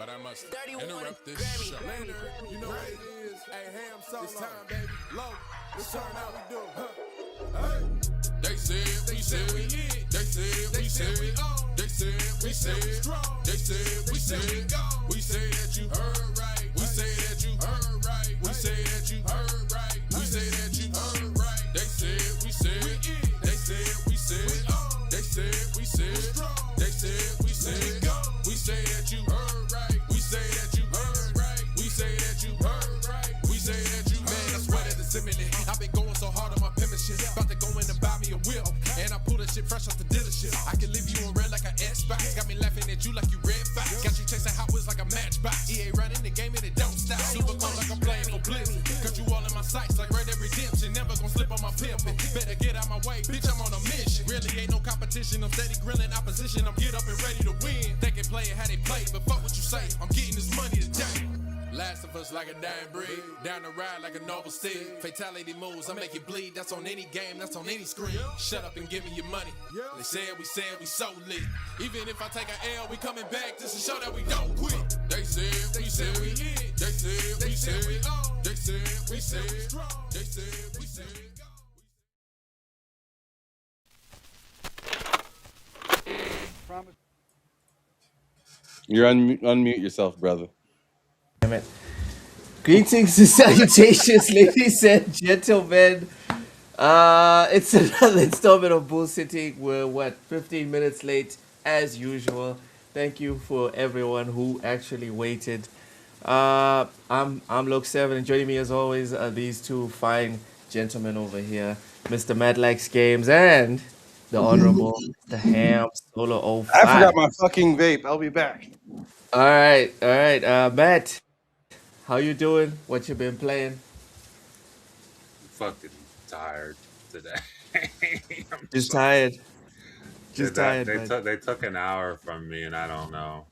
but I must interrupt this show. Later, you know what it is. Hey, ham solo. It's time, baby. Low. It's time how we do. Hey. They said we said we lit. They said we said we on. They said we said we strong. They said we said we go. We say that you heard right. We say that you heard right. We say that you heard right. We say that you heard right. They said we said we in. They said we said we on. They said we said strong. They said we said go. We say that you heard right. We say that you heard right. We say that you heard right. We say that you heard right. I swear that it's imminent. I've been going so hard on my penmanship. About to go in and buy me a whip. And I pull that shit fresh off the dealership. I can leave you on red like an Xbox. Got me laughing at you like you Red Fox. Got you chasing Hot Wheels like a matchbox. EA running the game and it don't stop. Super cold like I'm playing for Blizzard. Got you all in my sights like Red Dead Redemption. Never gonna slip on my pimpin'. Better get out my way, bitch, I'm on a mission. Really ain't no competition. I'm steady grilling opposition. I'm get up and ready to win. They can play it how they play, but fuck what you say. I'm getting this money today. Last of us like a dying breed. Down the ride like a noble steed. Fatality moves, I make it bleed. That's on any game, that's on any screen. Shut up and give me your money. They said we so lit. Even if I take an L, we coming back just to show that we don't quit. They said we said we in. They said we said we on. They said we said we strong. They said we said go. You're unmute yourself, brother. Damn it. Greetings and salutations, ladies and gentlemen. It's another installment of Bullsittin. We're 15 minutes late as usual. Thank you for everyone who actually waited. I'm Lok 7, and joining me as always are these two fine gentlemen over here, Mr. Matt Likes Games and the Honorable Mr. Ham Solo 05. I forgot my fucking vape. I'll be back. All right. Matt, how you doing? What you been playing? Fucking tired today. Just tired. Tired. They took an hour from me, and I don't know.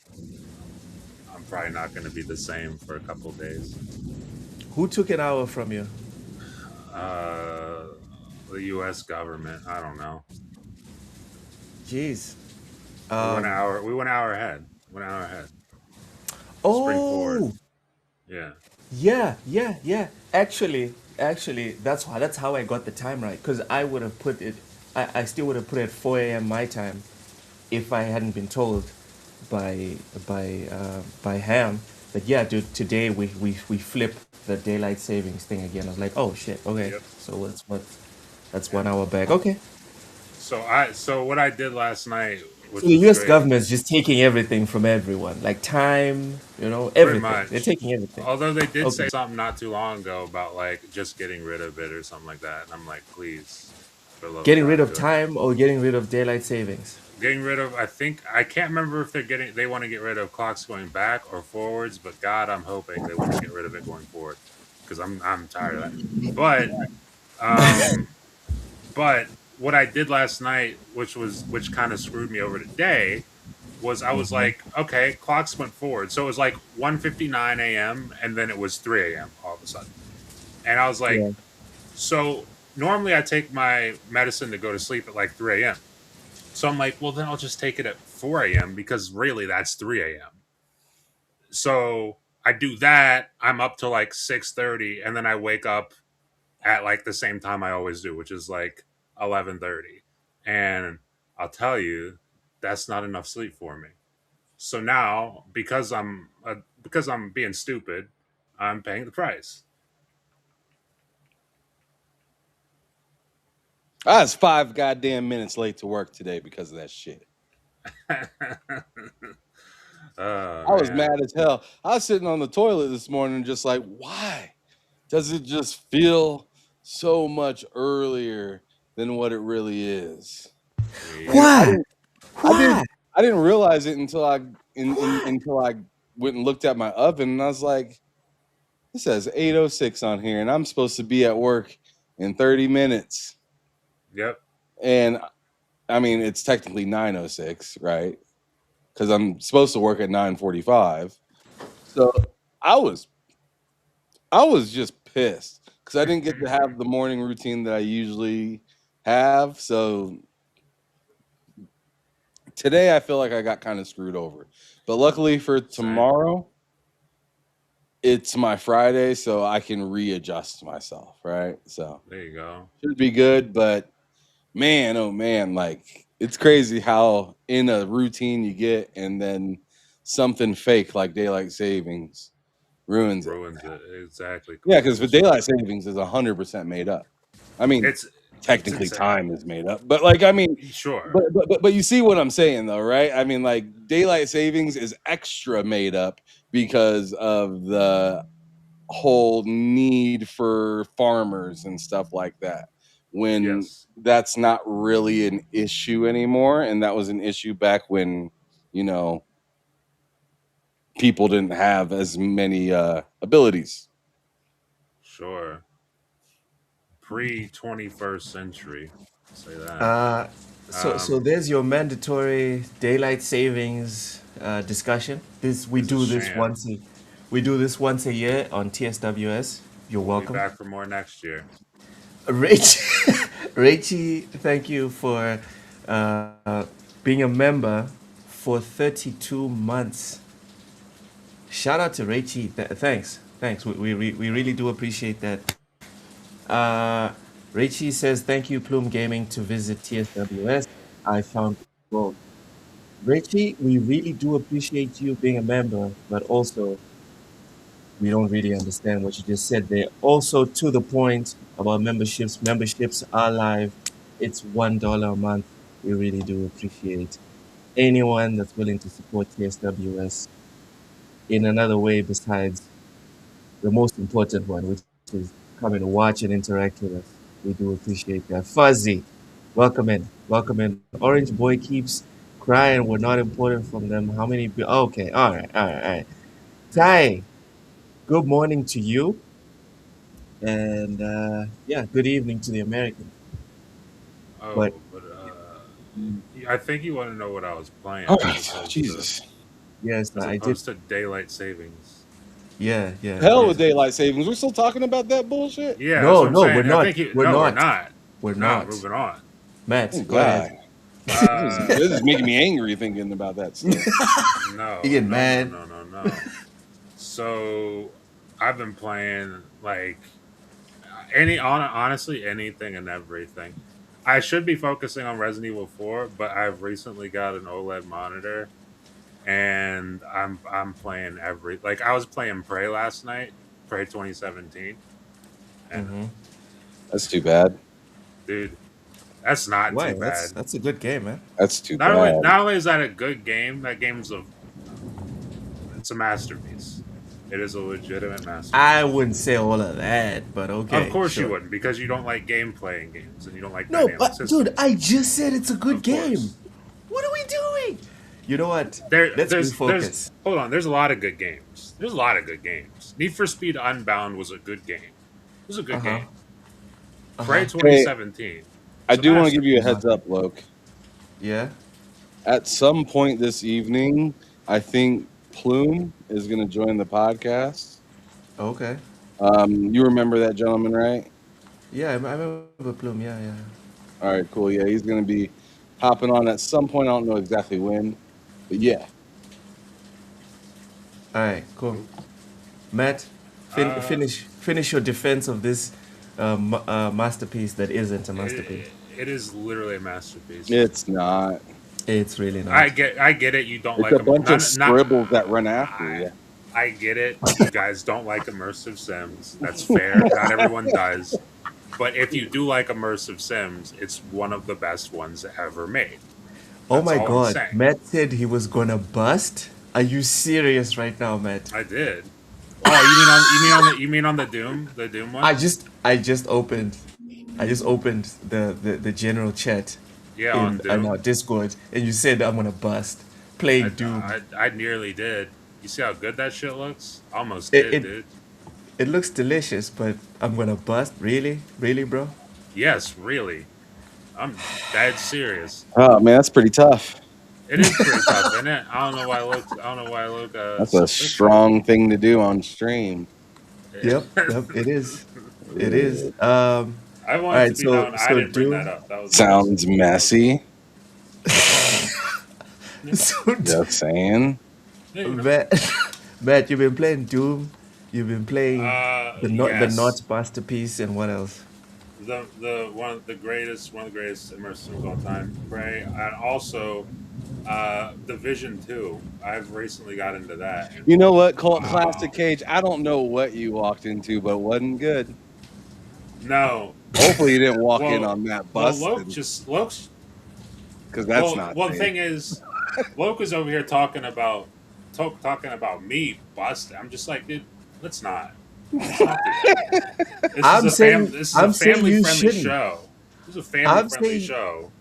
I'm probably not going to be the same for a couple days. Who took an hour from you? The U.S. government. I don't know. Jeez. We went an hour ahead. Oh. Spring forward. Yeah. Actually, that's how I got the time right. Because I would have put it. I still would have put it at 4 a.m. my time, if I hadn't been told by Ham that dude, today we flip the daylight savings thing again. I was like, oh shit, okay. Yep. So that's 1 hour back. Okay. So what I did last night. So the U.S. government's just taking everything from everyone, like time, everything. They're taking everything. Although they did say something not too long ago about like just getting rid of it or something like that, and I'm like, please. Getting rid of time or getting rid of daylight savings? Getting rid of, I can't remember if they want to get rid of clocks going back or forwards, but God, I'm hoping they want to get rid of it going forward because I'm tired of that. But what I did last night, which kind of screwed me over today, was I was like, okay, clocks went forward. So it was like 1:59 a.m. and then it was 3 a.m. all of a sudden. And I was like, so normally I take my medicine to go to sleep at like 3 a.m. So I'm like, well, then I'll just take it at 4 a.m. because really that's 3 a.m. So I do that. I'm up till like 6:30 and then I wake up at like the same time I always do, which is like 11:30. And I'll tell you, that's not enough sleep for me. So now, because I'm being stupid, I'm paying the price. I was 5 goddamn minutes late to work today because of that shit. I was mad as hell. I was sitting on the toilet this morning just like, why does it just feel so much earlier than what it really is? Why? I didn't realize it until I went and looked at my oven, and I was like, it says 8:06 on here, and I'm supposed to be at work in 30 minutes. Yep. And I mean, it's technically 9:06, right? Because I'm supposed to work at 9:45. So I was just pissed because I didn't get to have the morning routine that I usually have. So today I feel like I got kind of screwed over. But luckily for Same. tomorrow, it's my Friday, so I can readjust myself, right? So There you go. should be good, but man, oh man, like it's crazy how in a routine you get and then something fake like daylight savings ruins it. Ruins it. Exactly. Yeah, because Completely the daylight destroys it. savings is 100% made up. I mean, It's technically insane. time is made up, but like I mean, Sure. but you see what I'm saying though, right? I mean, like daylight savings is extra made up because of the whole need for farmers and stuff like that. When Yes. that's not really an issue anymore, and that was an issue back when you know people didn't have as many abilities. Sure. Pre 21st century. I'll say that. So Um, there's your mandatory daylight savings discussion. This we it's a do this sham. once a year on TSWS. You're We'll be welcome. back for more next year. Rach, Rachie, thank you for being a member for 32 months. Shout out to Rachie. Thanks. We really do appreciate that. Uh, Rachie says, thank you, Plume Gaming, to visit TSWS. I found gold. Rachie, we really do appreciate you being a member, but also we don't really understand what you just said there. Also, to the point about memberships, memberships are live. It's $1 a month. We really do appreciate anyone that's willing to support TSWS in another way besides the most important one, which is coming to watch and interact with us. We do appreciate that. Fuzzy, welcome in. Welcome in. Orange Boy keeps crying. We're not important from them. How many? Okay, all right. Ty, good morning to you. And yeah, good evening to the Americans. But Oh, but I think you want to know what I was playing All as right, opposed to Jesus. yes, as I did. opposed to daylight savings. Hell Yeah. with daylight savings. We're still talking about that bullshit. Yeah, that's No, what I'm no, we're saying. I not. think you. We're No, we're not. not. We're No, not. moving on. Oh Matt, go ahead. God, Uh, this is making me angry thinking about that stuff. no, You getting no, no, mad? no, no, no. So I've been playing like honestly anything and everything. I should be focusing on Resident Evil 4, but I've recently got an OLED monitor and I'm playing like I was playing Prey last night, Prey 2017, and Mm-hmm. That's too bad. dude, that's not Why? too That's bad. that's a good game, man. That's too Not only bad. not only is that a good game, that game's a it's a masterpiece. It is a legitimate I masterpiece. wouldn't say all of that, but Of okay, course you sure. wouldn't, because you don't like gameplay in games and you don't like No, dynamic but dude, systems. I just said it's a good Of game. course. What are we doing? You know what? There Let's there's refocus. hold on, there's a lot of good games. There's a lot of good games. Need for Speed Unbound was a good game. It was a Uh good huh. game. Uh Prey huh. Hey, 2017. I It's a do want to give you a Uh huh. masterpiece. heads up, Loke. Yeah. At some point this evening, I think Plume is going to join the podcast. Okay. You remember that gentleman, right? Yeah, I remember Plume. Yeah. All right, cool. Yeah, he's going to be hopping on at some point. I don't know exactly when, but yeah. All right. Cool. Cool. Matt, Uh finish your defense of this masterpiece that isn't a masterpiece. it is literally a masterpiece. It's not. It's really not. I get it. You don't It's like a them. bunch of Not. scribbles that run after I you. I get it. You guys don't like immersive sims. That's fair. Not everyone does. But if you do like immersive sims, it's one of the best ones ever made. Oh That's my all I'm God, saying. Matt said he was gonna bust. Are you serious right now, Matt? I did. Oh, you mean on the Doom one? I just opened the general chat Yeah, on in our Doom. Discord, and you said I'm gonna bust I, playing Doom. I nearly did. You see how good that shit looks? Almost It did, it dude. it looks delicious, but I'm gonna bust. Really, bro? Yes, really. I'm dead serious. Oh man, that's pretty tough. It is pretty tough, isn't it? I don't know why I look That's a sophisticated. strong thing to do on stream. Yep. It is. It is. It I All wanted to right. be So known. I so didn't bring that Doom. up. That was a sounds mistake. messy. So, Just saying. Yeah, you know. Matt, Matt, you've been playing Doom. You've been playing the Yes. Not masterpiece, and what else? The one of the greatest immersive sims of all time, Prey, and also Division 2. I've recently got into that, and You know what? Cult Classic wow, Cage. I don't know what you walked into, but it wasn't good. no, Hopefully, you didn't walk in well, on that well, busted, Loke's because that's not well. The safe. thing is, Loke is over here talking about me busted. I'm just like, dude, let's not. Let's not do that. This is a I'm saying family you friendly shouldn't. show. This is a family I'm friendly saying, show,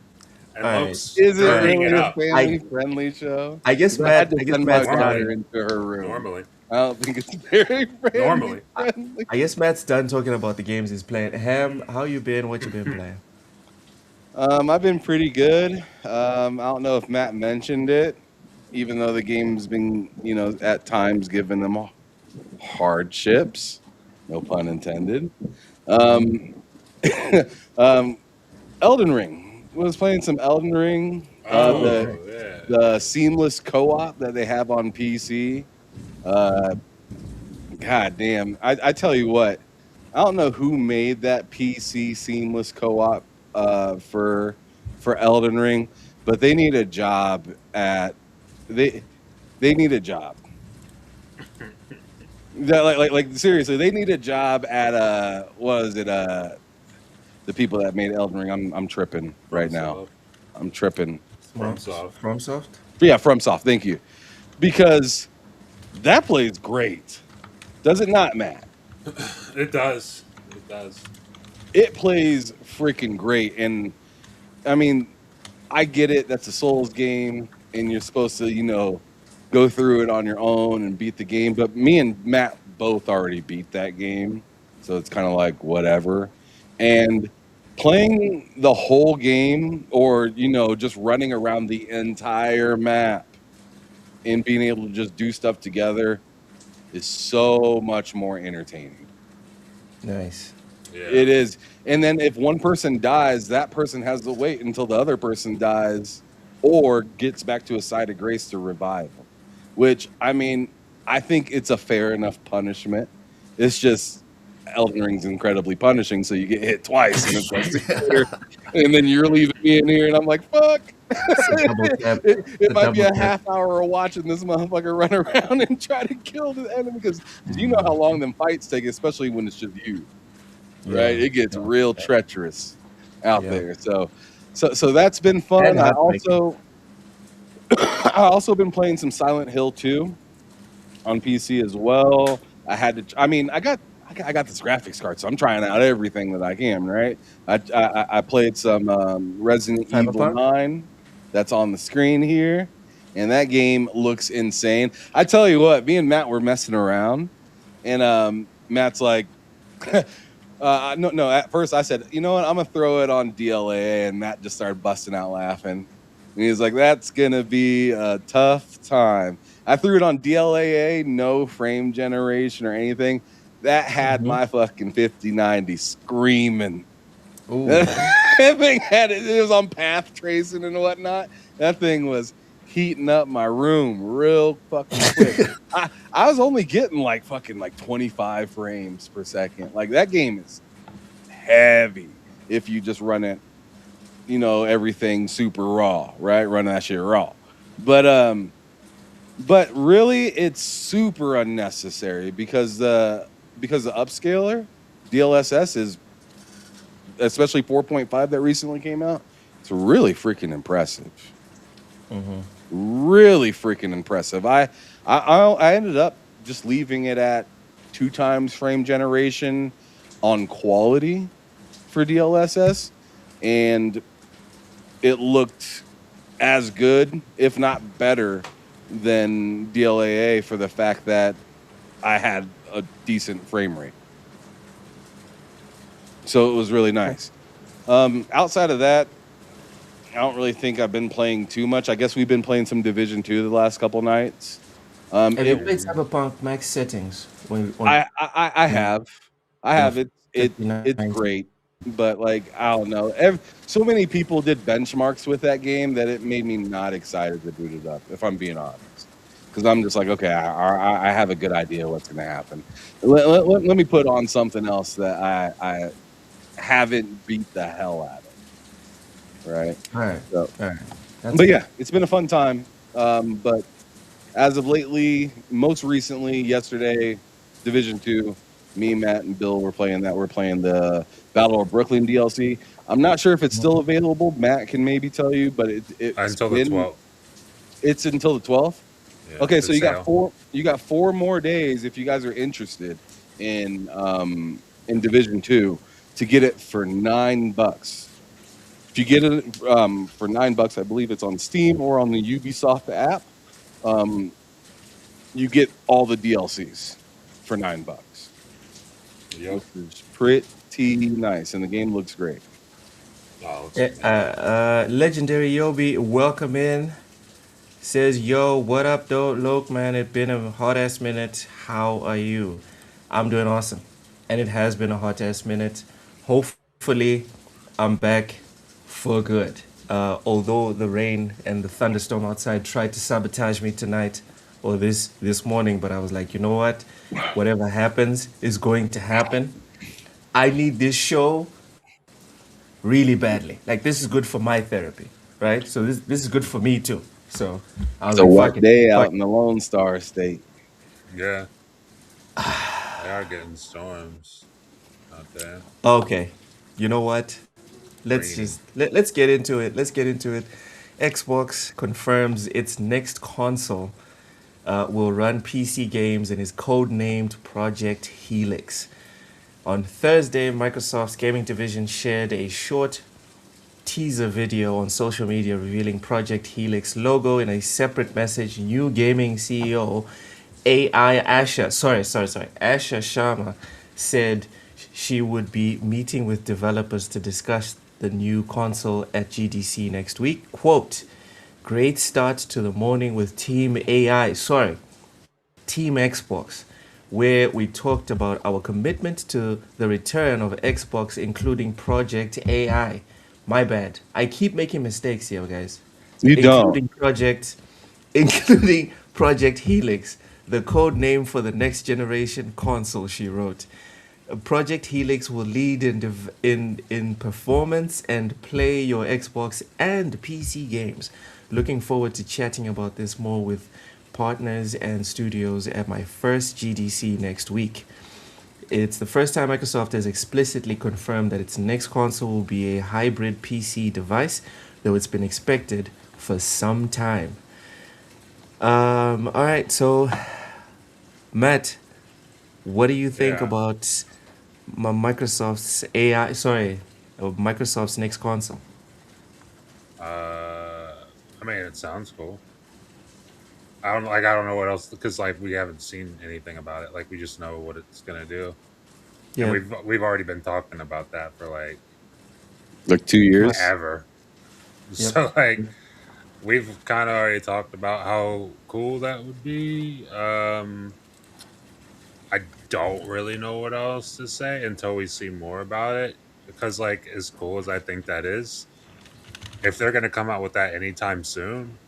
and all right, Loke's Is all it right. dirtying it really a up. I family-friendly show? I guess 'Cause I had Matt. to I guess send my Matt's Normally, daughter done. into her room. normally, I don't think it's very family normally. friendly. I guess Matt's done talking about the games he's playing. Ham, how you been? What you been playing? I've been pretty good. I don't know if Matt mentioned it, even though the game's been, at times giving them hardships. No pun intended. Um, um, Elden Ring. Was playing some Elden Ring. Oh, The nice. Oh yeah. the seamless co-op that they have on PC. Uh, God damn! I tell you what, I don't know who made that PC seamless co-op for Elden Ring, but they need a job at they they need a job. Like seriously, they need a job at what is it the people that made Elden Ring. I'm tripping right now. FromSoft. I'm tripping. FromSoft. FromSoft. Yeah, FromSoft. Thank you, because that plays great. Does it not, Matt? It does. It does. It plays freaking great, and I mean, I get it. That's a Souls game, and you're supposed to, go through it on your own and beat the game. But me and Matt both already beat that game, so it's kind of like whatever. And playing the whole game, or just running around the entire map and being able to just do stuff together, is so much more entertaining. Nice. Yeah. It is. And then if one person dies, that person has to wait until the other person dies or gets back to a side of grace to revive them. Which, I mean, I think it's a fair enough punishment. It's just Elden Ring's incredibly punishing, so you get hit twice and it's like 6 years, and then you're leaving me in here and I'm like, fuck. It's a double tap. It A might be double a tap. half hour of watching this motherfucker run around and try to kill the enemy, because you know how long them fights take, especially when it's just you. Right, Yeah. it gets real treacherous out Yeah. there. So that's been And fun. heartbreaking. I also been playing some Silent Hill 2 on PC as well. I mean, I got this graphics card, so I'm trying out everything that I can. Right, I played some Resident Evil Cyberpunk. 9 that's on the screen here, and that game looks insane. I tell you what, me and Matt were messing around, and Matt's like. No. At first, I said, you know what? I'm gonna throw it on DLA, and Matt just started busting out laughing. And he's like, "That's gonna be a tough time." I threw it on DLAA, no frame generation or anything. That had Mm-hmm. my fucking 5090 screaming. Ooh. That thing had it. It was on path tracing and whatnot. That thing was heating up my room real fucking quick. I was only getting like 25 frames per second. Like, that game is heavy if you just run it, everything super raw, right? Running that shit raw. But really it's super unnecessary, because the upscaler DLSS is, especially 4.5 that recently came out, it's really freaking impressive. Mm-hmm. Really freaking impressive. I ended up just leaving it at 2 times frame generation on quality for DLSS, and it looked as good, if not better, than DLAA, for the fact that I had a decent frame rate. So it was really nice. Outside of that, I don't really think I've been playing too much. I guess we've been playing some Division 2 the last couple nights. Have you It, played Cyberpunk max settings? I have. I On have. It's 59. great. but like I don't know. So many people did benchmarks with that game that it made me not excited to boot it up. If I'm being honest, because I'm just like, okay, I have a good idea what's going to happen. Let me put on something else that I haven't beat the hell out of. Right. All right, So, all right. That's but fair. yeah, it's been a fun time. But as of lately, most recently, yesterday, Division 2, me, Matt, and Bill were playing that. We're playing the Battle of Brooklyn DLC. I'm not sure if it's still available. Matt can maybe tell you, but Until the 12th. it's until the 12th. Yeah, Okay, the so you got sale. four more days if you guys are interested in Division 2 to get it for $9. If you get it for $9, I believe it's on Steam or on the Ubisoft app. Um, you get all the DLCs for $9, Yep. which is pretty nice, and the game looks great. Oh, looks Yeah, Legendary Yobi, welcome in. Says, yo, what up, though, Loke, man? It's been a hot ass minute. How are you? I'm doing awesome. And it has been a hot ass minute. Hopefully, I'm back for good. Although the rain and the thunderstorm outside tried to sabotage me tonight or this morning, but I was like, you know what? Whatever happens is going to happen. I need this show really badly. Like this is good for my therapy, right? So this is good for me too. So I was It's a like, fuck wet it, day fuck out in the Lone Star State. Yeah. They are getting storms out there. Okay, you know what? Raining. Let's get into it. Let's get into it. Xbox confirms its next console will run PC games and is codenamed Project Helix. On Thursday, Microsoft's gaming division shared a short teaser video on social media revealing Project Helix logo in a separate message. New gaming CEO Asha Sharma said she would be meeting with developers to discuss the new console at GDC next week. Quote, great start to the morning with Team Xbox, where we talked about our commitment to the return of Xbox, including Project AI. My bad. I keep making mistakes here, guys. You don't. Including Project, including Project Helix, the code name for the next generation console. She wrote. Project Helix will lead in performance and play your Xbox and PC games. Looking forward to chatting about this more with partners and studios at my first GDC next week. It's the first time Microsoft has explicitly confirmed that its next console will be a hybrid PC device, though it's been expected for some time. All right, so Matt, what do you think Yeah. about Microsoft's AI? Sorry, Microsoft's next console. I mean, it sounds cool. I don't know what else because like we haven't seen anything about it. Like we just know what it's gonna do, and Yeah. we've already been talking about that for like Like 2 years. ever. Yep. So like we've kind of already talked about how cool that would be. I don't really know what else to say until we see more about it because like as cool as I think that is, if they're gonna come out with that anytime soon,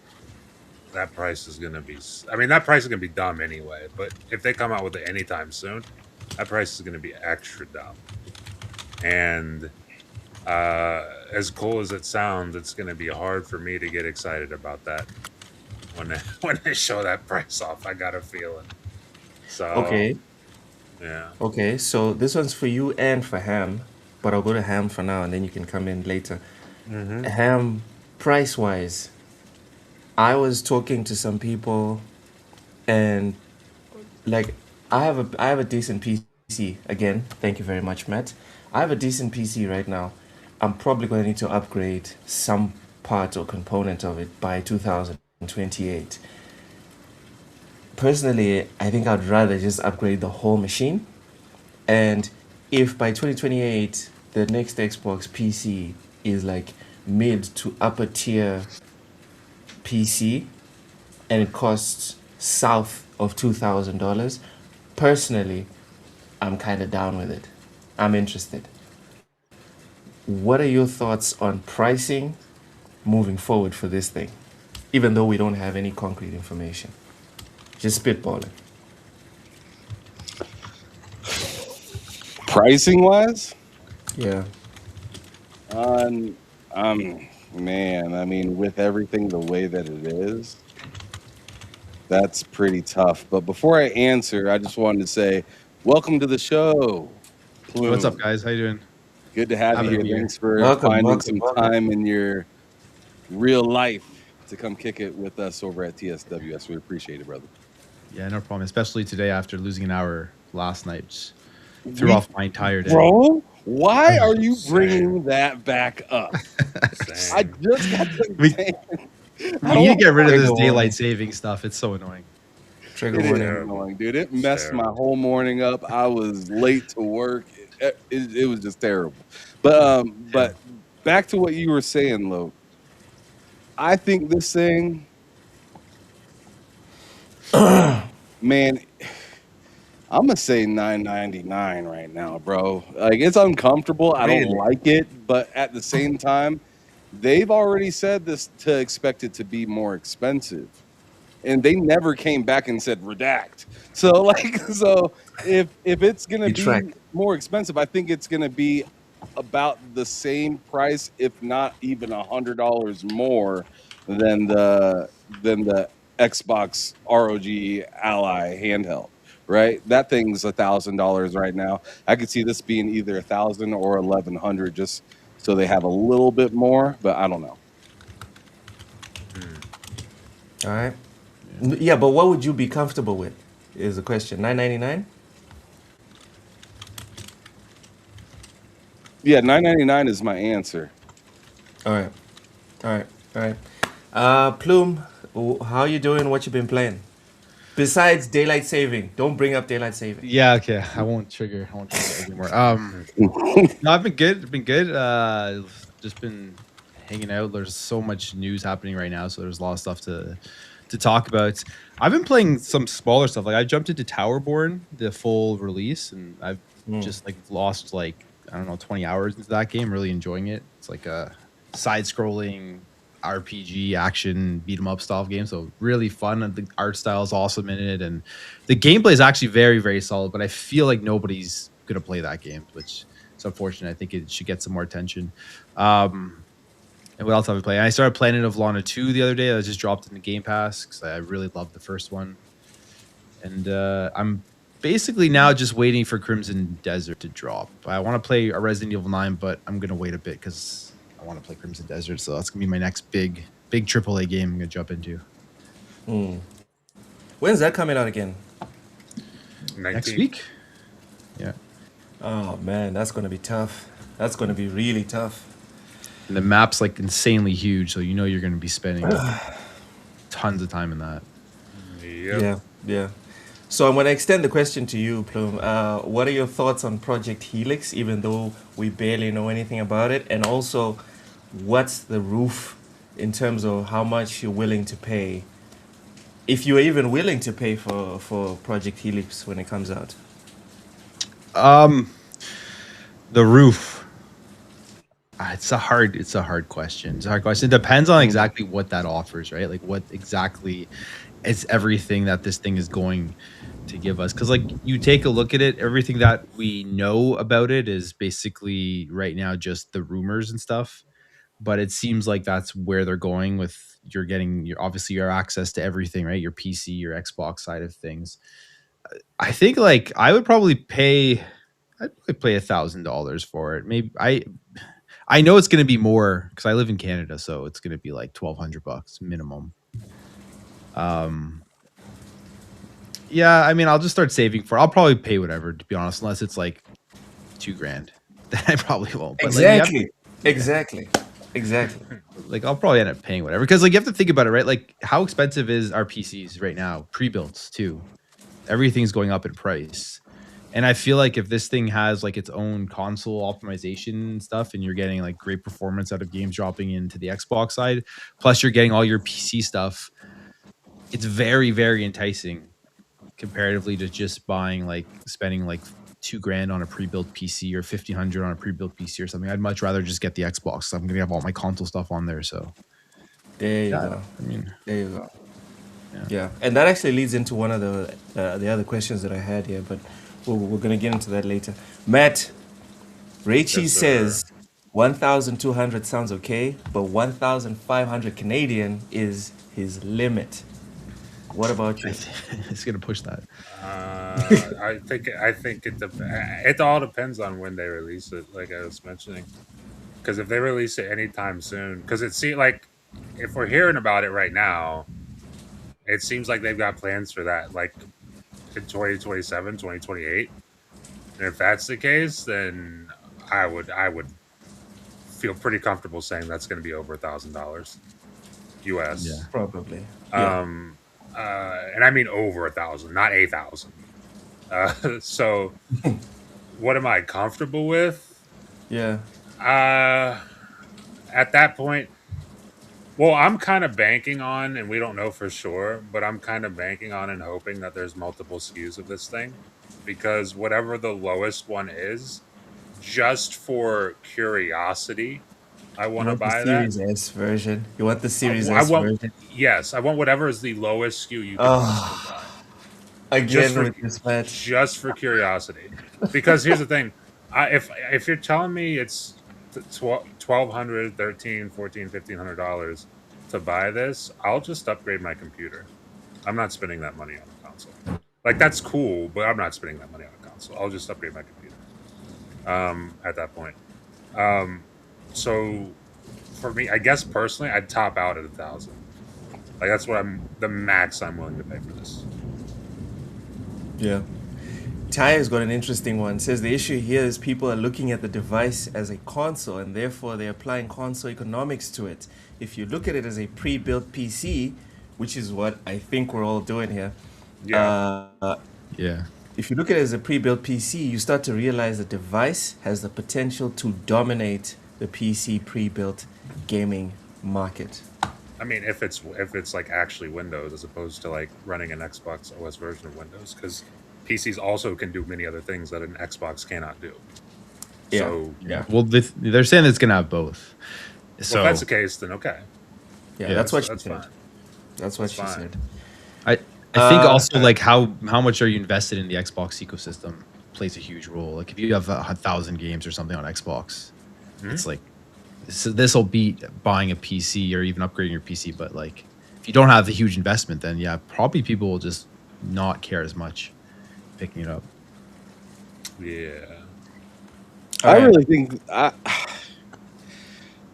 that price is going to be. I mean, that price is going to be dumb anyway. But if they come out with it anytime soon, that price is going to be extra dumb. And as cool as it sounds, it's going to be hard for me to get excited about that when they, when they show that price off. I got a feeling. So Okay. yeah, Okay. So this one's for you and for Ham, but I'll go to Ham for now, and then you can come in later. mm-hmm. Ham, price wise, I was talking to some people, and like I have a decent PC. Again, thank you very much, Matt. I have a decent PC right now. I'm probably going to need to upgrade some part or component of it by 2028. Personally, I think I'd rather just upgrade the whole machine. And if by 2028 the next Xbox PC is like mid to upper tier PC and it costs south of $2,000, personally, I'm kind of down with it. I'm interested. what are your thoughts on pricing moving forward for this thing? Even though we don't have any concrete information, just spitballing. Pricing wise, Yeah. um, man, I mean, with everything the way that it is, that's pretty tough. But before I answer, I just wanted to say, welcome to the show, Hey, what's up, Plume. guys? How you doing? Good to have you Happy here. to be here. Thanks for Welcome, finding welcome, some welcome. time in your real life to come kick it with us over at TSWS. We appreciate it, brother. Yeah, no problem. Especially today after losing an hour last night. Just threw off my entire day. Bro, why are you bringing that back up? I Same. just got done We- saying. We need to get rid of this Trigger warning. daylight saving stuff. It's so annoying. Trigger It is warning. annoying, dude. It messed my Terrible. whole morning up. I was late to work. It was just terrible. But back to what you were saying, Lo. I think this thing, man, I'm gonna say $9.99 right now, bro. Like, it's uncomfortable. I don't Really? like it, but at the same time, they've already said this to expect it to be more expensive. And they never came back and said redact. So if it's gonna be Retract. more expensive, I think it's gonna be about the same price, if not even $100 more than the Xbox ROG Ally handheld. Right, that thing's $1,000 right now. I could see this being either 1,000 or 1,100, just so they have a little bit more. But I don't know. All right. Yeah, but what would you be comfortable with? Is the question. $9.99. Yeah, $9.99 is my answer. All right. All right. All right. Plume, how you doing? What you been playing? Besides daylight saving, don't bring up daylight saving. Yeah, okay. I won't trigger it anymore. No, I've been good. Been good. Just been hanging out. There's so much news happening right now, so there's a lot of stuff to talk about. I've been playing some smaller stuff. Like I jumped into Towerborn, the full release, and I've just like lost like I don't know 20 hours into that game. Really enjoying it. It's like a side-scrolling RPG action beat 'em up style game, so really fun, and the art style is awesome in it, and the gameplay is actually very, very solid. But I feel like nobody's gonna play that game, which is unfortunate. I think it should get some more attention. And what else have I played? I started Planet of Lana 2 the other day. I just dropped in the Game Pass because I really loved the first one, and I'm basically now just waiting for Crimson Desert to drop. I want to play a Resident Evil 9, but I'm gonna wait a bit because I want to play Crimson Desert, so that's gonna be my next big AAA game I'm gonna jump into. When's that coming out again? Next 19. week. Yeah, Oh man, that's gonna be tough. That's gonna be really tough. and the map's like insanely huge, so you know you're gonna be spending tons of time in that. Yep. Yeah, yeah. So I'm gonna extend the question to you, Plume. What are your thoughts on Project Helix, even though we barely know anything about it? And also, what's the roof in terms of how much you're willing to pay, if you're even willing to pay for Project Helix when it comes out? The roof. It's a hard question. It's a hard question. It depends on exactly what that offers, right? Like what exactly is everything that this thing is going to give us. Because like you take a look at it, everything that we know about it is basically right now just the rumors and stuff. But it seems like that's where they're going with you're getting your obviously your access to everything, right? Your PC, your Xbox side of things. I think like I would probably pay I'd probably pay $1,000 for it. Maybe I know it's going to be more because I live in Canada, so it's going to be like $1,200 minimum. Yeah, I mean, I'll just start saving for. I'll probably pay whatever, to be honest, unless it's like $2,000. Then I probably won't. But Exactly. Exactly. like I'll probably end up paying whatever because like you have to think about it, right? Like how expensive is our PCs right now? Pre-builts too. Everything's going up in price. And I feel like if this thing has like its own console optimization and stuff, and you're getting like great performance out of games dropping into the Xbox side, plus you're getting all your PC stuff, it's very, very enticing comparatively to just buying like spending like $2,000 on a pre-built PC or 1,500 on a pre-built PC or something. I'd much rather just get the Xbox. I'm gonna have all my console stuff on there. So There you yeah, go. I mean, There you go. Yeah, and that actually leads into one of the other questions that I had here, but we're gonna get into that later. Matt, Raichi Yes, sir. says 1,200 sounds okay, but 1,500 Canadian is his limit. What about you? it's gonna push that. I think it all depends on when they release it. Like I was mentioning, because if they release it anytime soon, because like if we're hearing about it right now, it seems like they've got plans for that, like in 2027, 2028. And if that's the case, then I would feel pretty comfortable saying that's going to be over $1,000 US. Yeah. Probably. Yeah. And I mean over 1,000, not 8,000. So what am I comfortable with? Yeah. At that point, well, I'm kind of banking on, and we don't know for sure, but I'm kind of banking on and hoping that there's multiple SKUs of this thing, because whatever the lowest one is, just for curiosity, I You want to want the buy that. Series S version? You want the Series I S want, version? yes, I want whatever is the lowest SKU you can possibly buy. Again with this match. Just for curiosity, because here's the thing, if you're telling me it's $1,200, $1,300, $1,400, $1,500 to buy this, I'll just upgrade my computer. I'm not spending that money on a console. Like, that's cool, but I'm not spending that money on a console. I'll just upgrade my computer at that point. So for me, I guess personally, I'd top out at 1,000. Like, that's what the max I'm willing to pay for this. Yeah. Tyre's got an interesting one. Says the issue here is people are looking at the device as a console and therefore they're applying console economics to it. If you look at it as a pre-built PC, which is what I think we're all doing here. Yeah. Yeah. If you look at it as a pre-built PC, you start to realize the device has the potential to dominate the PC pre-built gaming market. I mean, if it's like actually Windows as opposed to like running an Xbox OS version of Windows, because PCs also can do many other things that an Xbox cannot do. Yeah. So, Yeah. Well, they're saying it's gonna have both. So if that's the case, then okay. Yeah, that's what she That's said. fine. That's what That's she fine. said. I think also like how much are you invested in the Xbox ecosystem plays a huge role. Like if you have 1,000 games or something on Xbox, it's like this will beat buying a PC or even upgrading your PC. But like if you don't have the huge investment, then yeah, probably people will just not care as much picking it up. Yeah. I really think I'm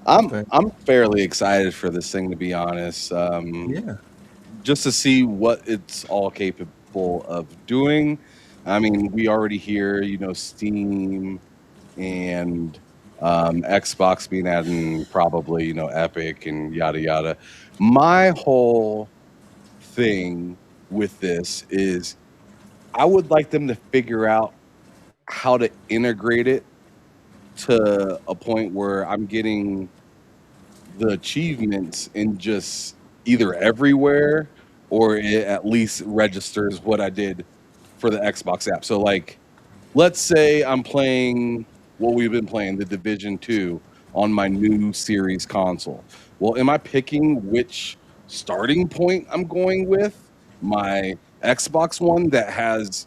Okay. I'm fairly excited for this thing, to be honest. Yeah. Just to see what it's all capable of doing. I mean, we already hear, Steam and Xbox being added, and probably, Epic and yada yada. My whole thing with this is I would like them to figure out how to integrate it to a point where I'm getting the achievements in just either everywhere or it at least registers what I did for the Xbox app. So like, let's say I'm playing what we've been playing, the Division 2 on my new series console. Well, am I picking which starting point I'm going with? My Xbox one that has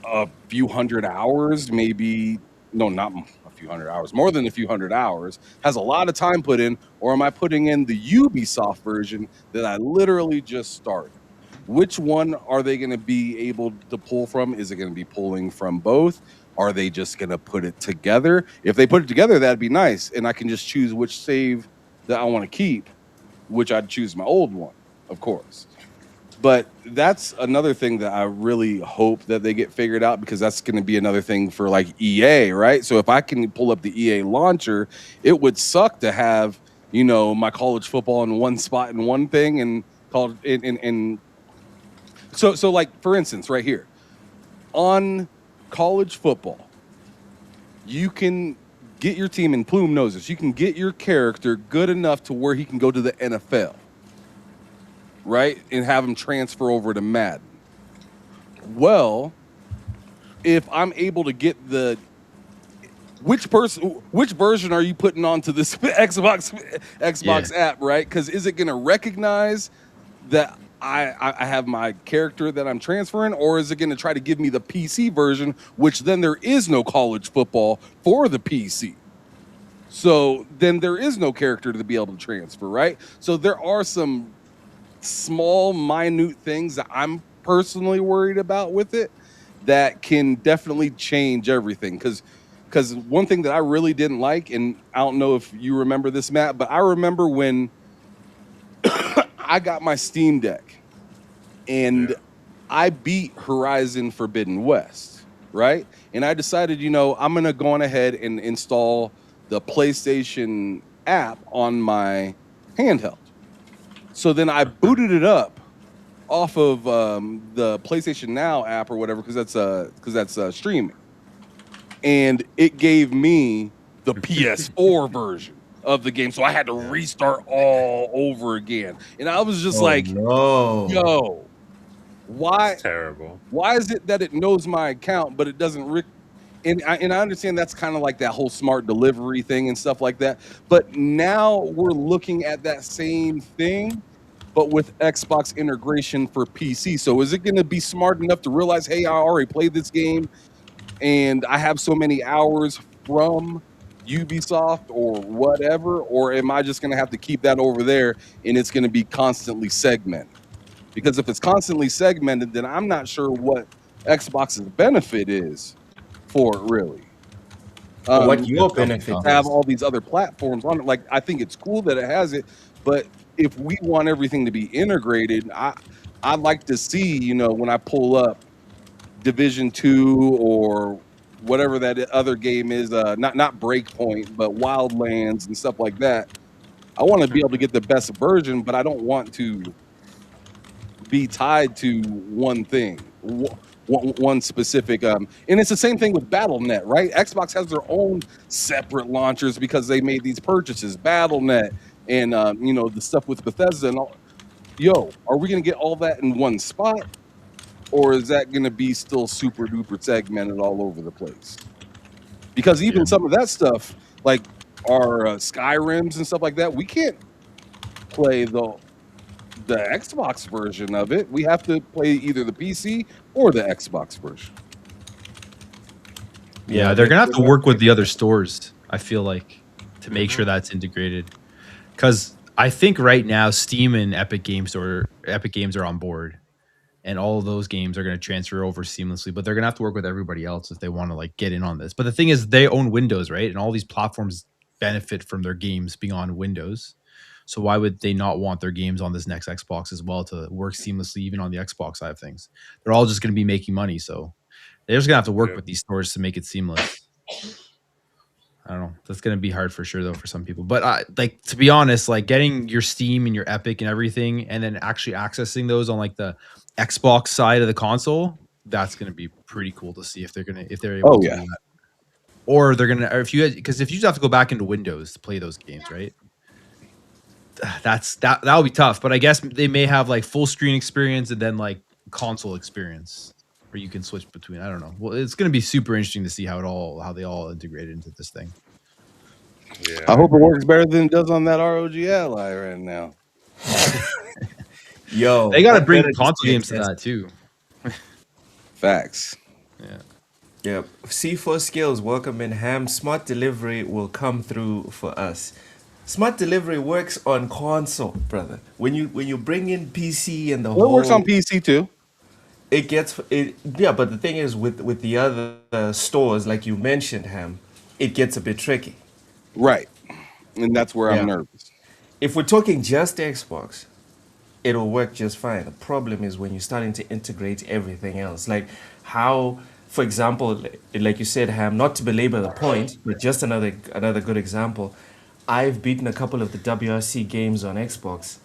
a few hundred hours, maybe, no, not a few hundred hours, more than a few hundred hours, has a lot of time put in, or am I putting in the Ubisoft version that I literally just started? Which one are they going to be able to pull from? Is it going to be pulling from both? Are they just going to put it together? If they put it together, that'd be nice. And I can just choose which save that I want to keep, which I'd choose my old one, of course. But that's another thing that I really hope that they get figured out, because that's going to be another thing for like EA, right? So if I can pull up the EA launcher, it would suck to have, my college football in one spot in one thing and called in. So like, for instance, right here on college football, you can get your team, and Plume knows this, you can get your character good enough to where he can go to the NFL. Right? And have them transfer over to Madden. Well, if I'm able to get which version are you putting onto this Xbox app, right? Because is it going to recognize that I have my character that I'm transferring, or is it going to try to give me the PC version, which then there is no college football for the PC? So then there is no character to be able to transfer, right? So there are some small, minute things that I'm personally worried about with it that can definitely change everything. Because one thing that I really didn't like, and I don't know if you remember this, Matt, but I remember when I got my Steam Deck and I beat Horizon Forbidden West, right? And I decided, I'm going to go on ahead and install the PlayStation app on my handheld. So then I booted it up off of the PlayStation Now app or whatever, because that's streaming, and it gave me the PS4 version of the game, so I had to restart all over again. And I was just no. yo, why? It's terrible. Why is it that it knows my account, but it doesn't? And I understand that's kind of like that whole smart delivery thing and stuff like that. But now we're looking at that same thing, but with Xbox integration for PC. So is it going to be smart enough to realize, hey, I already played this game and I have so many hours from Ubisoft or whatever, or am I just going to have to keep that over there and it's going to be constantly segmented? Because if it's constantly segmented, then I'm not sure what Xbox's benefit is for it, really. What your benefit to have all these other platforms on it. Like, I think it's cool that it has it, but if we want everything to be integrated, I'd like to see, when I pull up Division 2 or whatever that other game is, not Breakpoint, but Wildlands and stuff like that. I want to be able to get the best version, but I don't want to be tied to one thing, one specific. And it's the same thing with BattleNet, right? Xbox has their own separate launchers because they made these purchases, BattleNet, and the stuff with Bethesda and all. Yo, are we gonna get all that in one spot, or is that gonna be still super duper segmented all over the place? Because even some of that stuff, like our Skyrims and stuff like that, we can't play the Xbox version of it. We have to play either the PC or the Xbox version. Yeah, they're gonna have to work with the other stores, I feel like, to make sure that's integrated. Because I think right now Steam and Epic Games are on board, and all of those games are going to transfer over seamlessly. But they're going to have to work with everybody else if they want to get in on this. But the thing is, they own Windows, right? And all these platforms benefit from their games being on Windows. So why would they not want their games on this next Xbox as well to work seamlessly, even on the Xbox side of things? They're all just going to be making money, so they're just going to have to work with these stores to make it seamless. I don't know. That's going to be hard for sure, though, for some people. But to be honest, getting your Steam and your Epic and everything, and then actually accessing those on the Xbox side of the console, that's going to be pretty cool to see if they're able to do that. Or they're going to, because if you just have to go back into Windows to play those games, right? That'll be tough. But I guess they may have full screen experience and then console experience where you can switch between. I don't know. Well, it's going to be super interesting to see how they all integrate into this thing. Yeah, I hope it works better than it does on that ROG Ally right now. Yo, they got to bring console games to that too. Facts. Yeah. Yeah. C4 Skills, welcome in, Ham. Smart delivery will come through for us. Smart delivery works on console, brother. When you bring in PC and the whole, it works on PC too. It gets it. Yeah, but the thing is, with the other stores, like you mentioned, Ham, it gets a bit tricky. Right, and that's where I'm nervous. If we're talking just Xbox, it'll work just fine. The problem is when you're starting to integrate everything else. Like how, for example, like you said, Ham, not to belabor the point, but just another good example. I've beaten a couple of the WRC games on Xbox.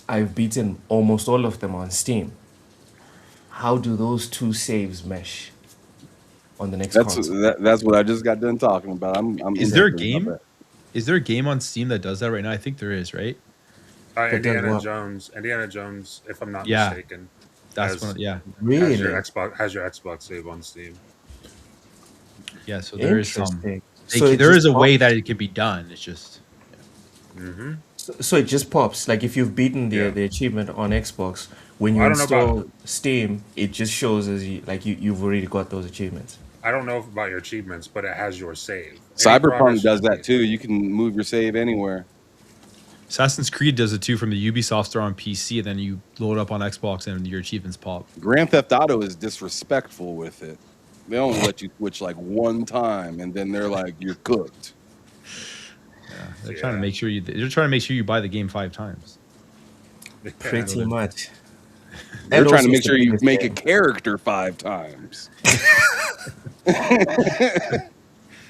I've beaten almost all of them on Steam. How do those two saves mesh on the next console? That's what I just got done talking about. Is there a game? Is there a game on Steam that does that right now? I think there is, right? Indiana Jones, if I'm not mistaken. That's one. Yeah. Really? Has your Xbox save on Steam. Yeah, so there is some. Interesting. So There is a way that it can be done. It's just Mm-hmm. so it just pops. Like if you've beaten Yeah. the achievement on Xbox, when you I don't know about install Steam, it just shows as you've already got those achievements. I don't know about your achievements, but it has your save. Any Cyberpunk progress does you that made. too. You can move your save anywhere. Assassin's Creed does it too from the Ubisoft store on PC, and then you load up on Xbox and your achievements pop. Grand Theft Auto is disrespectful with it. They only let you switch like one time, and then they're like, "You're cooked." Yeah, they're trying to make sure you buy the game 5 times. Pretty much. They're And trying to also make it's the sure you biggest make a game. character 5 times.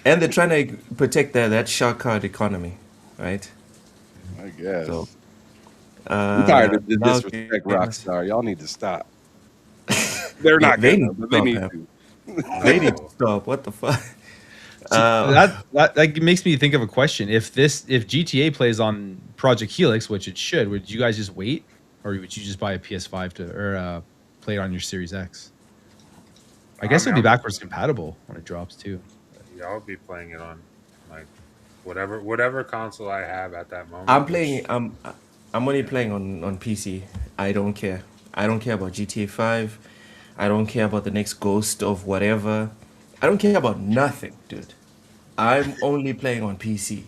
And they're trying to protect that shark card economy, right? I guess. So, I'm tired of the now disrespect, games- Rockstar. Y'all need to stop. They're Yeah, not they gonna, need to but they stop, need man. to. They need to stop. What the fuck? That makes me think of a question. If GTA plays on Project Helix, which it should, would you guys just wait, or would you just buy a PS5 or play it on your Series X? I guess it'll be backwards compatible when it drops too. Yeah, I'll be playing it on like whatever console I have at that moment. I'm playing. I'm only playing on PC. I don't care. I don't care about GTA 5. I don't care about the next Ghost of whatever. I don't care about nothing, dude. I'm only playing on PC.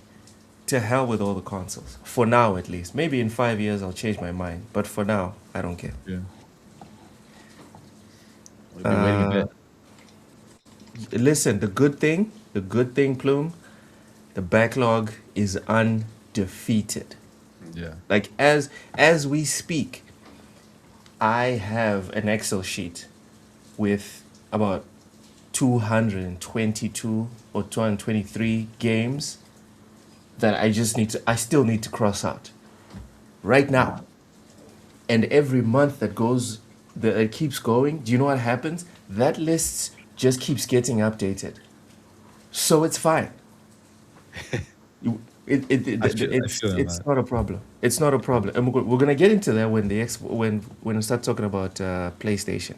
To hell with all the consoles. For now, at least. Maybe in 5 years I'll change my mind. But for now, I don't care. Yeah. We've been waiting a bit. Listen, the good thing, Plume, the backlog is undefeated. Yeah. Like as we speak, I have an Excel sheet with about 222 or 223 games that I still need to cross out right now. And every month that it keeps going, do you know what happens? That list just keeps getting updated. So it's fine. It's not a problem. It's not a problem. And we're gonna get into that when we start talking about PlayStation.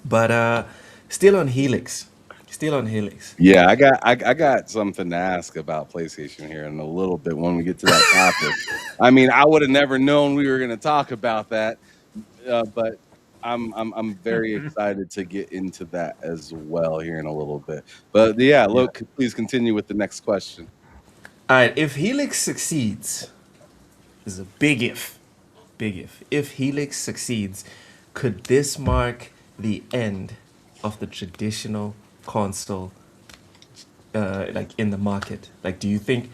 But still on Helix. Still on Helix. Yeah, I got something to ask about PlayStation here in a little bit when we get to that topic. I mean, I would have never known we were going to talk about that, but I'm very excited to get into that as well here in a little bit. But yeah, look, please continue with the next question. All right, if Helix succeeds, this is a big if. Big if. If Helix succeeds, could this mark the end of the traditional console like in the market? Like, do you think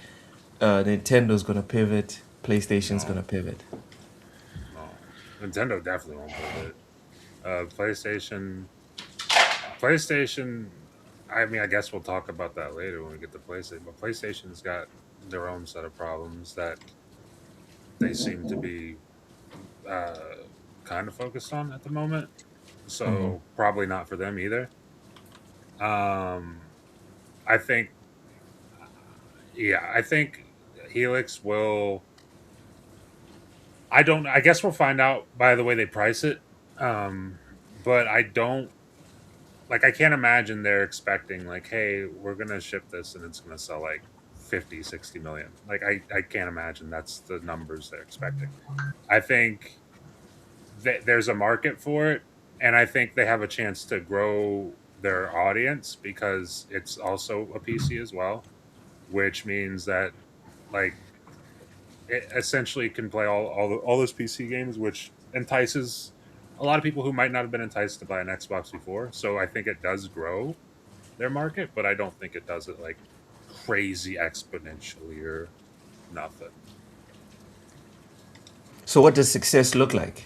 Nintendo's gonna pivot, PlayStation's gonna pivot? No, Nintendo definitely won't pivot. PlayStation. I mean, I guess we'll talk about that later when we get to PlayStation. But PlayStation's got their own set of problems that they seem to be kind of focused on at the moment. So probably not for them either. I think Helix will. I guess we'll find out by the way they price it. But I don't like. I can't imagine they're expecting like, hey, we're gonna ship this and it's gonna sell like 50, 60 million. Like I can't imagine that's the numbers they're expecting. I think there's a market for it, and I think they have a chance to grow their audience because it's also a PC as well, which means that like it essentially can play all those PC games, which entices a lot of people who might not have been enticed to buy an Xbox before. So I think it does grow their market, but I don't think it does it like crazy exponentially or nothing. So what does success look like?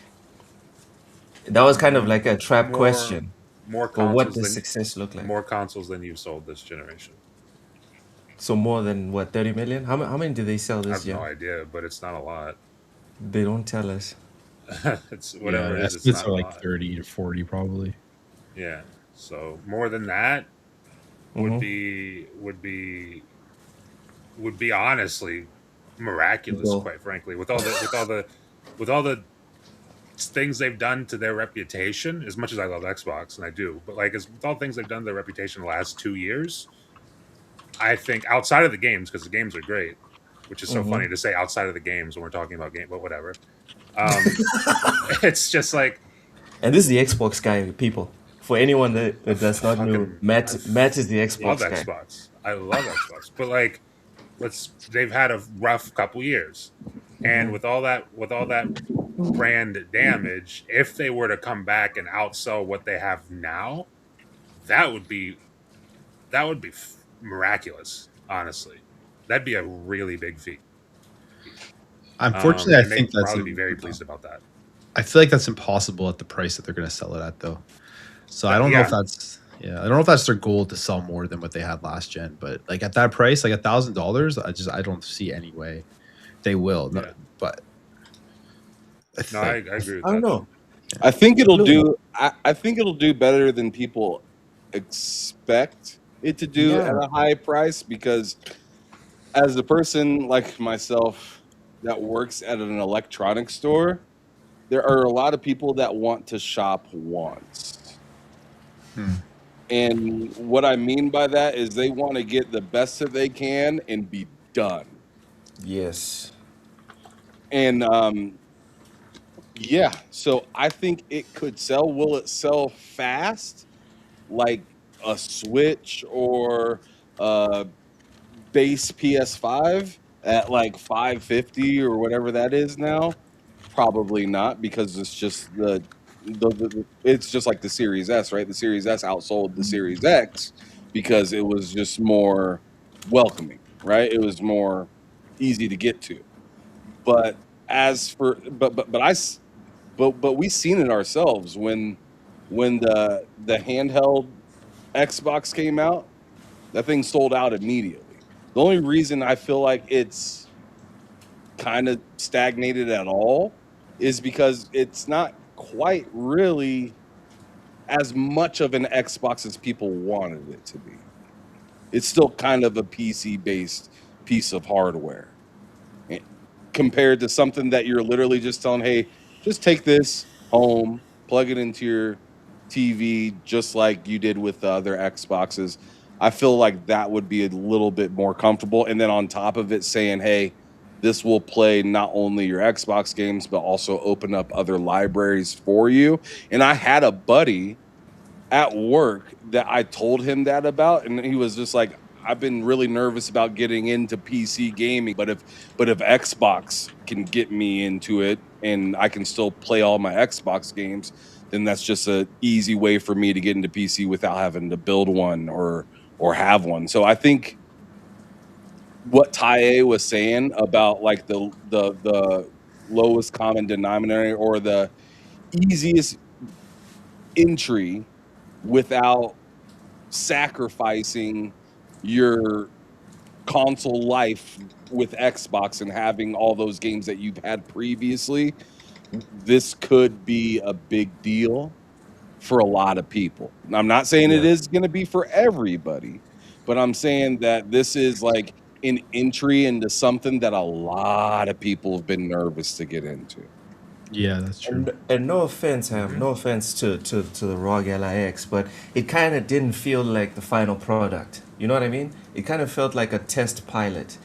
That was kind of like a trap question. More But what consoles does success look like? more consoles than you've sold this generation. So more than what, 30 million? How many did they sell I this have year? no idea, but it's not a lot. They don't tell us. It's whatever it is. It's Estimates not are a like lot. 30 to 40 probably. Yeah. So more than that would be honestly miraculous, Well. quite frankly, with all the things they've done to their reputation, as much as I love Xbox, and I do, but like as with all things they've done to their reputation the last 2 years, I think outside of the games, because the games are great, which is so funny to say outside of the games when we're talking about game, but whatever. It's just like And this is the Xbox guy, people. For anyone that does not know, fucking Matt is the love Xbox guy. Xbox. I love Xbox, but like they've had a rough couple years, and with all that brand damage, if they were to come back and outsell what they have now, that would be miraculous. Honestly, that'd be a really big feat. Unfortunately, I and think they'd that's. probably be very pleased about that. I feel like that's impossible at the price that they're going to sell it at, though. So I don't know if that's. Yeah, I don't know if that's their goal to sell more than what they had last gen, but like at that price, like $1,000, I don't see any way they will. Yeah. No, but No, I agree with that. I don't know. I think it'll do. I think it'll do better than people expect it to do at a high price, because as a person like myself that works at an electronics store, there are a lot of people that want to shop once. And what I mean by that is they want to get the best that they can and be done. Yes. And yeah, so I think it could sell. Will it sell fast like a Switch or a base PS5 at like 550 or whatever that is now? Probably not, because it's just it's just like the Series S, right? The Series S outsold the Series X because it was just more welcoming, right? It was more easy to get to. But as for but we seen it ourselves when the handheld Xbox came out. That thing sold out immediately. The only reason I feel like it's kind of stagnated at all is because it's not quite really as much of an Xbox as people wanted it to be. It's still kind of a PC based piece of hardware compared to something that you're literally just telling, hey, just take this home, plug it into your TV, just like you did with the other Xboxes. I feel like that would be a little bit more comfortable. And then on top of it saying, hey, this will play not only your Xbox games, but also open up other libraries for you. And I had a buddy at work that I told him that about, and he was just like, I've been really nervous about getting into PC gaming, but if Xbox can get me into it and I can still play all my Xbox games, then that's just an easy way for me to get into PC without having to build one or have one. So I think what Tae was saying about like the lowest common denominator or the easiest entry without sacrificing your console life with Xbox and having all those games that you've had previously, this could be a big deal for a lot of people. I'm not saying it is going to be for everybody, but I'm saying that this is like an entry into something that a lot of people have been nervous to get into. Yeah, that's true. And no offense, no offense to the ROG LIX, but it kind of didn't feel like the final product. You know what I mean? It kind of felt like a test pilot,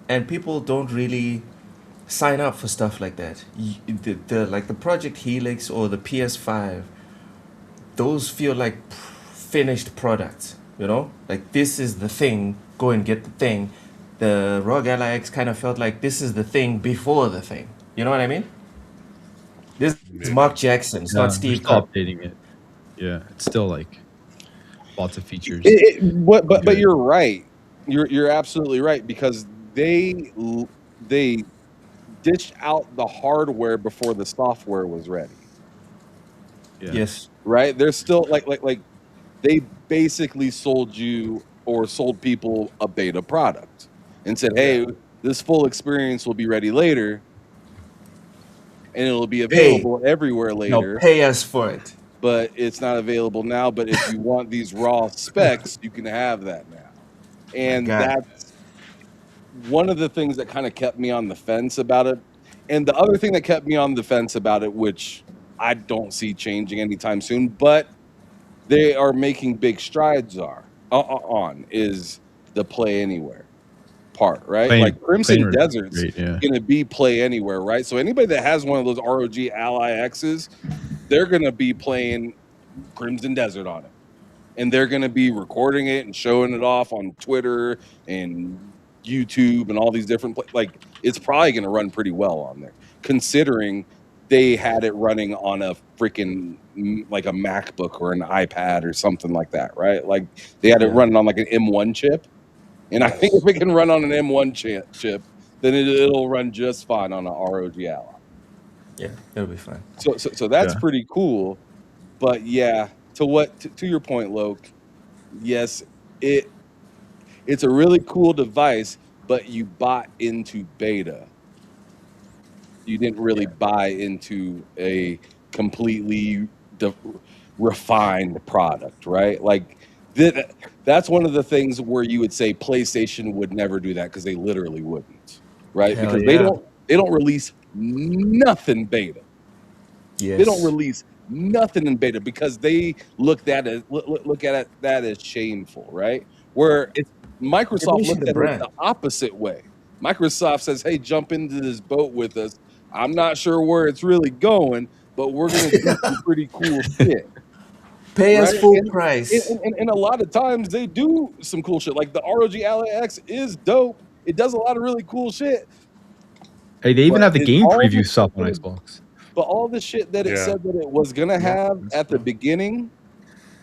and people don't really sign up for stuff like that. Like the Project Helix or the PS5, those feel like finished products. You know, like this is the thing. Go and get the thing. The ROG LIX kind of felt like this is the thing before the thing. You know what I mean? This is Mark Jackson. It's not Steve still Cup. updating it. Yeah, it's still like lots of features. But you're right. You're absolutely right, because they ditched out the hardware before the software was ready. Yeah. Yes. Right? They're still like they basically sold you or sold people a beta product and said, hey, this full experience will be ready later and it'll be available everywhere later. No, pay us for it. But it's not available now. But if you want these raw specs, you can have that now. And that's one of the things that kind of kept me on the fence about it. And the other thing that kept me on the fence about it, which I don't see changing anytime soon, but they are making big strides on is the play anywhere part, right? Like Crimson Desert's great, yeah. going to be play anywhere, right? So anybody that has one of those ROG Ally X's, they're going to be playing Crimson Desert on it. And they're going to be recording it and showing it off on Twitter and YouTube and all these different like it's probably going to run pretty well on there, considering they had it running on a freaking like a MacBook or an iPad or something like that, right? Like they had it running on like an M1 chip, and I think if it can run on an M1 chip, then it'll run just fine on an ROG Ally. Yeah, it'll be fine. So that's pretty cool, but yeah. To your point, Loke, yes, it's a really cool device, but you bought into beta. You didn't really buy into a completely refined product, right? Like that's one of the things where you would say PlayStation would never do that because they literally wouldn't, right? Hell because yeah. they don't release nothing beta. Yes. They don't release nothing in beta because they look at that as shameful, right? Where it's Microsoft looks at it the opposite way. Microsoft says, "Hey, jump into this boat with us. I'm not sure where it's really going, but we're going to do some pretty cool shit. Pay us full price." And a lot of times they do some cool shit. Like the ROG Ally X is dope. It does a lot of really cool shit. Hey, they even have the game preview stuff on Xbox. But all the shit that it said that it was going to have at the beginning,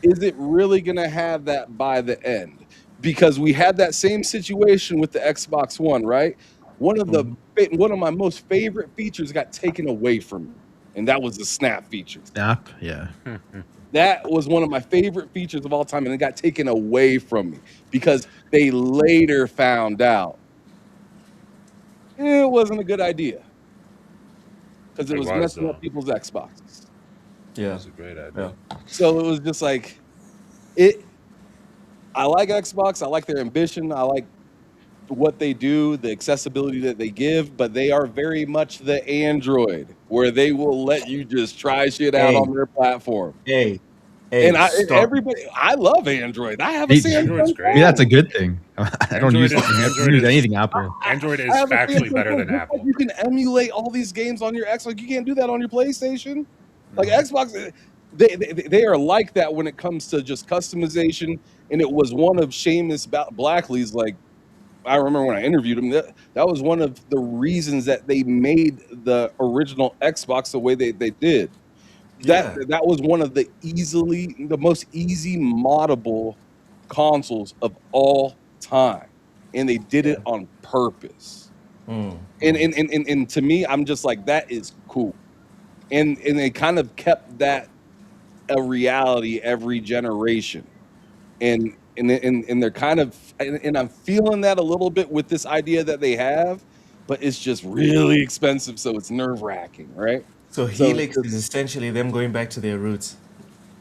is it really going to have that by the end? Because we had that same situation with the Xbox One, right? One of my most favorite features got taken away from me, and that was the snap feature. Snap, yeah. That was one of my favorite features of all time, and it got taken away from me because they later found out it wasn't a good idea. Because it was messing up people's Xboxes. Yeah, that's a great idea. Yeah. So it was just like I like Xbox. I like their ambition. I like what they do, the accessibility that they give, but they are very much the Android, where they will let you just try shit out on their platform. And I love Android. I have a Samsung. Android's great. I mean, that's a good thing. I don't use anything Apple. Android is factually better than Apple. You can emulate all these games on your Xbox. You can't do that on your PlayStation. Like Xbox, they are like that when it comes to just customization. And it was one of Seamus Blackley's, like, I remember when I interviewed him, that was one of the reasons that they made the original Xbox the way they did. That was one of the most easy moddable consoles of all time, and they did it on purpose. And to me, I'm just like, that is cool, and they kind of kept that a reality every generation, and they're kind of, and I'm feeling that a little bit with this idea that they have, but it's just really expensive, so it's nerve-wracking, right? So Helix is essentially them going back to their roots.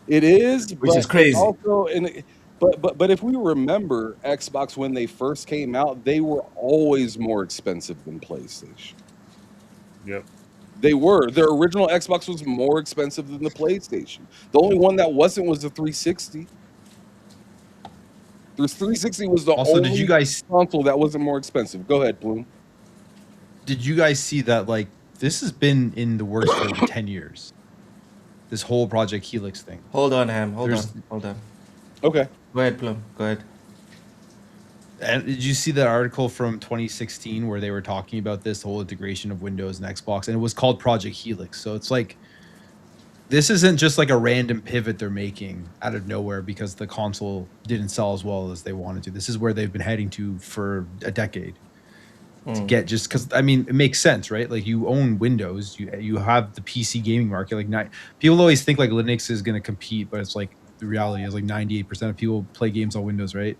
It is, which is crazy. Also, but if we remember Xbox when they first came out, they were always more expensive than PlayStation. Yep. They were. Their original Xbox was more expensive than the PlayStation. The only one that wasn't was the 360. The 360 was the only console that wasn't more expensive. Go ahead, Plume. Did you guys see that, like, this has been in the works for 10 years. This whole Project Helix thing. Hold on, Ham. Hold on. Okay. Go ahead, Plum. Go ahead. And did you see that article from 2016 where they were talking about this whole integration of Windows and Xbox? And it was called Project Helix. So it's like, this isn't just like a random pivot they're making out of nowhere because the console didn't sell as well as they wanted to. This is where they've been heading to for a decade. To get, just because, I mean, it makes sense, right? Like, you own Windows, you have the PC gaming market. Like, people always think like Linux is going to compete, but it's like, the reality is like 98% of people play games on Windows, right?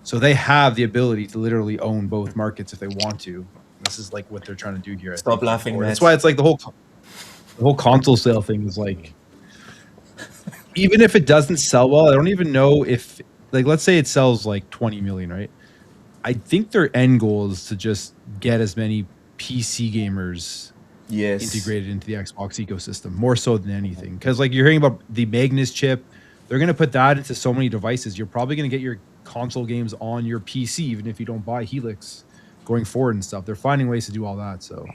So they have the ability to literally own both markets if they want to. This is like what they're trying to do here. Stop laughing, man. That's why it's like the whole console sale thing is like, even if it doesn't sell well, I don't even know if, like, let's say it sells like 20 million, right? I think their end goal is to just get as many PC gamers Yes. integrated into the Xbox ecosystem more so than anything. Because like you're hearing about the Magnus chip, they're going to put that into so many devices. You're probably going to get your console games on your PC, even if you don't buy Helix going forward and stuff. They're finding ways to do all that. So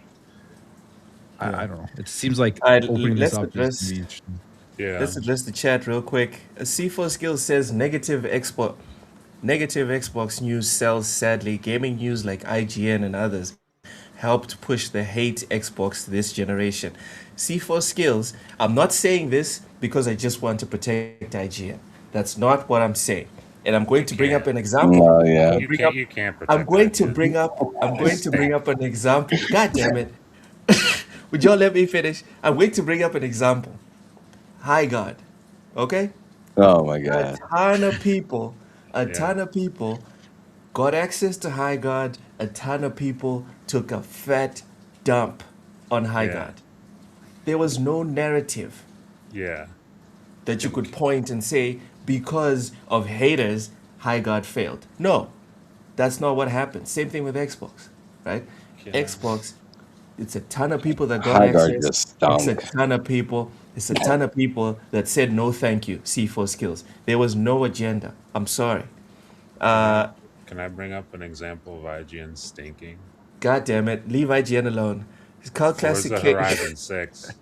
I don't know. It seems like All right, opening this let's up is going address to be interesting. Yeah. let's address the chat real quick. C4 Skills says negative Xbox news sells sadly. Gaming news like IGN and others helped push the hate Xbox this generation. C4 Skills, I'm not saying this because I just want to protect IGN. That's not what I'm saying. And I'm going to bring up an example. Oh, yeah. You can't protect I'm going to IGN. bring up an example. God damn it. Would y'all let me finish? I'm going to bring up an example. High God. Okay? Oh my A god. ton of people, a Yeah. ton of people got access to High God. A ton of people took a fat dump on High Yeah. God. There was no narrative Yeah. that you could point and say because of haters, High God failed. No, that's not what happened. Same thing with Xbox, right? Yeah. Xbox, it's a ton of people that got High guard access. just It's a stunk. ton of people. It's a ton of people that said no, thank you. C4 Skills. There was no agenda. I'm sorry. Can I bring up an example of IGN stinking? God damn it, leave IGN alone. It's called Classic Forza K. Horizon 6.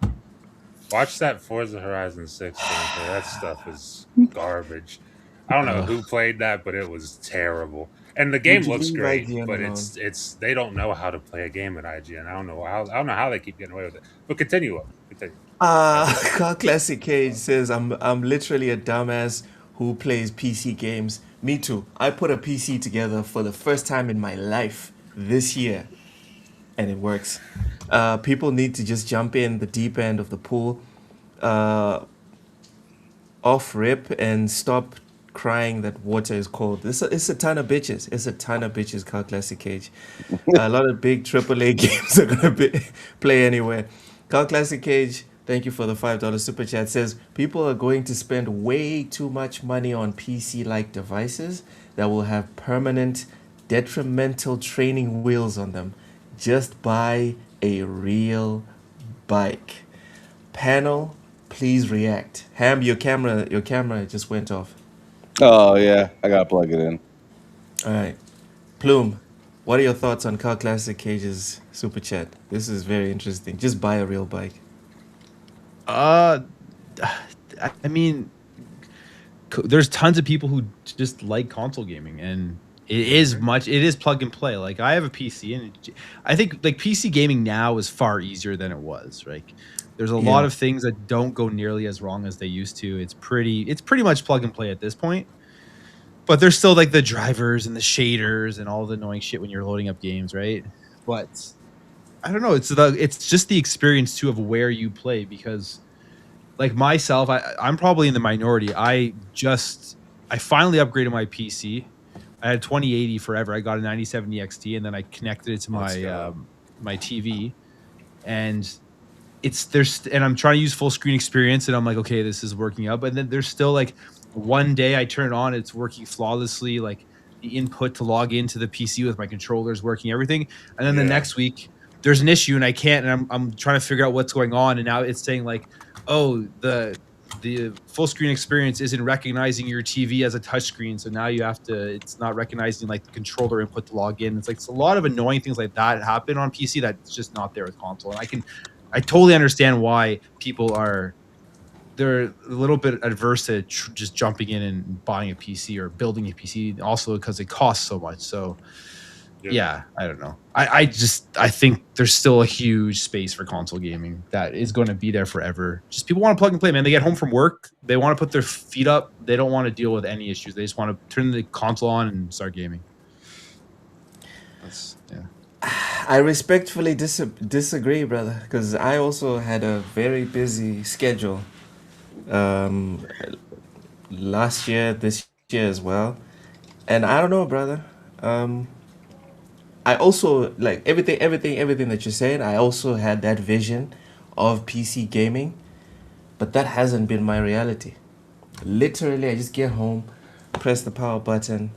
Watch that Forza Horizon 6 gameplay. That stuff is garbage. I don't know who played that, but it was terrible. And the game Would you looks leave great, IGN but alone? it's they don't know how to play a game at IGN. I don't know how they keep getting away with it. But continue up. Continue. Called Classic Cage says I'm literally a dumbass who plays PC games. Me too. I put a PC together for the first time in my life this year, and it works. People need to just jump in the deep end of the pool, uh, off rip, and stop crying that water is cold. It's a ton of bitches. It's a ton of bitches. Called Classic Cage. A lot of big AAA games are gonna play anywhere. Call Classic Cage, thank you for the $5 super chat. Says people are going to spend way too much money on PC-like devices that will have permanent detrimental training wheels on them. Just buy a real bike. Panel, please react. Ham, your camera just went off. Oh yeah, I gotta plug it in. All right. Plume, what are your thoughts on Car Classic Cage's super chat? This is very interesting. Just buy a real bike. Uh, I mean, there's tons of people who just like console gaming, and it is plug and play. Like I have a PC, and I think like PC gaming now is far easier than it was. Like there's a lot Yeah. of things that don't go nearly as wrong as they used to. It's pretty much plug and play at this point. But there's still like the drivers and the shaders and all the annoying shit when you're loading up games, right? But I don't know. It's just the experience too of where you play, because like myself, I'm probably in the minority. I finally upgraded my PC. I had 2080 forever. I got a 9070 XT, and then I connected it to my TV, and and I'm trying to use full screen experience, and I'm like, okay, this is working out. But then there's still like one day I turn it on, it's working flawlessly. Like the input to log into the PC with my controllers working, everything. And then the Yeah. next week there's an issue and I can't, and I'm trying to figure out what's going on. And now it's saying like, oh, the full screen experience isn't recognizing your TV as a touchscreen. So now it's not recognizing like the controller input to log in. It's a lot of annoying things like that happen on PC that's just not there with console. And I totally understand why people they're a little bit adverse to just jumping in and buying a PC or building a PC, also because it costs so much. So yeah, I don't know. I think there's still a huge space for console gaming that is going to be there forever. Just people want to plug and play, man. They get home from work, they want to put their feet up. They don't want to deal with any issues. They just want to turn the console on and start gaming. I respectfully disagree, brother, because I also had a very busy schedule last year, this year as well. And I don't know, brother. I also like everything that you're saying. I also had that vision of PC gaming, but that hasn't been my reality. Literally, I just get home, press the power button,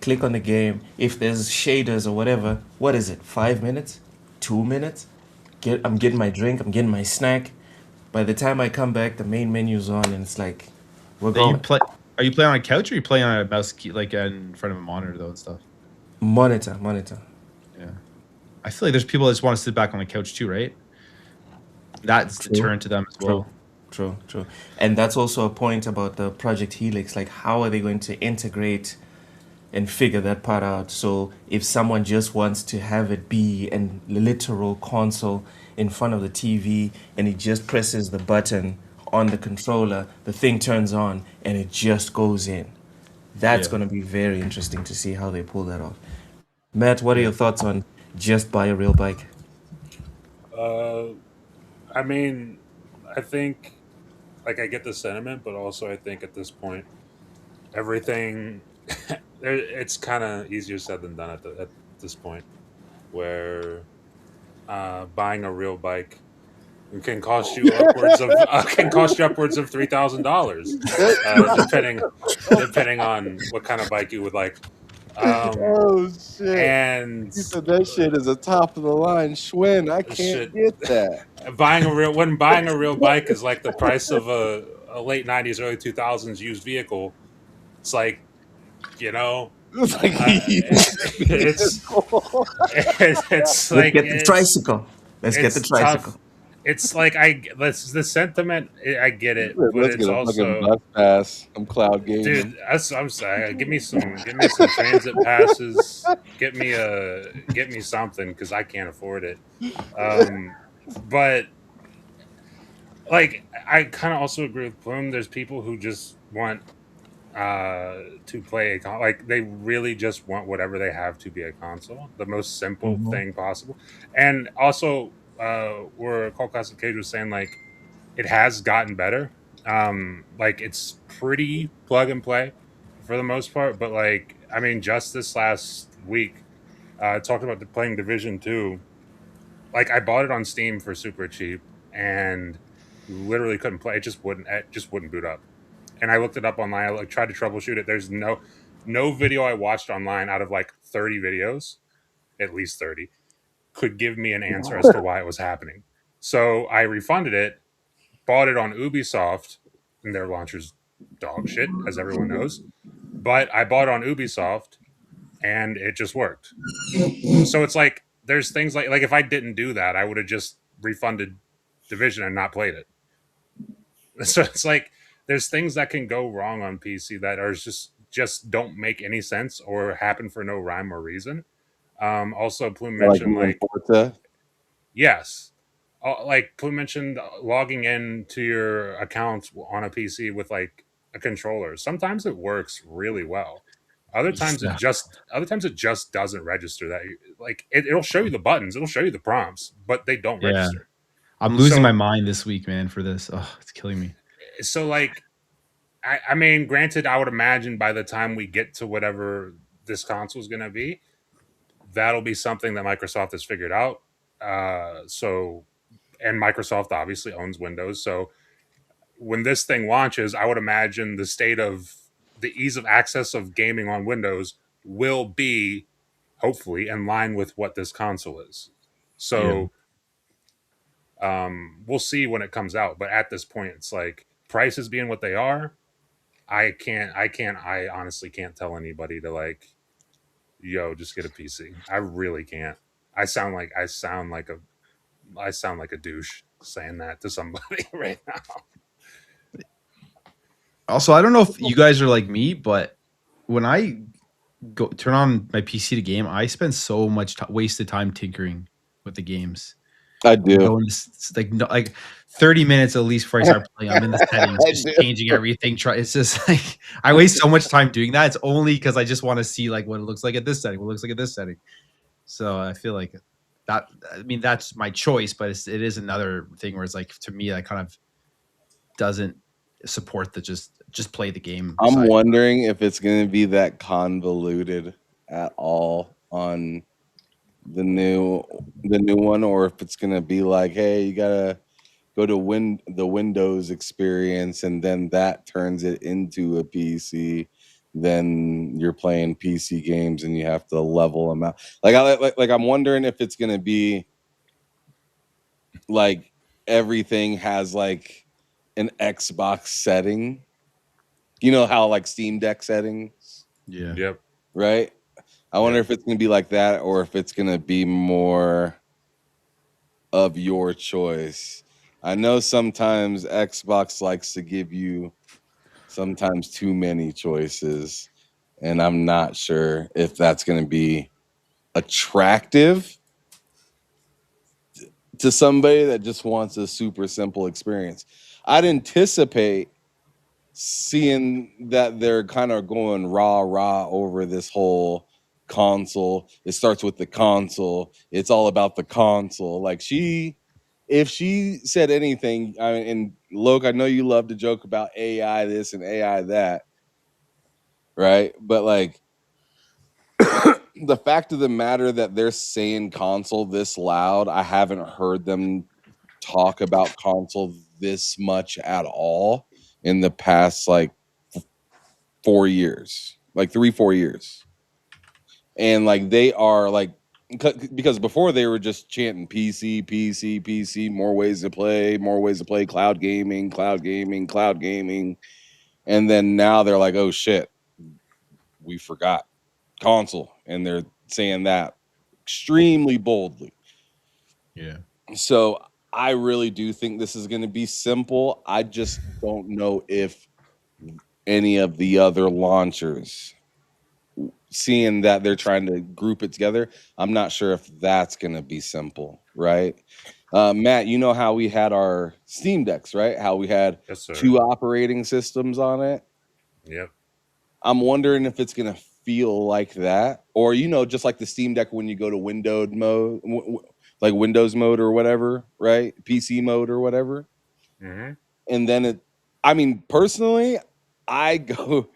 click on the game. If there's shaders or whatever, what is it? 5 minutes? 2 minutes? I'm getting my drink, I'm getting my snack. By the time I come back, the main menu's on, and it's like, we're That you going. play? Are you playing on a couch or are you playing on a mouse key, like in front of a monitor though and stuff? Monitor. Yeah, I feel like there's people that just want to sit back on the couch too, right? That's True. deterrent to them as True. well. True. And that's also a point about the Project Helix. Like, how are they going to integrate and figure that part out? So, if someone just wants to have it be a literal console in front of the TV and he just presses the button on the controller, the thing turns on and it just goes in. That's Yeah, going to be very interesting to see how they pull that off. Matt, what are yeah. your thoughts on just buy a real bike? Uh, I mean, I think like I get the sentiment, but also I think at this point, everything it's kind of easier said than done at this point, where buying a real bike can cost you upwards of $3,000, depending on what kind of bike you would like. Um, Oh shit! You and said that shit is a top of the line Schwinn. I can't shit, get that. buying a real bike is like the price of a late '90s, early 2000s used vehicle. It's like, you know, It's like uh, it's vehicle. it's Let's like get the tricycle. Let's get the it's tricycle. tough. It's like that's the sentiment. I get it, but Let's it's get a fucking also, bus pass. I'm cloud gaming. dude. I'm saying. Give me some transit passes. Get me something because I can't afford it. But like, I kind of also agree with Plume. There's people who just want to play like they really just want whatever they have to be a console, the most simple Mm-hmm. thing possible. And also, where Cole Classic Cage was saying, like, it has gotten better. Like, it's pretty plug and play for the most part, but like, I mean, just this last week, talking about playing Division 2, like, I bought it on Steam for super cheap and literally couldn't play. It just wouldn't boot up. And I looked it up online. I like tried to troubleshoot it. There's no video I watched online out of like 30 videos, at least 30, could give me an answer as to why it was happening. So I refunded it, bought it on Ubisoft, and their launcher's dog shit, as everyone knows. But I bought it on Ubisoft and it just worked. So it's like there's things like if I didn't do that, I would have just refunded Division and not played it. So it's like there's things that can go wrong on PC that are just don't make any sense or happen for no rhyme or reason. Also, Plume Like mentioned me and like, Forza. yes, like Plume mentioned logging in to your account on a PC with like a controller. Sometimes it works really well. Yeah. Other times it just doesn't register that. Like it'll show you the buttons, it'll show you the prompts, but they don't Yeah. register. I'm losing my So mind this week, man, for this. Oh, it's killing me. like I mean, granted, I would imagine by the time we get to whatever this console is going to be, that'll be something that Microsoft has figured out. So, and Microsoft obviously owns Windows. So, when this thing launches, I would imagine the ease of access of gaming on Windows will be hopefully in line with what this console is. Yeah. So, we'll see when it comes out. But at this point, it's like prices being what they are, I honestly can't tell anybody to like, yo, just get a PC. I really can't. I sound like a douche saying that to somebody right now. Also, I don't know if you guys are like me, but when I go turn on my PC to game, I spend so much wasted time tinkering with the games. I I'm do. going like no, like 30 minutes at least before I start playing. I'm in the settings, I just do. changing everything. It's just like I waste so much time doing that. It's only because I just want to see like what it looks like at this setting, what it looks like at this setting. So I feel like that. I mean, that's my choice, but it is another thing where it's like to me that kind of doesn't support the just play the game I'm side. wondering if it's going to be that convoluted at all on the new one, or if it's going to be like, hey, you gotta go to the Windows experience, and then that turns it into a PC. Then you're playing PC games, and you have to level them out. Like I'm wondering if it's going to be like everything has like an Xbox setting. You know how like Steam Deck settings, Yeah. Yep. right? I wonder Yeah. if it's gonna be like that or if it's gonna be more of your choice. I know sometimes Xbox likes to give you sometimes too many choices, and I'm not sure if that's gonna be attractive to somebody that just wants a super simple experience. I'd anticipate seeing that they're kind of going rah over this whole console. It starts with the console. It's all about the console. Like if she said anything, and Loke, I know you love to joke about AI this and AI that, right? But like the fact of the matter that they're saying console this loud, I haven't heard them talk about console this much at all in the past like 4 years, like 3-4 years. And like they are like, because before they were just chanting PC, more ways to play, cloud gaming, cloud gaming. And then now they're like, oh shit, we forgot console. And they're saying that extremely boldly. Yeah. So I really do think this is going to be simple. I just don't know if any of the other launchers, seeing that they're trying to group it together, I'm not sure if that's going to be simple, right? Matt, you know how we had our Steam Decks, right? How we had Yes, sir. 2 operating systems on it. Yep. I'm wondering if it's going to feel like that, or just like the Steam Deck when you go to windowed mode, like Windows mode or whatever, right? PC mode or whatever. Mm-hmm. And then personally, I go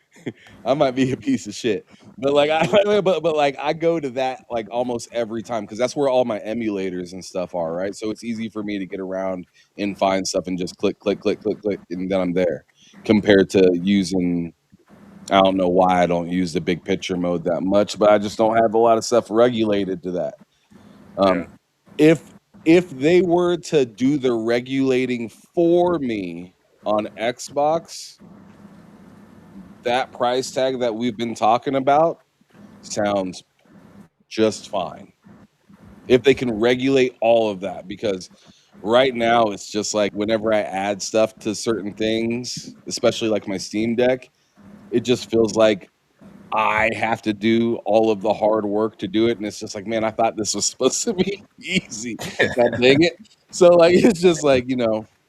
I might be a piece of shit, but like I go to that like almost every time because that's where all my emulators and stuff are, right? So it's easy for me to get around and find stuff and just click, and then I'm there. Compared to using, I don't know why I don't use the big picture mode that much, but I just don't have a lot of stuff regulated to that. Yeah. If they were to do the regulating for me on Xbox, that price tag that we've been talking about sounds just fine. If they can regulate all of that, because right now it's just like whenever I add stuff to certain things, especially like my Steam Deck, it just feels like I have to do all of the hard work to do it. And it's just like, man, I thought this was supposed to be easy. God dang it. So like it's just like,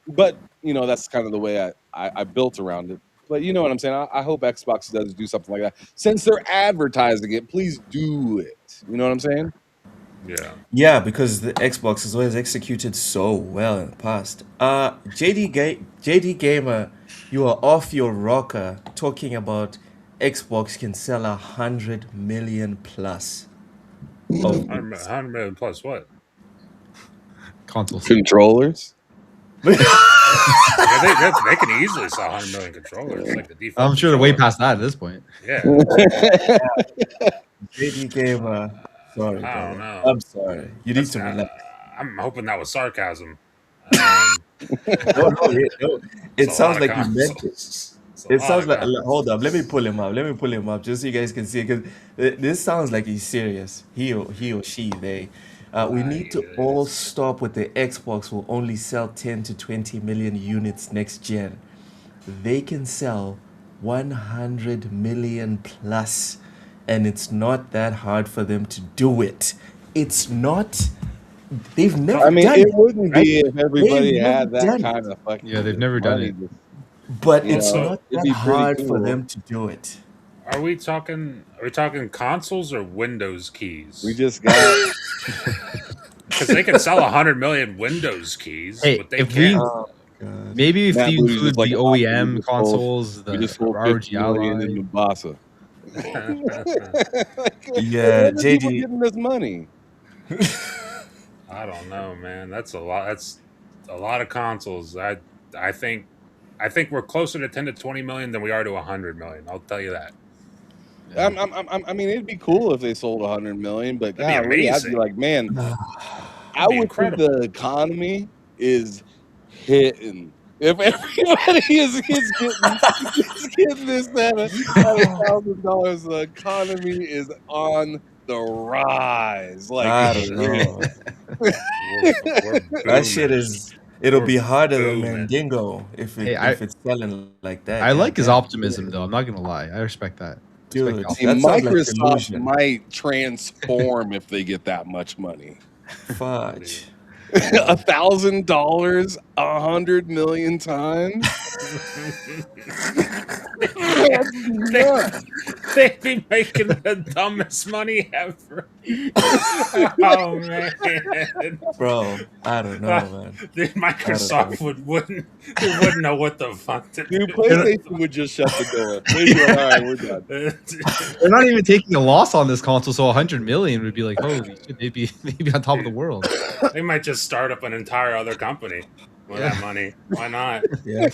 but that's kind of the way I built around it. But you know what I'm saying? I hope Xbox does do something like that. Since they're advertising it, please do it. You know what I'm saying? Yeah. Yeah, because the Xbox has always executed so well in the past. JD Gamer, you are off your rocker talking about Xbox can sell 100 million plus of 100 million plus what? Consoles. Controllers. Yeah, they can easily sell 100 million controllers, like the default. I'm sure they're way controller. past that at this point. Yeah. JD Gamer. Sorry, I don't brother. know. I'm sorry. You need That's, to relax. I'm hoping that was sarcasm. No. It It's a sounds lot of like you meant it. consoles. It's a It lot sounds of like. consoles. Hold up. Let me pull him up. Let me pull him up just so you guys can see. Because this sounds like he's serious. He or she, they. We need to all stop with the Xbox will only sell 10 to 20 million units next gen. They can sell 100 million plus, and it's not that hard for them to do it. It's not. They've never I mean, done it it, wouldn't right? be if everybody They've never had that done kind it, of fucking Yeah, they've never done money. it. but it's Also, not it'd that be pretty hard for cool. them to do it. are we talking consoles or Windows keys? We just got Because they can sell 100 million Windows keys, Hey, but they if we can't. God. maybe if Matt you Blue's just include like the an option. OEM consoles, We the just sold 50 ROG million in Ally. Mombasa. Yeah, When are people JD. getting this money? I don't know, man. That's a lot. That's a lot of consoles. I think we're closer to 10 to 20 million than we are to 100 million. I'll tell you that. Yeah. I mean, it'd be cool if they sold 100 million, but That'd be golly, I'd be amazing. like, man, That'd out be with incredible. the economy, is hitting. If everybody is getting this at $1,000, the economy is on the rise. Like I don't know. We're That shit booming. is. It'll We're be harder than booming. Mandingo if Hey, it's selling like that. I like his Goddamn. optimism though. I'm not gonna lie. I respect that. Dude, Respect See, that sounds like Microsoft delusion. might transform if they get that much money. Fudge. $1,000 100 million times. That's nuts. They'd be making the dumbest money ever. Oh man, Bro, I don't know, man. Microsoft wouldn't know what the fuck to do. Dude, PlayStation would just shut the door. They'd be like, all right, we're done. They're not even taking a loss on this console, so 100 million would be like, holy shit, they'd be on top of the world. They might just start up an entire other company with that money. Why not? Yeah.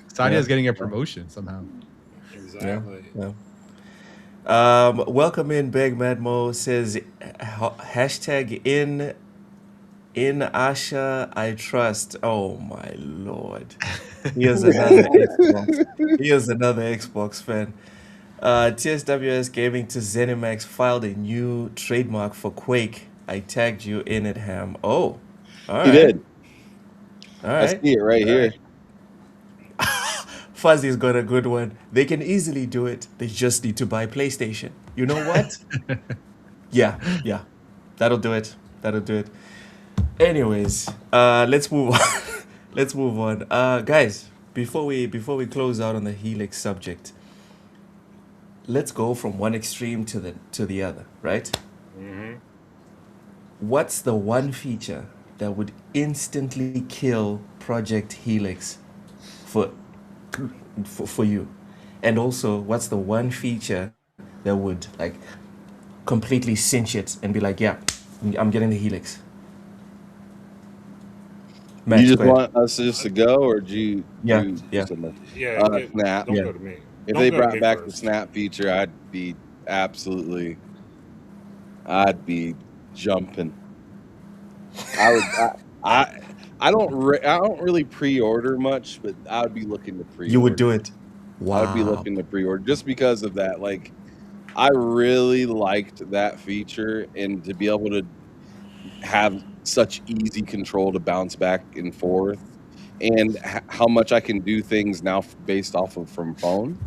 Sadia's getting a promotion somehow. Exactly. Yeah. Welcome in, Beg Madmo says hashtag in Asha I trust. Oh my lord. Here's another Xbox. Here's another Xbox fan. TSWS Gaming to Zenimax filed a new trademark for Quake. I tagged you in it, Ham. Oh, all right. He did. All I right. see it right here. Fuzzy's got a good one. They can easily do it. They just need to buy PlayStation. You know what? Yeah. That'll do it. Anyways, let's move on. Let's move on. Guys, before we close out on the Helix subject, let's go from one extreme to the other, right? Mm-hmm. What's the one feature that would instantly kill Project Helix for you? And also, what's the one feature that would like completely cinch it and be like, yeah, I'm getting the Helix? Matt, You just go ahead. want us just to go, or do you? Yeah. Something? Yeah. Snap. Don't Yeah. go to me. If Don't they go to brought me back first. the Snap feature, I'd be jumping. I would. I don't really pre-order much, but I would be looking to pre-order. You would do it. Wow. I would be looking to pre-order just because of that. Like, I really liked that feature, and to be able to have such easy control to bounce back and forth, and how much I can do things now based off of from phone.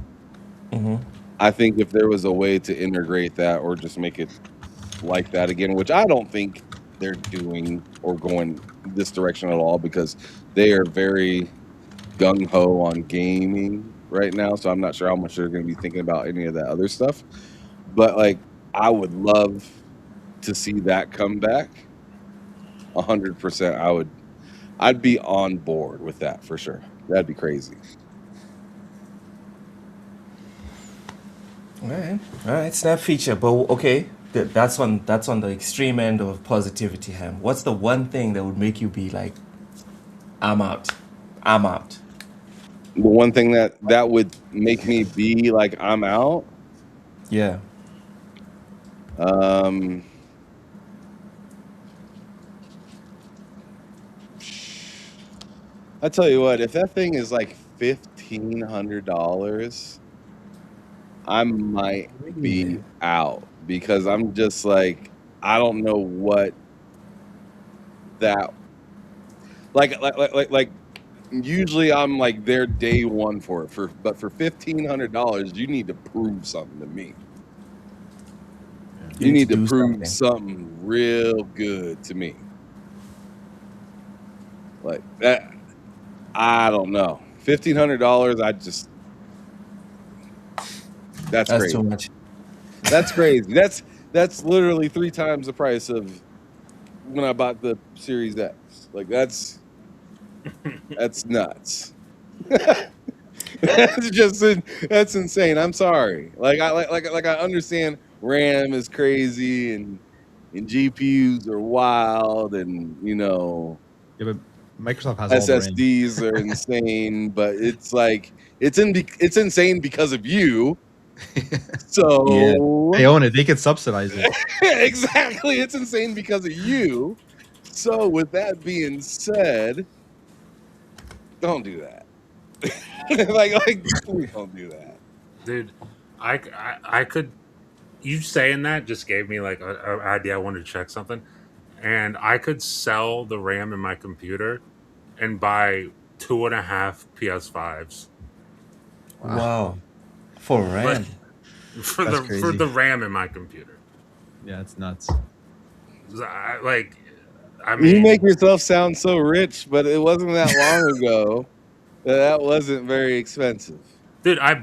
Mm-hmm. I think if there was a way to integrate that or just make it like that again, which I don't think they're doing or going this direction at all, because they are very gung-ho on gaming right now, so I'm not sure how much they're going to be thinking about any of that other stuff. But like, I would love to see that come back 100%. I'd be on board with that for sure. That'd be crazy. All right, Snap feature, but okay, that's on the extreme end of positivity, Ham. What's the one thing that would make you be like, I'm out? The one thing that would make me be like, I'm out. Yeah. I tell you what, if that thing is like $1,500, I might be out, because I'm just like, I don't know what that like usually I'm like there day one for it, but for $1,500 you need to prove something to me. You need to prove something real good to me. Like that, I don't know. $1,500, that's crazy. Too much. That's crazy. That's literally 3 times the price of when I bought the Series X. Like that's nuts. That's insane. I'm sorry. Like I understand RAM is crazy and GPUs are wild, and Yeah, but Microsoft has all the RAM. SSDs are insane, but it's like it's insane because of you. So They own it. They can subsidize it. exactly, it's insane because of you. So with that being said, don't do that. like please don't do that. Dude, I could. You saying that just gave me like an idea. I wanted to check something, and I could sell the RAM in my computer and buy 2.5 PS5s. Wow. For Like RAM. That's for crazy. the RAM in my computer. Yeah, it's nuts. I You make mean, yourself sound so rich, but it wasn't that long ago that wasn't very expensive. dude, I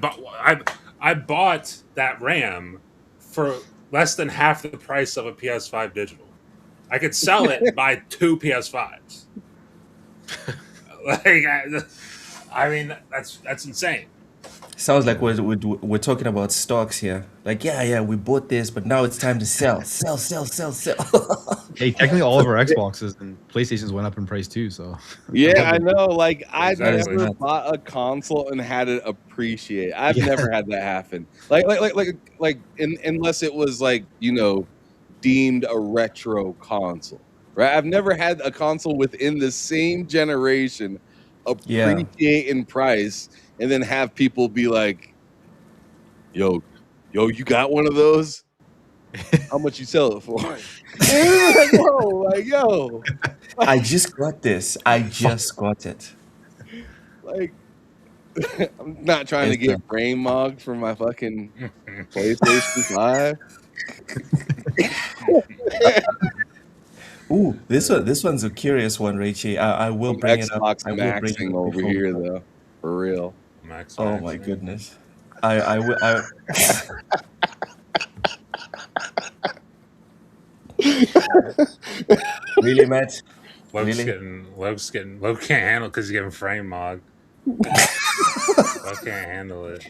bought that RAM for less than half the price of a PS5 digital. I could sell it and buy 2 PS5s. Like, I mean, that's insane. Sounds like we're talking about stocks here. Like, yeah, we bought this, but now it's time to sell. Sell, sell, sell, sell. Hey, technically, all of our Xboxes and PlayStations went up in price too. So Yeah, I know. Like I've That is Exactly. never nuts. bought a console and had it appreciate. I've Yeah. never had that happen. Unless it was like, deemed a retro console. Right? I've never had a console within the same generation Yeah. appreciate in price and then have people be like, yo, you got one of those? How much you sell it for? like, yo. I just got this. I just got it. Like, I'm not trying to It's get brain mogged for my fucking PlayStation 5. ooh, this one's a curious one, Rachie. I will I'm bring it up. Xbox I will bring it maxing up over before. here, though. For real. Max Oh Max. my goodness. I will. I, really, Matt? Loke's Really? getting Loke can't handle because he's getting frame mogged. Loke can't handle it.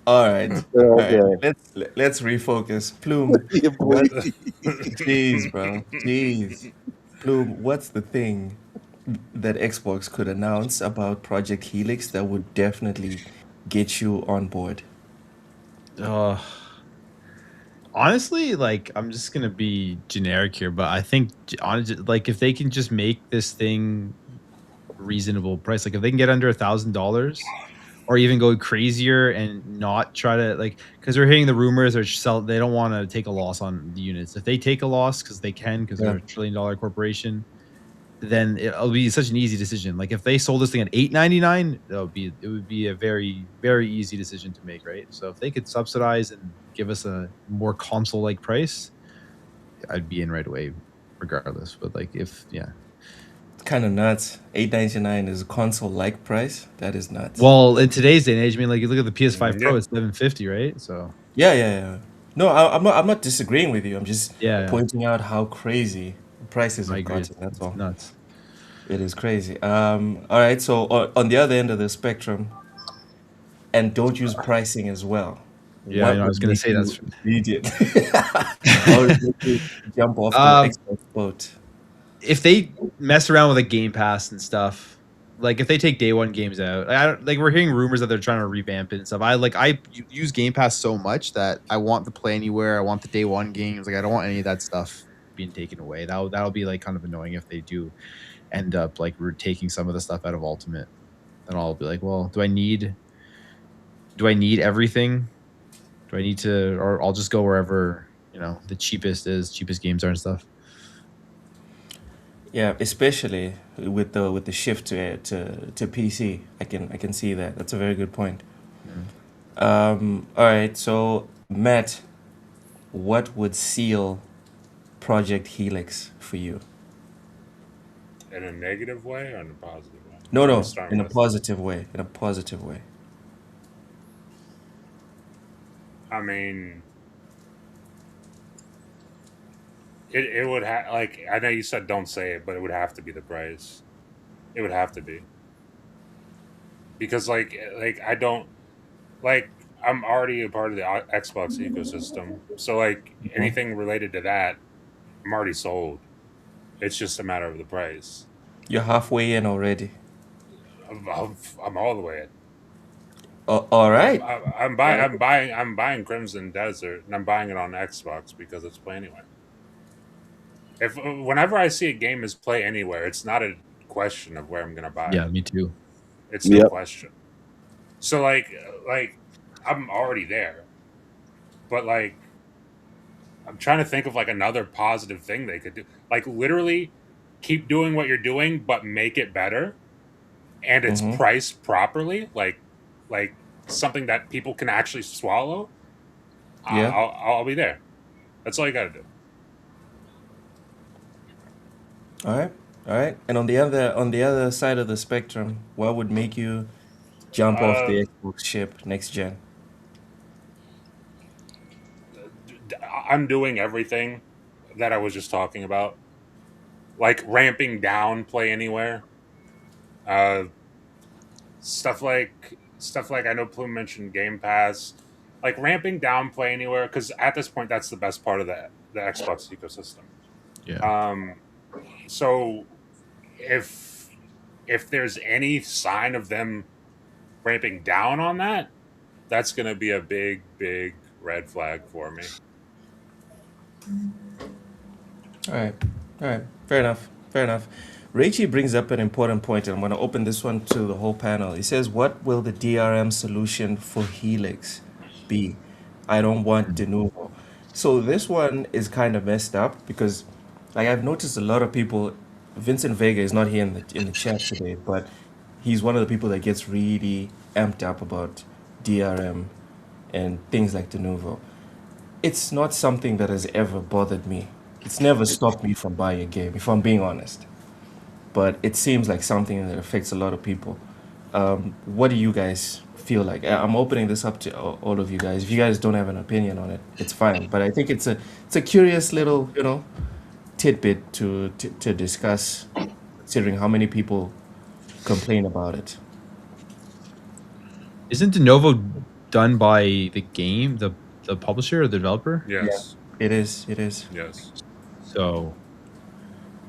All right. All right. Okay. Let's refocus. Plume. Yeah, What? please. Jeez, bro. Jeez. Plume. What's the thing that Xbox could announce about Project Helix that would definitely get you on board? Honestly, like I'm just gonna be generic here, but I think honestly, like if they can just make this thing reasonable price, like if they can get under $1,000, or even go crazier and not try to like, because we're hearing the rumors or sell, they don't want to take a loss on the units. If they take a loss because they can, because Yeah. they're $1 trillion corporation, then it'll be such an easy decision. Like if they sold this thing at $8.99, it would be a very, very easy decision to make, right? So if they could subsidize and give us a more console like price, I'd be in right away, regardless. But like if It's kind of nuts. $8.99 is a console-like price. That is nuts. well, in today's day and age, I mean, like you look at the PS5 Pro, Yeah. it's $750, right? So Yeah. No, I'm not disagreeing with you. I'm just yeah, pointing out how crazy the prices I have agree. gotten. That's It's all. nuts. It is crazy. All right. So on the other end of the spectrum, and don't use pricing as well. Yeah, What I would was gonna make say you that's. immediate? How would make you jump off the Um, Xbox boat? if they mess around with a Game Pass and stuff, like if they take day one games out, I don't like we're hearing rumors that they're trying to revamp it and stuff. I use Game Pass so much that I want the play anywhere. I want the day one games. Like I don't want any of that stuff being taken away. That'll be like kind of annoying if they do end up like we're taking some of the stuff out of Ultimate. Then I'll be like, well, do I need everything? Do I need to, or I'll just go wherever the cheapest games are and stuff. Yeah, especially with the shift to PC. I can see that. That's a very good point. All right. So Matt, what would seal Project Helix for you? In a negative way or in a positive way? No, So I'm no, starting in a with- positive way. In a positive way. I mean, it would have like I know you said don't say it, but it would have to be the price. It would have to be because like I don't like I'm already a part of the Xbox ecosystem, so like anything related to that, I'm already sold. It's just a matter of the price. You're halfway in already. I'm all the way in. All right. I'm buying Crimson Desert, and I'm buying it on Xbox because it's play anyway. If whenever I see a game as play anywhere, it's not a question of where I'm gonna buy Yeah, it. me too. It's the Yep. question. So like I'm already there, but like I'm trying to think of like another positive thing they could do. Like literally keep doing what you're doing, but make it better, and it's Mm-hmm. priced properly. Like something that people can actually swallow. Yeah. I'll be there. That's all you got to do. All right. All right. And on the other side of the spectrum, what would make you jump off Uh, the Xbox ship next gen? I'm doing everything that I was just talking about, like ramping down play anywhere. Uh, stuff like I know Plume mentioned Game Pass, like ramping down play anywhere because at this point that's the best part of the Xbox ecosystem. Yeah. So if there's any sign of them ramping down on that, that's going to be a big red flag for me. All right. All right. Fair enough. Fair enough. Raichi brings up an important point, and I'm going to open this one to the whole panel. He says, "What will the DRM solution for Helix be? I don't want de novo." So this one is kind of messed up because, like, I've noticed a lot of people. Vincent Vega is not here in the chat today, but he's one of the people that gets really amped up about DRM and things like de novo. It's not something that has ever bothered me. It's never stopped me from buying a game, if I'm being honest. But it seems like something that affects a lot of people. What do you guys feel like? I'm opening this up to all of you guys. If you guys don't have an opinion on it, it's fine. But I think it's a curious little tidbit to discuss, considering how many people complain about it. Isn't de novo done by the game, the publisher or the developer? Yeah, Yes, it is. It is. yes. So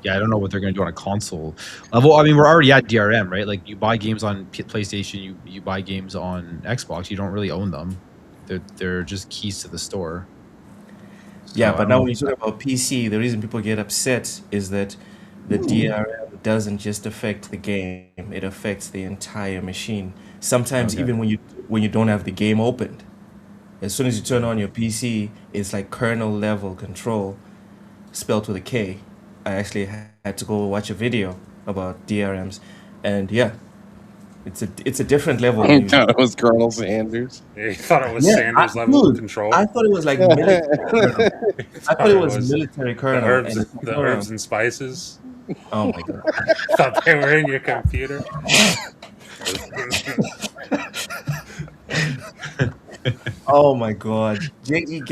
yeah, I don't know what they're going to do on a console level. I mean, we're already at DRM, right? Like you buy games on PlayStation, you buy games on Xbox. You don't really own them. They're just keys to the store. Yeah, So I but don't now know. when you talk about PC, the reason people get upset is that the DRM doesn't just affect the game; it affects the entire machine. Sometimes Okay. even when you don't have the game opened, as soon as you turn on your PC, it's like kernel level control, spelled with a K. I actually had to go watch a video about DRMs, and yeah, it's a different level when I you. thought it was Colonel Sanders. You thought it was Yeah, Sanders level dude, control. I thought it was like military kernel. You I thought thought it it was was military the kernel, herbs, and it's like, the no, no. herbs and spices. Oh my god. Thought they were in your computer. Oh my God. JD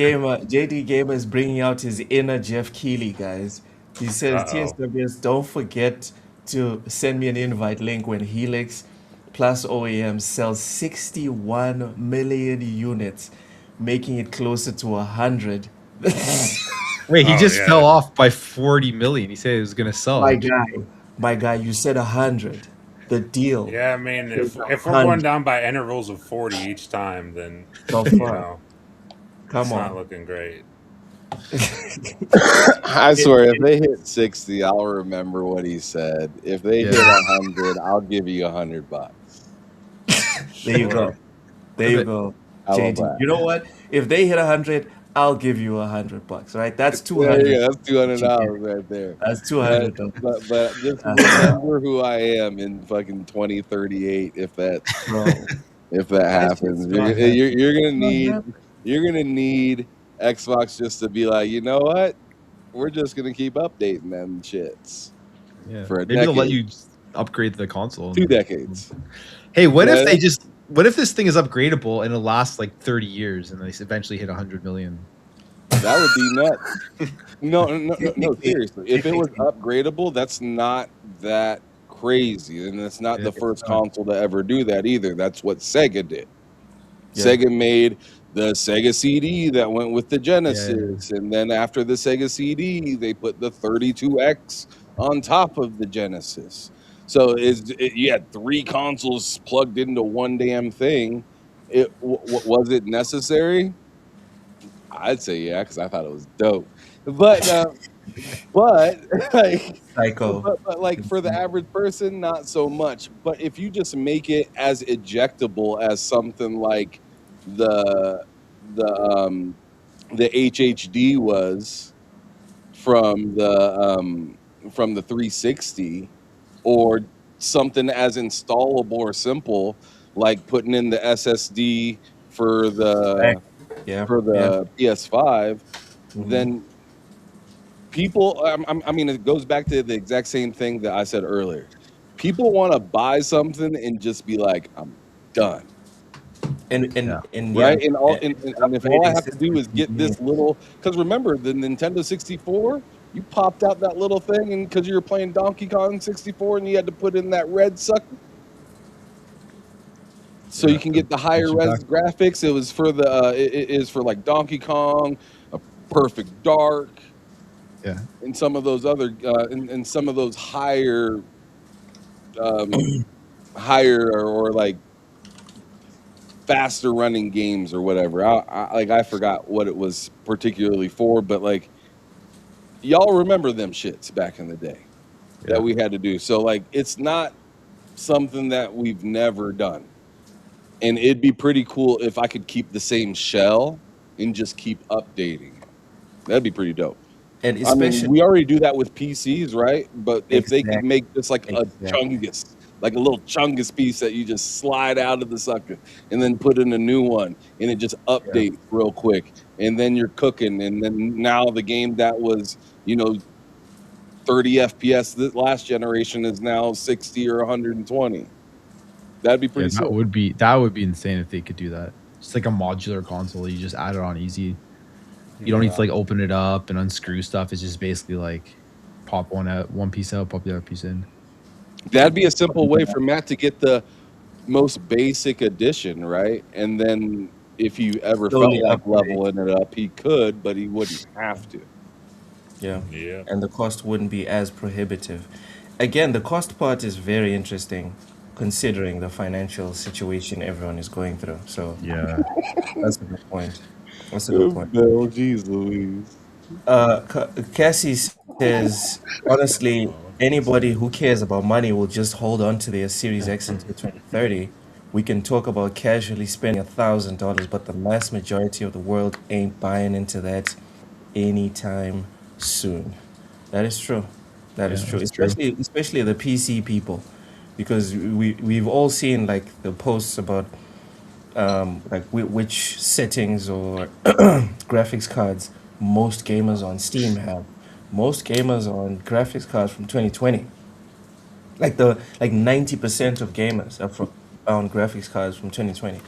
Gamer is bringing out his inner Jeff Keighley, guys. He says, Uh-oh. TSWS, don't forget to send me an invite link when Helix Plus OEM sells 61 million units, making it closer to 100. Wait, he Oh just fell yeah. off by 40 million. He said it was going to My sell. guy, my guy, you said 100. The deal Yeah, I mean, is if we're going 100. down by intervals of 40 each time, then So you far. know Come it's not on. looking great. I It- swear, if it- they hit 60, I'll remember what he said. If they Yeah. hit 100, I'll give you $100. there you Sure. go. There you go, How about JD. that? You know what? If they hit 100, I'll give you $100, right? That's There you 200. go. That's $200 GK. right there. That's But, 200. but just Uh, remember who I am in fucking 2038 if that bro, that shit's happens. not happening. You're gonna It's not need happening. Xbox just to be like, you know what? We're just gonna keep updating them shits Yeah. for a Maybe they'll let decade, you just upgrade the console. 2 decades. Hey, what if Yeah. what if this thing is upgradable and it lasts like 30 years and they eventually hit 100 million? That would be nuts. No, Technically- seriously. If it was technically- upgradable, that's not that crazy. And it's not Yeah, the it's first not. console to ever do that either. That's what Sega did. Yeah. Sega made the Sega CD that went with the Genesis. And then after the Sega CD, they put the 32X on top of the Genesis. So you had 3 consoles plugged into one damn thing. Was it necessary? I'd say yeah, because I thought it was dope. But but like, Psycho. but like for the average person, not so much. But if you just make it as ejectable as something like the the the HHD was from the 360, or something as installable or simple like putting in the SSD for Right. Yeah. Yeah. the PS5, Mhm. then people, I mean, it goes back to the exact same thing that I said earlier. People want to buy something and just be like, I'm done, Yeah. And yeah, right? And all and if all I upgrading have to do systems is is get this meaningful. little, because remember the Nintendo 64, you popped out that little thing, and because you were playing Donkey Kong 64, and you had to put in that red sucker so you Yeah. can The get the higher expansion pack. res graphics. It was for the it is for like Donkey Kong, a Perfect Dark, Yeah. and some of those other and some of those um higher or like faster running games or whatever. I forgot what it was particularly for, but like y'all remember them shits back in the day that Yeah. we had to do. So like it's not something that we've never done. And it'd be pretty cool if I could keep the same shell and just keep updating it. That'd be pretty dope. And I mean, especially we already do that with PCs, right? But if they could exactly, make just like a exactly. chungus, like a little chungus piece that you just slide out of the sucker and then put in a new one, and it just Yeah. updates real quick, and then you're cooking, and then now the game that was, 30 FPS this last generation is now 60 or 120. That'd be Yeah, pretty sick. that would be insane if they could do that. It's like a modular console. You just add it on easy. You don't need to Yeah. like open it up and unscrew stuff. It's just basically like pop one piece out, pop the other piece in. That'd be a simple way for Matt to get the most basic edition, right? And then if he ever felt Slowly like upgrade. leveling it up, he could, but he wouldn't have to. Yeah. Yeah. And the cost wouldn't be as prohibitive. Again, the cost part is very interesting considering the financial situation everyone is going through. So Yeah. that's a good point. That's a good point. Bill, geez Louise. Cassie says, honestly, anybody who cares about money will just hold on to their Series X until 2030. We can talk about casually spending $1,000, but the mass majority of the world ain't buying into that anytime soon. That is true. That is Yeah, true. that's true. Especially the PC people, because we've all seen like the posts about like which settings or graphics cards most gamers on Steam have. Most gamers on graphics cards from 2020. Like 90% of gamers are on graphics cards from 2020.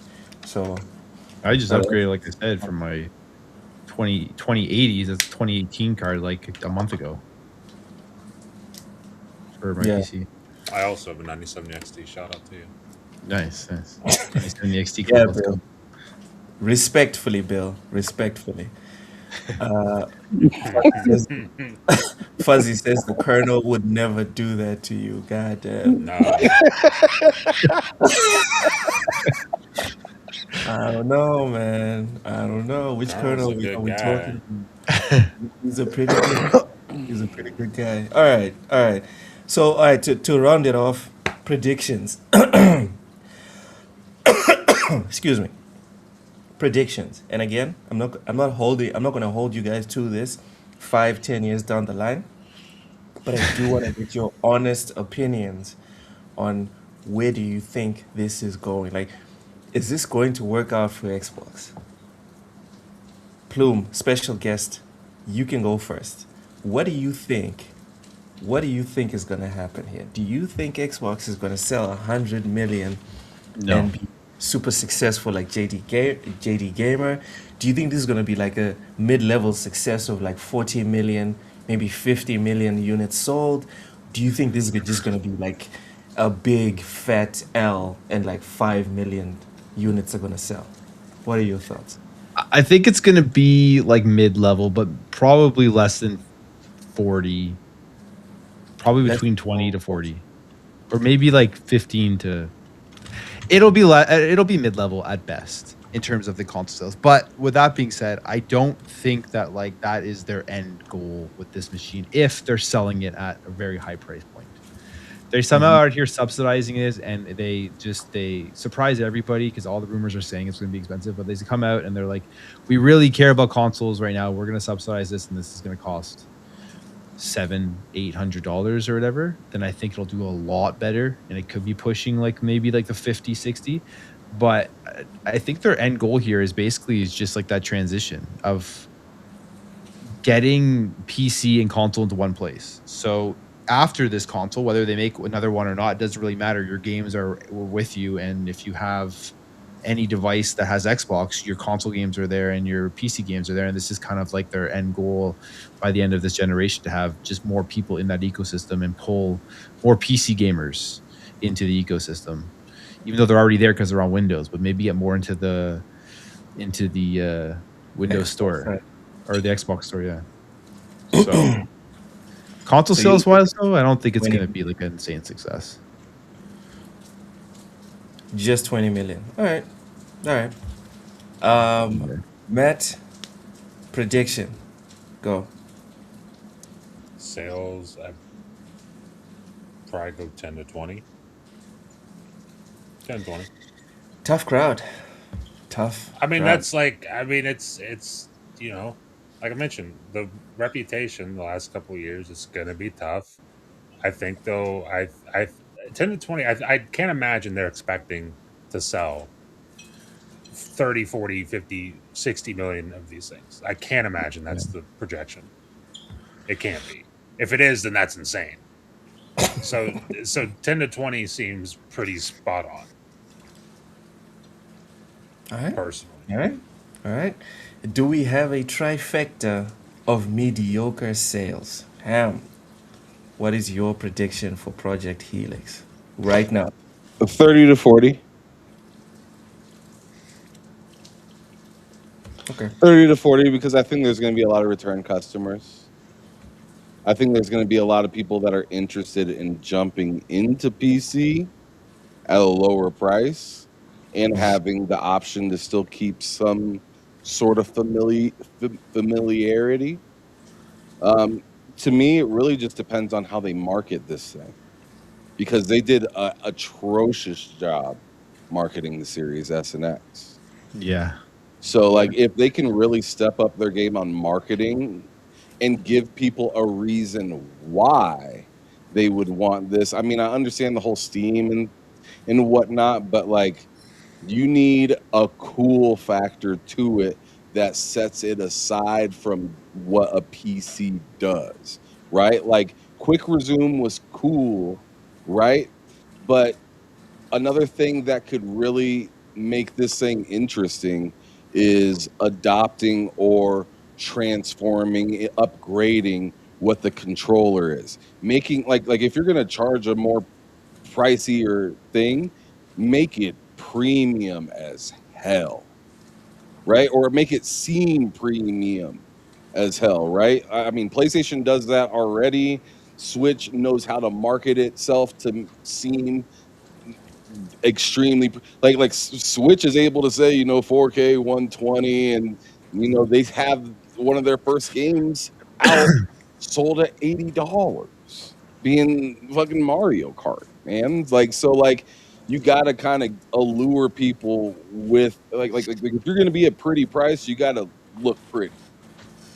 So I just that upgraded, like I said, from my 2080s. That's a 2018 card like a month ago for my yeah. PC. I also have a 97 XT. Shout out to you. Nice, nice. Nice in the XT Yeah, club. Let's Bill. go. Respectfully, Bill. Respectfully. Says- Fuzzy says the colonel would never do that to you. God damn. Nah, I don't know, man. I don't know. Which Colonel's colonel a are good we guy. talking about? He's a pretty good He's a pretty good guy. All right, all right. So, all right, to round it off, predictions. Excuse me. Predictions. And again, I'm not going to hold you guys to this 5, 10 years down the line, but I do want to get your honest opinions on where do you think this is going? Like, is this going to work out for Xbox? Plume, special guest, you can go first. What do you think? What do you think is going to happen here? Do you think Xbox is going to sell 100 million No. and be super successful like JD Gamer? Do you think this is going to be like a mid-level success of like 40 million, maybe 50 million units sold? Do you think this is just going to be like a big fat L and like 5 million units are going to sell? What are your thoughts? I think it's gonna be like mid-level, but probably less than 40. Probably Let's between 20 to 40, or maybe like 15 to. It'll be mid-level at best. in terms of the console sales. But with that being said, I don't think that like that is their end goal with this machine if they're selling it at a very high price point. They somehow out here subsidizing it, and they surprise everybody because all the rumors are saying it's going to be expensive. But they come out and they're like, "We really care about consoles right now. We're going to subsidize this, and this is going to cost $700-800 or whatever." Then I think it'll do a lot better, and it could be pushing like maybe like the 50-60. But I think their end goal here is just like that transition of getting PC and console into one place. So after this console, whether they make another one or not, it doesn't really matter. Your games are with you, and if you have any device that has Xbox, your console games are there and your PC games are there. And this is kind of like their end goal by the end of this generation, to have just more people in that ecosystem and pull more PC gamers into the ecosystem, even though they're already there because they're on Windows, but maybe get more into the Windows store, right. or the Xbox store. Yeah. So console sales wise, though, I don't think it's going to be like an insane success. Just 20 million. All right. Matt, prediction. Go. Sales, I probably go 10 to 20. 10 20. Tough crowd. Tough. I mean, crowd. that's like, I mean, it's you know, like I mentioned, the reputation the last couple of years is going to be tough. I think though, I 10 to 20, I can't imagine they're expecting to sell 30, 40, 50, 60 million of these things. I can't imagine that's the projection. It can't be. If it is, then that's insane. So 10 to 20 seems pretty spot on. All right. Personally. All right. Do we have a trifecta of mediocre sales? Ham, what is your prediction for Project Helix right now? 30 to 40. Okay. 30 to 40, because I think there's going to be a lot of return customers. I think there's going to be a lot of people that are interested in jumping into PC at a lower price and having the option to still keep some sort of familiarity. To me, it really just depends on how they market this thing, because they did an atrocious job marketing the Series S and X. Yeah. So, like, if they can really step up their game on marketing and give people a reason why they would want this. I mean, I understand the whole Steam and whatnot, but like, you need a cool factor to it that sets it aside from what a PC does, right? Like, Quick Resume was cool, right? But another thing that could really make this thing interesting is adopting or transforming, upgrading what the controller is. Making like if you're gonna charge a more pricier thing, make it premium as hell, right? Or make it seem premium as hell, right? I mean, PlayStation does that already. Switch knows how to market itself to seem extremely like Switch is able to say 4K 120, and they have one of their first games out sold at $80, being fucking Mario Kart, man. Like you gotta kind of allure people with like if you're gonna be a pretty price, you gotta look pretty.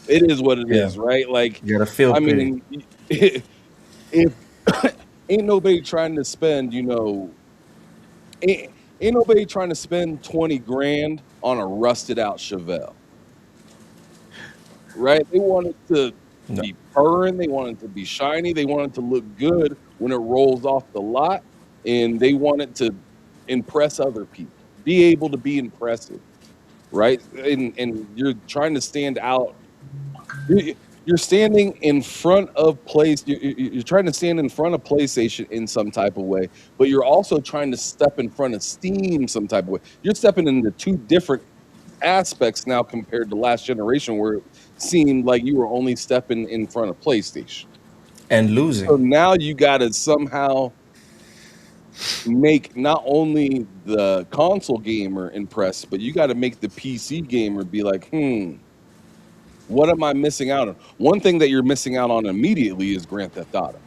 It is what it is, right? Like, you gotta feel pretty. mean, if ain't nobody trying to spend ain't nobody trying to spend 20 grand on a rusted out Chevelle, right? They want it to be purring, they want it to be shiny, they want it to look good when it rolls off the lot, and they want it to impress other people, be able to be impressive, right? And you're trying to stand out. You're standing in front of you're trying to stand in front of PlayStation in some type of way, but you're also trying to step in front of Steam some type of way. You're stepping into two different aspects now compared to last generation, where it seemed like you were only stepping in front of PlayStation and losing. So now you got to somehow make not only the console gamer impressed, but you got to make the PC gamer be like, what am I missing out on? One thing that you're missing out on immediately is Grand Theft Auto.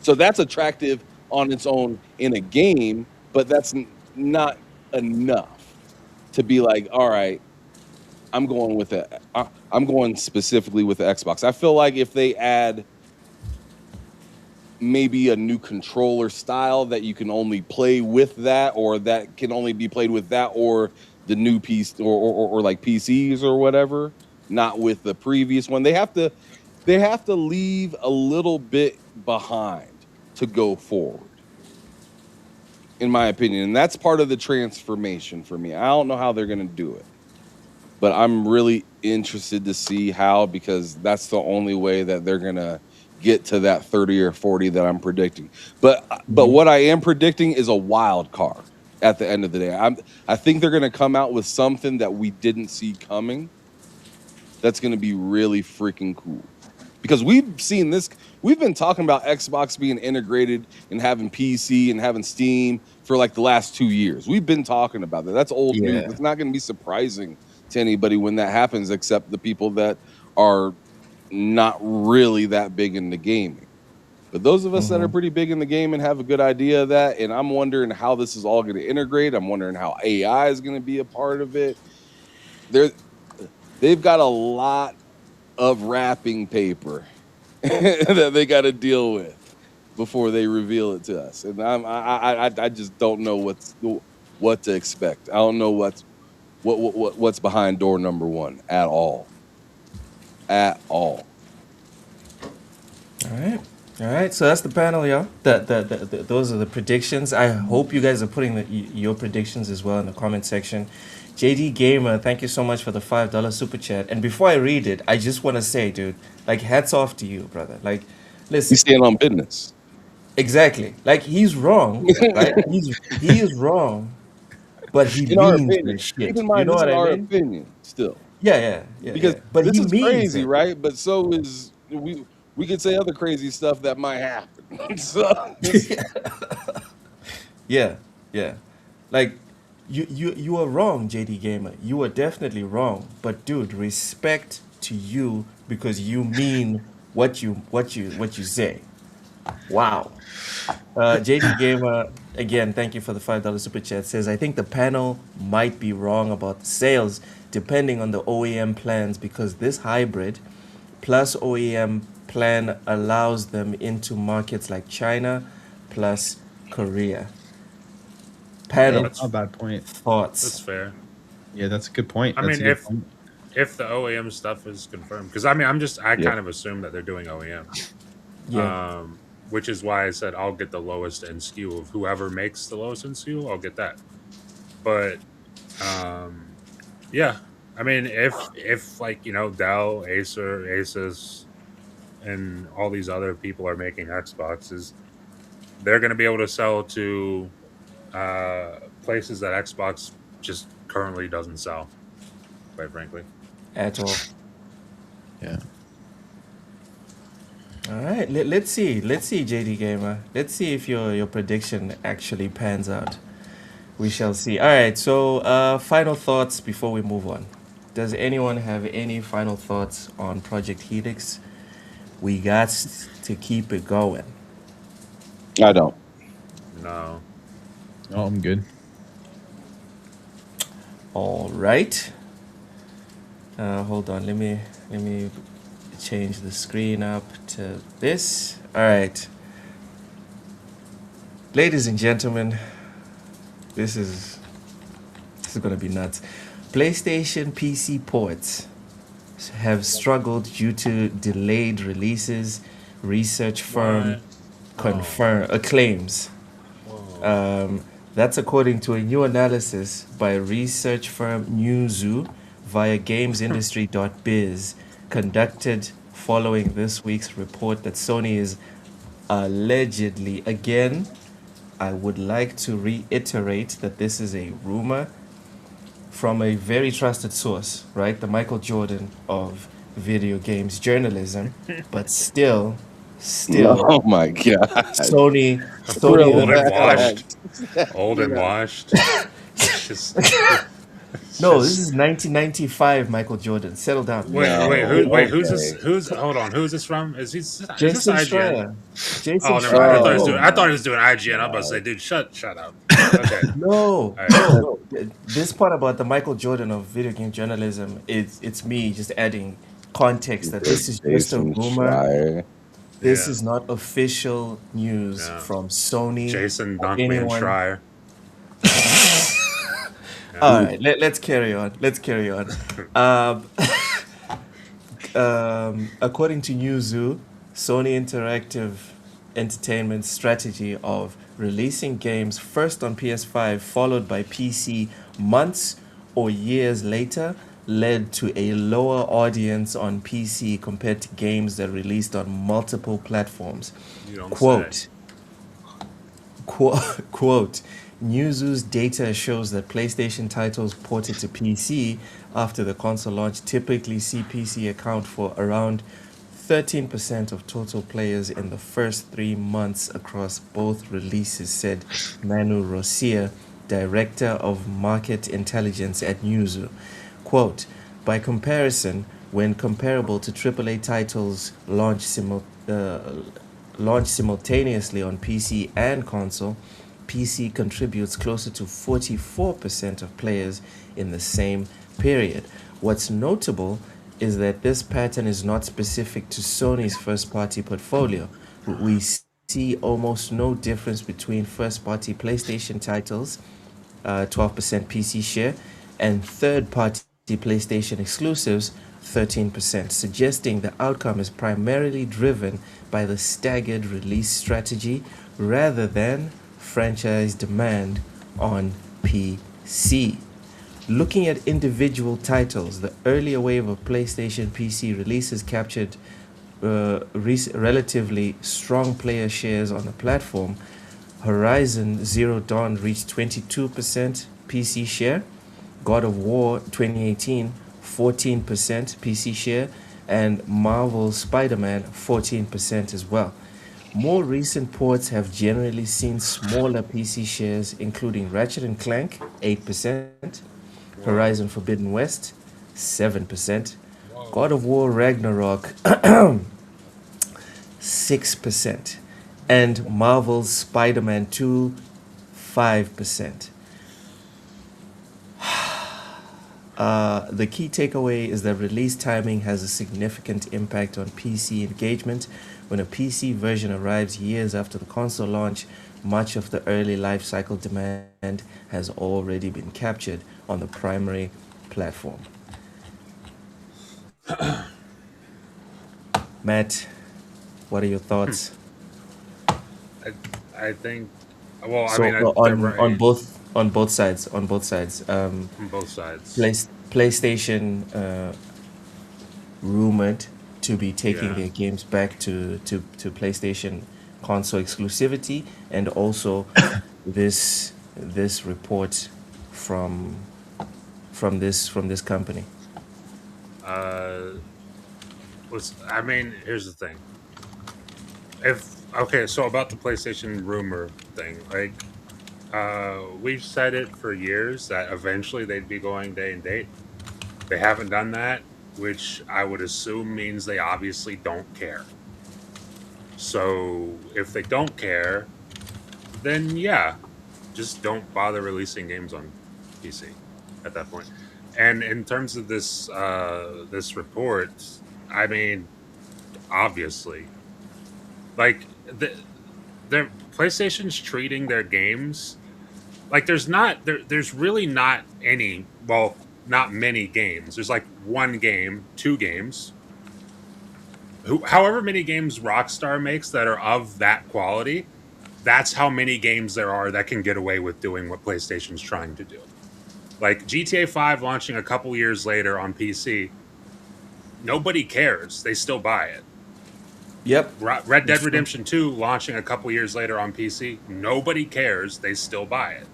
So that's attractive on its own in a game, but that's not enough to be like, all right, I'm going specifically with the Xbox. I feel like if they add maybe a new controller style that you can only play with that, or that can only be played with that, or the new piece, or like PCs or whatever, not with the previous one. They have to leave a little bit behind to go forward, in my opinion. And that's part of the transformation for me. I don't know how they're going to do it, but I'm really interested to see how, because that's the only way that they're going to get to that 30 or 40 that I'm predicting. But what I am predicting is a wild card at the end of the day. I think they're going to come out with something that we didn't see coming. That's going to be really freaking cool. Because we've seen this, we've been talking about Xbox being integrated and having PC and having Steam for like the last 2 years. We've been talking about that. That's old news. It's not going to be surprising to anybody when that happens, except the people that are not really that big into gaming. But those of us that are pretty big in the game and have a good idea of that, and I'm wondering how this is all going to integrate. I'm wondering how AI is going to be a part of it. They've got a lot of wrapping paper that they got to deal with before they reveal it to us, and I just don't know what to expect. I don't know what's behind door number one at all. All right. So that's the panel, y'all. Those are the predictions. I hope you guys are putting your predictions as well in the comment section. JD Gamer, thank you so much for the $5 super chat. And before I read it, I just want to say, dude, like, hats off to you, brother. Like, listen. He's staying on business. Exactly. Like, he's wrong, right? He is wrong, but he means this shit. Keep in mind, you know this what is I our mean? opinion still. Yeah. Because But this he is means crazy, it. right? But so is we could say other crazy stuff that might happen. So Yeah. Like, you are wrong, JD Gamer. You are definitely wrong. But dude, respect to you because you mean what you say. Wow. JD Gamer, again, thank you for the $5 super chat. Says, I think the panel might be wrong about the sales depending on the OEM plans because this hybrid plus OEM plan allows them into markets like China plus Korea. Panel That's not a bad point. thoughts. That's fair. Yeah, that's a good point. I That's mean, a good point. if the OEM stuff is confirmed, because I mean, I kind of assume that they're doing OEM. Yeah. Which is why I said I'll get the lowest end SKU of whoever makes the lowest end SKU. I'll get that. But yeah, I mean, if like Dell, Acer, Asus, and all these other people are making Xboxes, they're going to be able to sell to places that Xbox just currently doesn't sell. Quite frankly, At all. Yeah. All right, let's see, JD Gamer. Let's see if your prediction actually pans out. We shall see. All right, so final thoughts before we move on. Does anyone have any final thoughts on Project Helix? We got to keep it going. I don't. no. Oh, I'm good. All right. Hold on. Let me change the screen up to this. All right. Ladies and gentlemen, this is going to be nuts. PlayStation PC ports have struggled due to delayed releases, research firm claims. That's according to a new analysis by research firm Newzoo via gamesindustry.biz conducted following this week's report that Sony is allegedly, again, I would like to reiterate that this is a rumor from a very trusted source, right? The Michael Jordan of video games journalism, but still Still, Oh my god. Sony. Old and Relax. washed. Old and washed. It's just. It's No, this just. is 1995. Michael Jordan. Settle down. No. Who's this? Okay. Hold on, who's this from? Is this Jason IGN? Schreier. Jason Oh, never mind. Schreier. Oh I thought he my was doing IGN. I'm about to say, god. dude, shut up. Okay, No, all right. no, no. This part about the Michael Jordan of video game journalism, it's me just adding context that this is just a Jason rumor. Schreier. This Yeah, is not official news yeah. from Sony Jason or Dunkman anyone. Schreier. All Yeah. right, let's carry on. Let's carry on. Um, according to Newzoo, Sony Interactive Entertainment's strategy of releasing games first on PS5 followed by PC months or years later led to a lower audience on PC compared to games that released on multiple platforms. You don't say. Quote, quote, Newzoo's data shows that PlayStation titles ported to PC after the console launch typically see PC account for around 13% of total players in the first 3 months across both releases, said Manu Rossier, Director of Market Intelligence at Newzoo. Quote, by comparison, when comparable to AAA titles launched simultaneously on PC and console, PC contributes closer to 44% of players in the same period. What's notable is that this pattern is not specific to Sony's first party portfolio. We see almost no difference between first party PlayStation titles, 12% PC share, and third party PlayStation exclusives, 13%, suggesting the outcome is primarily driven by the staggered release strategy rather than franchise demand on PC. Looking at individual titles, the earlier wave of PlayStation PC releases captured relatively strong player shares on the platform. Horizon Zero Dawn reached 22% PC share, God of War 2018 14% PC share, and Marvel Spider-Man 14% as well. More recent ports have generally seen smaller PC shares, including Ratchet and Clank 8%, Whoa, Horizon Forbidden West 7%, whoa. God of War Ragnarok 6%, and Marvel's Spider-Man 2 5%. The key takeaway is that release timing has a significant impact on PC engagement. When a PC version arrives years after the console launch, much of the early life cycle demand has already been captured on the primary platform. Matt, what are your thoughts? I, I think. Well, I So mean, they're on right both sides, on both sides. PlayStation rumored to be taking Yeah. their games back to PlayStation console exclusivity, and also this report from this company. Uh, I mean, here's the thing. If okay, so about the PlayStation rumor thing, like we've said it for years that eventually they'd be going day and date. They haven't done that, which I would assume means they obviously don't care. So if they don't care, then yeah, just don't bother releasing games on PC at that point. And in terms of this report, I mean, obviously, like their PlayStation's treating their games like there's really not any, well, not many games. There's like one game, two games. However many games Rockstar makes that are of that quality, that's how many games there are that can get away with doing what PlayStation's trying to do. Like GTA 5 launching a couple years later on PC, nobody cares. They still buy it. Yep. Red Dead It's true. Redemption 2 launching a couple years later on PC, nobody cares. They still buy it.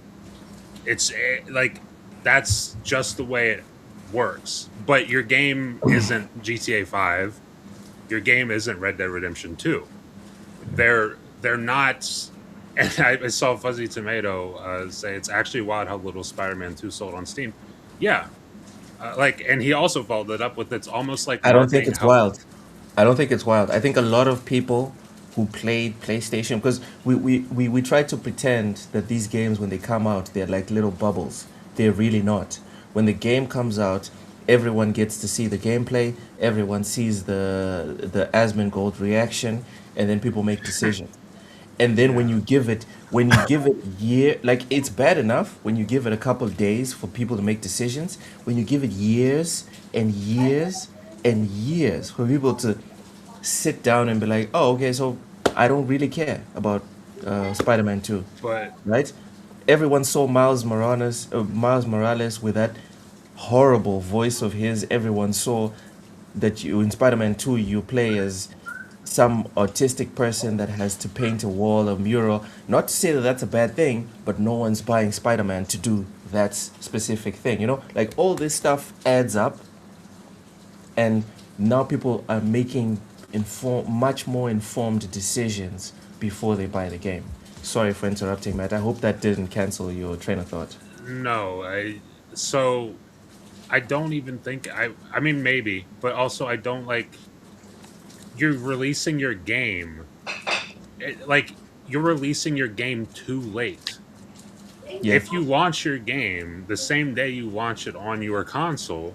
It's like that's just the way it works. But your game isn't GTA 5. Your game isn't Red Dead Redemption 2. they're not. And I saw Fuzzy Tomato say it's actually wild how little Spider-Man 2 sold on Steam. Yeah, and he also followed it up with it's almost like I don't think marketing it's help. wild. I don't think it's wild. I think a lot of people who played PlayStation, because we try to pretend that these games, when they come out, they're like little bubbles. They're really not. When the game comes out, everyone gets to see the gameplay, everyone sees the Asmongold reaction, and then people make decisions. And then Yeah, when you give it year, like it's bad enough when you give it a couple of days for people to make decisions. When you give it years and years and years for people to sit down and be like, oh, okay, so I don't really care about Spider-Man 2, but right? Everyone saw Miles Morales with that horrible voice of his. Everyone saw that you in Spider-Man 2 you play as some autistic person that has to paint a wall, a mural. Not to say that that's a bad thing, but no one's buying Spider-Man to do that specific thing. You know, like all this stuff adds up, and now people are making much more informed decisions before they buy the game. Sorry for interrupting, Matt. I hope that didn't cancel your train of thought. no, so I don't even think I mean maybe, but also I don't like you're releasing your game like you're releasing your game too late. Yeah. If you launch your game the same day you launch it on your console,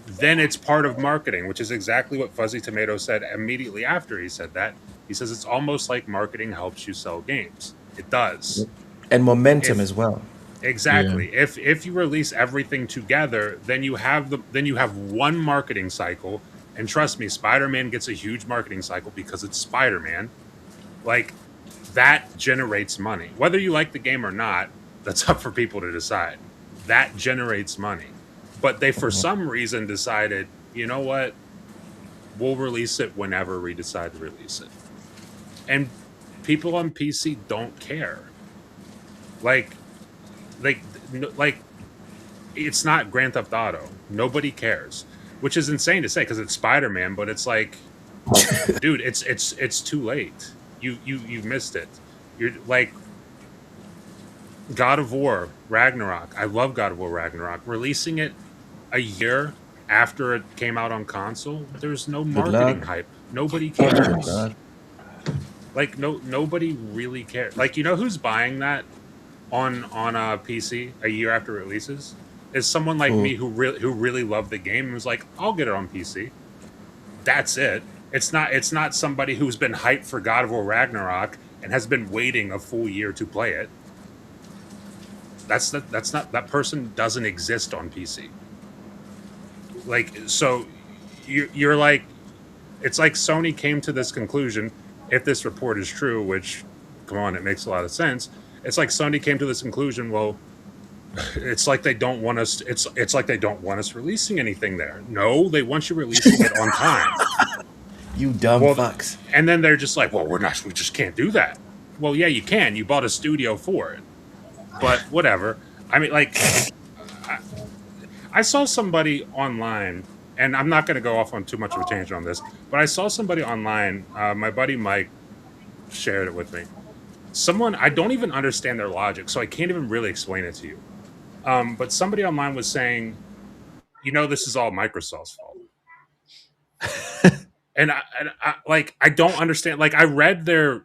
then it's part of marketing, which is exactly what Fuzzy Tomato said immediately after he said that. He says it's almost like marketing helps you sell games. It does. And momentum If as well. Yeah. Exactly. If you release everything together, then you have one marketing cycle. And trust me, Spider-Man gets a huge marketing cycle because it's Spider-Man. Like that generates money. Whether you like the game or not, that's up for people to decide. That generates money. But they for some reason decided, you know what? We'll release it whenever we decide to release it. And people on PC don't care. Like like like it's not Grand Theft Auto. Nobody cares, which is insane to say because it's Spider Man. But it's like, dude, it's too late. You missed it. You're like God of War Ragnarok. I love God of War Ragnarok. Releasing it a year after it came out on console, there's no Good marketing luck. hype. Nobody Good cares. luck. Like nobody really cares. Like you know who's buying that on a PC a year after it releases is someone like Who? me who really loved the game and was like, I'll get it on PC. That's it. It's not somebody who's been hyped for God of War Ragnarok and has been waiting a full year to play it. That's not that person doesn't exist on PC. Like so you're like it's like Sony came to this conclusion if this report is true, which come on, it makes a lot of sense. It's like Sony came to this conclusion, well, it's like they don't want us it's like they don't want us releasing anything there. No, they want you releasing it on time. You dumb Well, fucks. and then they're just like, well, we just can't do that. Well, yeah, you can. You bought a studio for it. But whatever. I mean, like I, I saw somebody online, and I'm not going to go off on too much of a tangent on this, but I saw somebody online. My buddy Mike shared it with me. Someone I don't even understand their logic, so I can't even really explain it to you. But somebody online was saying, this is all Microsoft's fault, and like I don't understand. Like I read their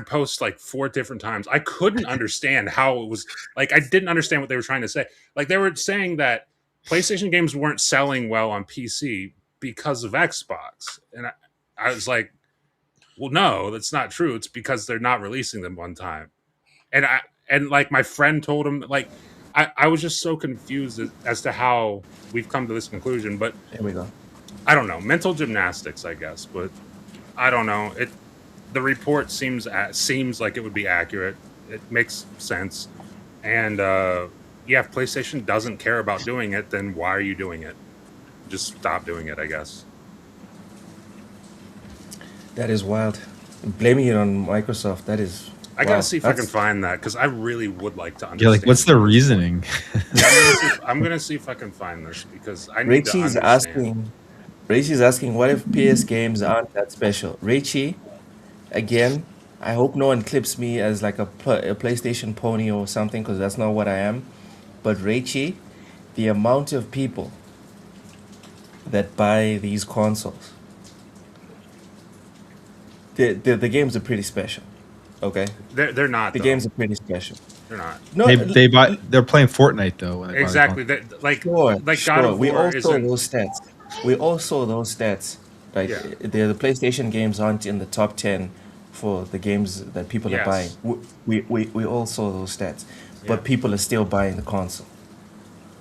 post like 4 different times. I couldn't understand how it was. Like I didn't understand what they were trying to say. Like they were saying that PlayStation games weren't selling well on PC because of Xbox, and I was like, well, no, that's not true. It's because they're not releasing them on time. And like my friend told him, like I was just so confused as to how we've come to this conclusion. But There we go. I don't know, mental gymnastics, I guess. But I don't know. The report seems like it would be accurate. It makes sense. And yeah, if PlayStation doesn't care about doing it, then why are you doing it? Just stop doing it, I guess. That is wild. Blaming it on Microsoft. That is. I gotta Wow. see if I can find that because I really would like to Yeah, understand. like what's the reasoning? Yeah, I'm gonna see if I can find this because I need to Raichi's understand. asking. Raichi's asking, what if PS games aren't that special? Raichi, again, I hope no one clips me as like a PlayStation pony or something, because that's not what I am. But Raichi, the amount of people that buy these consoles, the games are pretty special. Okay, They're not the though. games are pretty special. They're not. No, They're playing Fortnite though when they buy the Exactly. console. Like God sure. of We War all saw isn't. those stats. We all saw those stats. Right, Yeah. the PlayStation games aren't in the top 10 for the games that people are buying. Yes. We all saw those stats, Yeah. but people are still buying the console.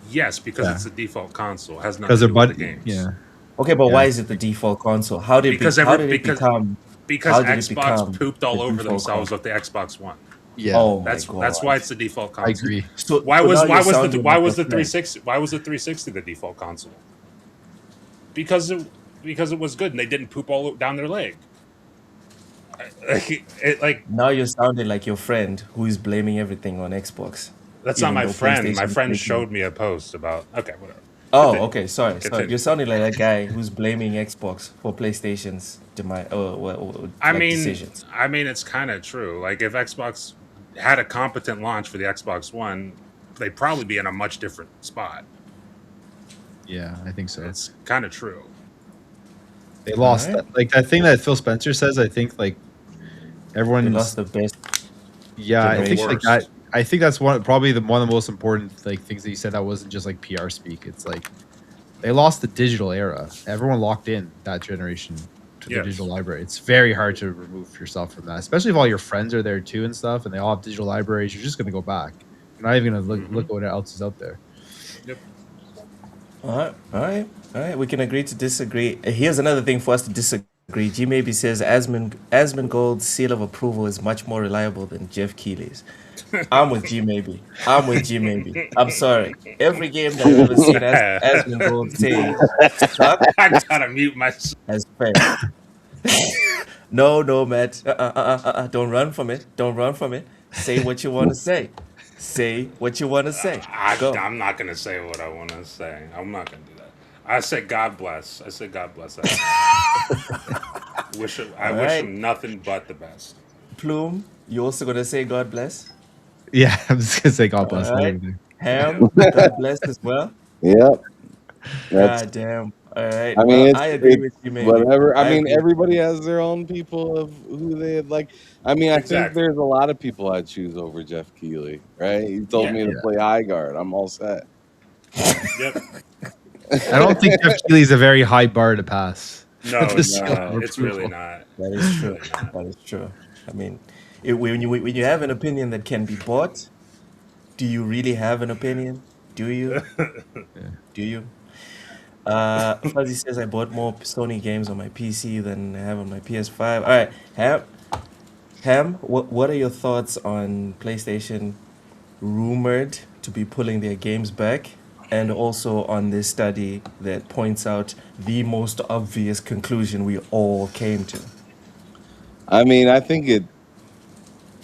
Yes, because Yeah. it's the default console. It has nothing Because to they're do with the buddy. games. Yeah. Okay, but Yeah. why is it the default console? How did Because how every did it become? because How did it Xbox become pooped all the over default themselves console? with the Xbox One. Yeah. Oh my That's god! why it's the default I console. agree. So Why so was now why you're was the sounding why like was a the friend. 360 why was the 360 the default console? Because it was good and they didn't poop all down their leg. Like Now you're sounding like your friend who is blaming everything on Xbox, that's not even my though friend. My PlayStation is friend making. showed me a post about whatever. Oh, Continue. okay. Sorry, sorry. You're Continue. sounding like that guy who's blaming Xbox for PlayStation's demise, like decisions. I mean, it's kind of true. Like, if Xbox had a competent launch for the Xbox One, they'd probably be in a much different spot. Yeah, I think so. It's kind of true. They lost Alright. that, like that thing that Phil Spencer says. I think like They everyone's lost the best. yeah. I think like Worst. that. I think that's one of the most important like things that he said. That wasn't just like PR speak. It's like they lost the digital era. Everyone locked in that generation to the Yes. digital library. It's very hard to remove yourself from that, especially if all your friends are there too and stuff, and they all have digital libraries. You're just gonna go back. You're not even gonna look at what else is out there. Yep. All right, all right, all right. We can agree to disagree. Here's another thing for us to disagree. G maybe says Asmongold's seal of approval is much more reliable than Jeff Keighley's. I'm with G maybe. I'm with G maybe. I'm sorry. Every game that I've ever seen Asmongold say suck I gotta mute myself. has failed. No, Matt. Don't run from it. Don't run from it. Say what you want to say. Say what you want to say. Go. I'm not gonna say what I want to say. I'm not gonna do that. I said God bless. I said God bless. I wish Alright. him nothing but the best. Plume, you also gonna say God bless? Yeah, I'm just gonna say God bless All right. everything. Ham, God bless as well. Yep. That's. God damn. All right. I mean, Well, it's I agree with it's you, maybe. whatever. I I mean, agree. everybody has their own people of who they like. I mean, I think Exactly. there's a lot of people I'd choose over Jeff Keighley, right? He told me to Yeah. play high guard. I'm all set. Yep. I don't think Jeff Keighley's a very high bar to pass. No, The it's seal not. of It's really approval. not. That is true. That is true. I mean, when you have an opinion that can be bought, do you really have an opinion? Do you? Do you? Fuzzy says I bought more Sony games on my PC than I have on my PS5. All right, Ham, what are your thoughts on PlayStation rumored to be pulling their games back, and also on this study that points out the most obvious conclusion we all came to? I mean, I think it.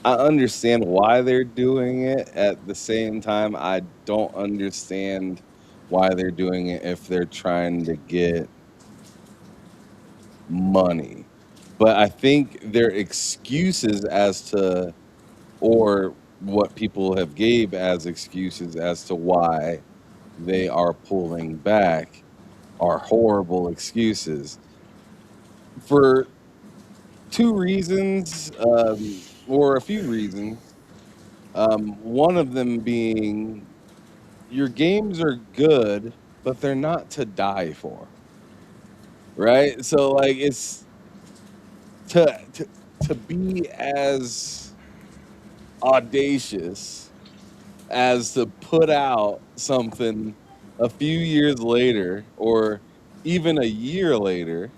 I understand why they're doing it. At the same time, I don't understand why they're doing it if they're trying to get money. But I think their excuses as to, or what people have gave as excuses as to why they are pulling back, are horrible excuses for two reasons, or a few reasons. One of them being your games are good, but they're not to die for, right? So like it's to to be as audacious as to put out something a few years later or even a year later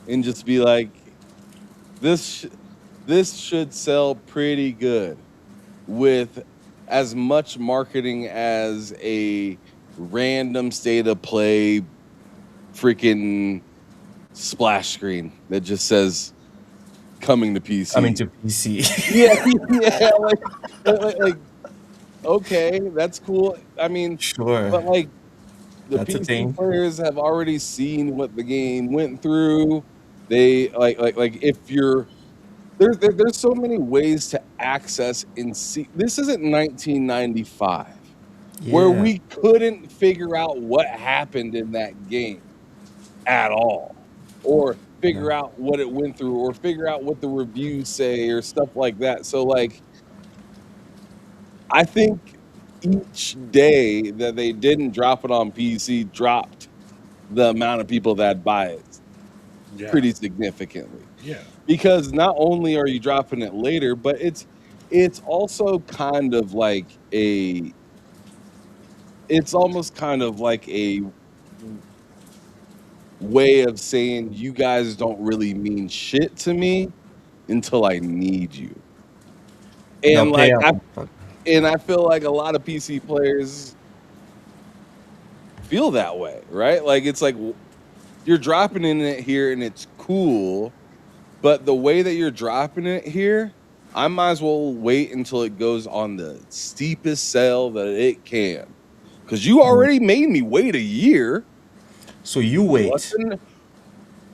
and just be like this should sell pretty good with as much marketing as a random state of play freaking splash screen that just says coming to PC. Coming to PC. yeah, like okay, that's cool. I mean, Sure, but like the that's a PC thing. players have already seen what the game went through. They like if you're there's so many ways to access and see. This isn't 1995 where Yeah. we couldn't figure out what happened in that game at all, or Yeah. figure out what it went through, or figure out what the reviews say, or stuff like that. So, like, I think each day that they didn't drop it on PC dropped the amount of people that buy it Yeah. pretty significantly. Yeah. Because not only are you dropping it later, but it's also kind of like it's almost kind of like a way of saying you guys don't really mean shit to me until I need you. No, And pay like up. I feel like a lot of PC players feel that way, right? Like it's like you're dropping in it here and it's cool, but the way that you're dropping it here, I might as well wait until it goes on the steepest sale that it can. Cause you already made me wait a year. So you What wait.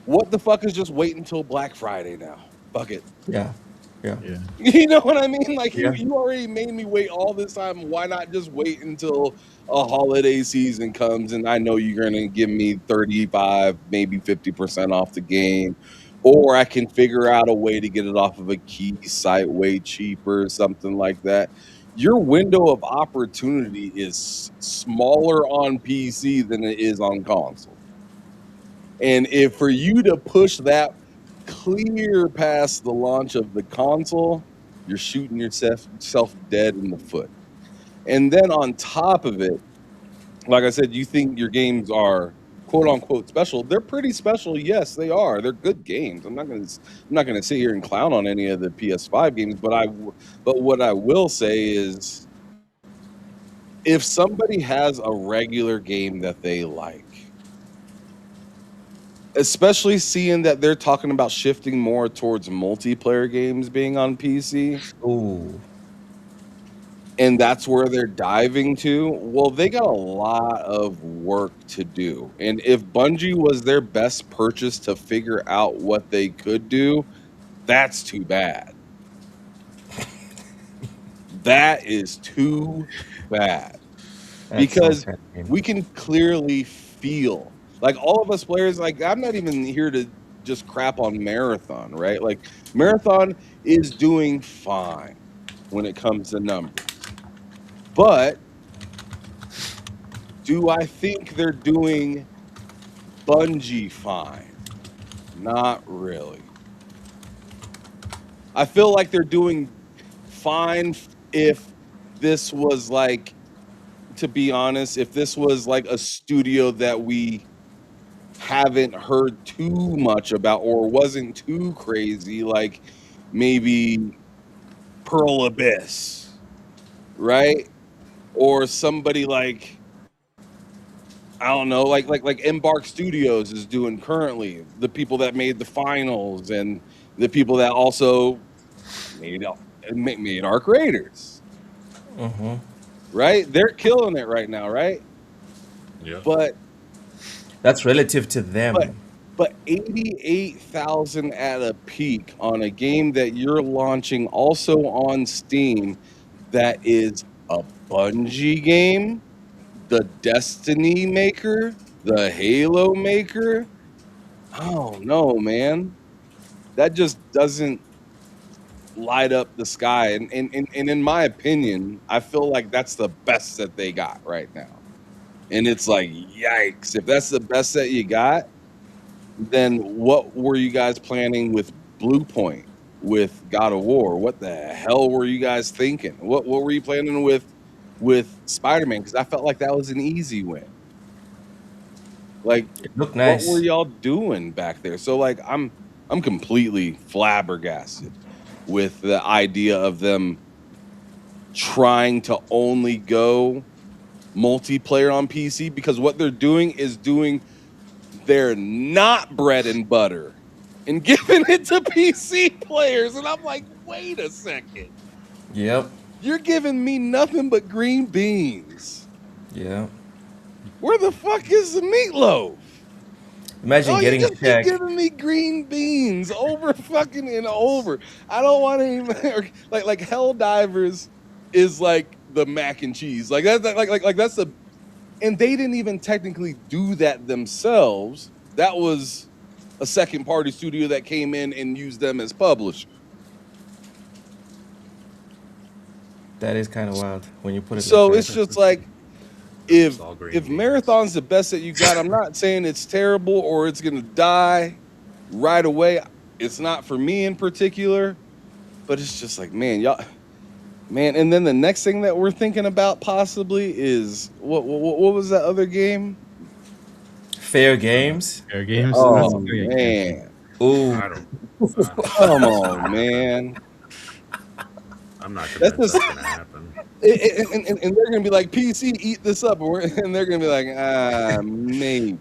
what the fuck is just wait until Black Friday now? Fuck it. Yeah. Yeah. Yeah. You know what I mean? Like Yeah. you already made me wait all this time. Why not just wait until a holiday season comes and I know you're gonna give me 35, maybe 50% off the game, or I can figure out a way to get it off of a key site way cheaper, something like that. Your window of opportunity is smaller on PC than it is on console. And if for you to push that clear past the launch of the console, you're shooting yourself dead in the foot. And then on top of it, like I said, you think your games are quote unquote special. They're pretty special. Yes, they are. They're good games. I'm not gonna sit here and clown on any of the PS5 games, but what I will say is if somebody has a regular game that they like, especially seeing that they're talking about shifting more towards multiplayer games being on PC, Ooh. and that's where they're diving to. Well, they got a lot of work to do. And if Bungie was their best purchase to figure out what they could do, that's too bad. That is too bad. That's Because so sad. we can clearly feel like all of us players, like I'm not even here to just crap on Marathon, right? Like Marathon is doing fine when it comes to numbers. But do I think they're doing Bungie fine? Not really. I feel like they're doing fine if this was like, to be honest, if this was like a studio that we haven't heard too much about or wasn't too crazy, like maybe Pearl Abyss, right? Or somebody like I don't know, like Embark Studios is doing currently. The people that made the finals and the people that also made Arc Raiders, right? They're killing it right now, right? Yeah. But That's relative to them. but 88,000 at a peak on a game that you're launching also on Steam that is a Bungie game, the Destiny maker, the Halo maker. I don't know, man. That just doesn't light up the sky. And in my opinion, I feel like that's the best that they got right now. And it's like, yikes. If that's the best that you got, then what were you guys planning with Blue Point, with God of War? What the hell were you guys thinking? What were you planning with Spider-Man? Because I felt like that was an easy win. Like, It looked what nice. were y'all doing back there? So like I'm completely flabbergasted with the idea of them trying to only go multiplayer on PC, because what they're doing is doing their not bread and butter and giving it to PC players. And I'm like, wait a second. Yep. You're giving me nothing but green beans. Yeah. Where the fuck is the meatloaf? Imagine Oh, you getting a just keep check. giving me green beans over fucking and over. I don't want to like Hell Divers is like the mac and cheese. Like like that's the, and they didn't even technically do that themselves. That was a second party studio that came in and used them as publisher. That is kind of wild when you put it like So that. it's just like, if It's all green if beans. Marathon's the best that you got, I'm not saying it's terrible or it's gonna die right away. It's not for me in particular, but it's just like, man, y'all, man. And then the next thing that we're thinking about possibly is what was that other game? Fair games. Fair games. Oh That's a fair game. man, Ooh, I don't. come on, man. I'm not That's convinced just- that's gonna happen. And they're gonna be like, PC, eat this up, and they're gonna be like, maybe.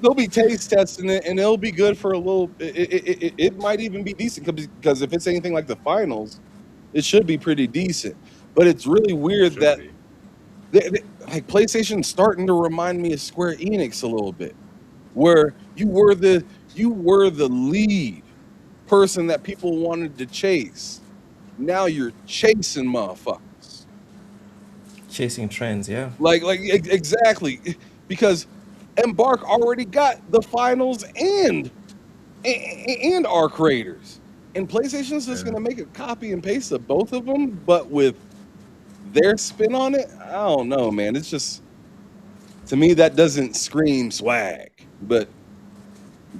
They'll be taste testing it, and it'll be good for a little. It might even be decent because if it's anything like the finals, it should be pretty decent. But it's really weird Should that be. like PlayStation's starting to remind me of Square Enix a little bit, where you were the lead person that people wanted to chase. Now you're chasing motherfuckers. chasing trends. Yeah. Exactly, because Embark already got the finals and our creators, and PlayStation's just gonna make a copy and paste of both of them, but with their spin on it. I don't know, man. It's just, to me, that doesn't scream swag, but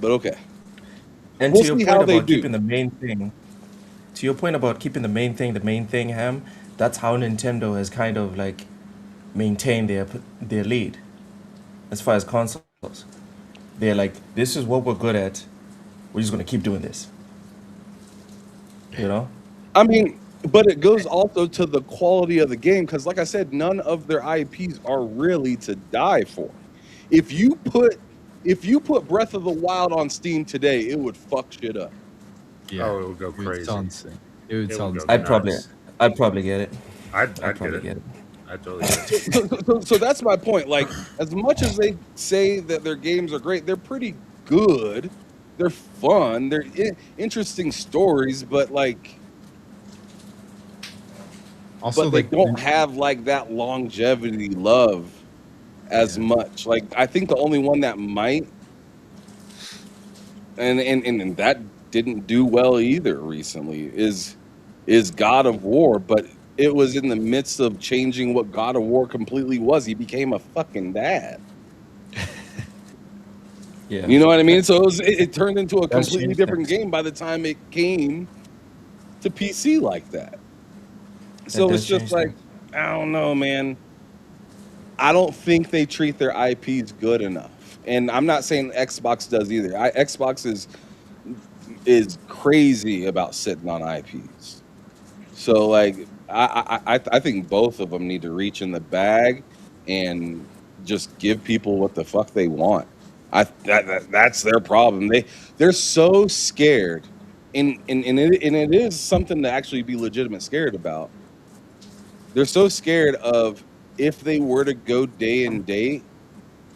okay. And We'll to your see point how they about do. keeping the main thing, to your point about keeping the main thing, Ham, that's how Nintendo has kind of like maintained their lead as far as consoles. They're like, this is what we're good at. We're just gonna keep doing this. You know? I mean, but it goes also to the quality of the game, because like I said, none of their IPs are really to die for. If you put Breath of the Wild on Steam today, it would fuck shit up. Yeah. Oh, it would go It would crazy. sound insane. It would It sound would insane. go I'd probably get it. I'd I'd get probably it. get it. I'd totally get it. So that's my point. Like, as much as they say that their games are great, they're pretty good. They're fun. They're interesting stories, but like, Also, but they like, don't have like that longevity love as much. Like, I think the only one that might, and that didn't do well either recently, is God of War, but it was in the midst of changing what God of War completely was. He became a fucking dad. Yeah. You know what I mean? So it turned into a Does completely change different things. game by the time it came to PC like that. So does it's just change like, things. I don't know, man. I don't think they treat their IPs good enough. And I'm not saying Xbox does either. Xbox is crazy about sitting on IPs. So like, I think both of them need to reach in the bag and just give people what the fuck they want. That's their problem. They're so scared, and it is something to actually be legitimate scared about. They're so scared of, if they were to go day and date,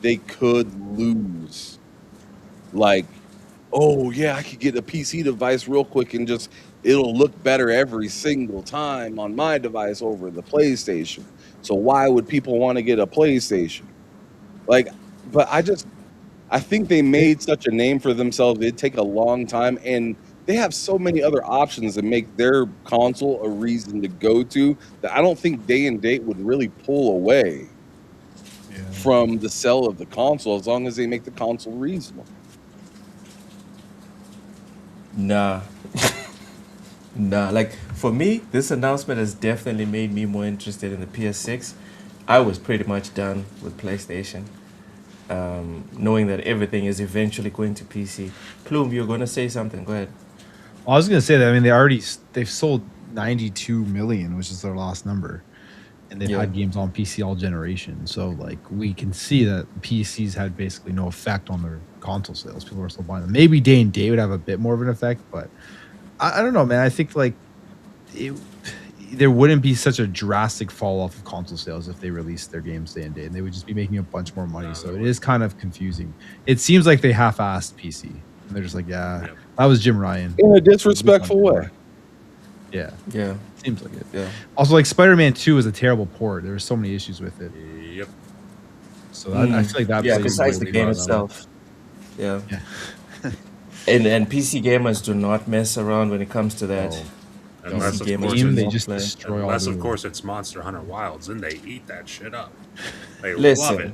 they could lose. Like, oh yeah, I could get a PC device real quick and just, it'll look better every single time on my device over the PlayStation. So why would people want to get a PlayStation? Like, but I think they made such a name for themselves. It'd take a long time, and they have so many other options that make their console a reason to go to, that I don't think day and date would really pull away from the sell of the console, as long as they make the console reasonable. Nah. Nah. Like, for me, this announcement has definitely made me more interested in the PS6. I was pretty much done with PlayStation. Knowing that everything is eventually going to PC. Plume, you're gonna say something. Go ahead. I was gonna say that. I mean, they've sold 92 million, which is their last number, and they've Yeah. had games on PC all generation. So like, we can see that PCs had basically no effect on their console sales. People are still buying them. Maybe day and day would have a bit more of an effect, but I don't know, man. I think like there wouldn't be such a drastic fall off of console sales if they released their games day and day, and they would just be making a bunch more money. So it is kind of confusing. It seems like they half-assed PC, and they're just like, yeah, that was Jim Ryan in a disrespectful way. Yeah, Yeah. seems like it. Yeah. Also, like Spider-Man 2 is a terrible port. There were so many issues with it. Yep. So that, I feel like that. Yeah, plays besides the really game well on that one. itself. Yeah. Yeah. And PC gamers do not mess around when it comes to that. No. Unless, of gamers course, do Game, they not just play. destroy all unless the of course it's Monster Hunter Wilds, and they eat that shit up. They Listen. love it.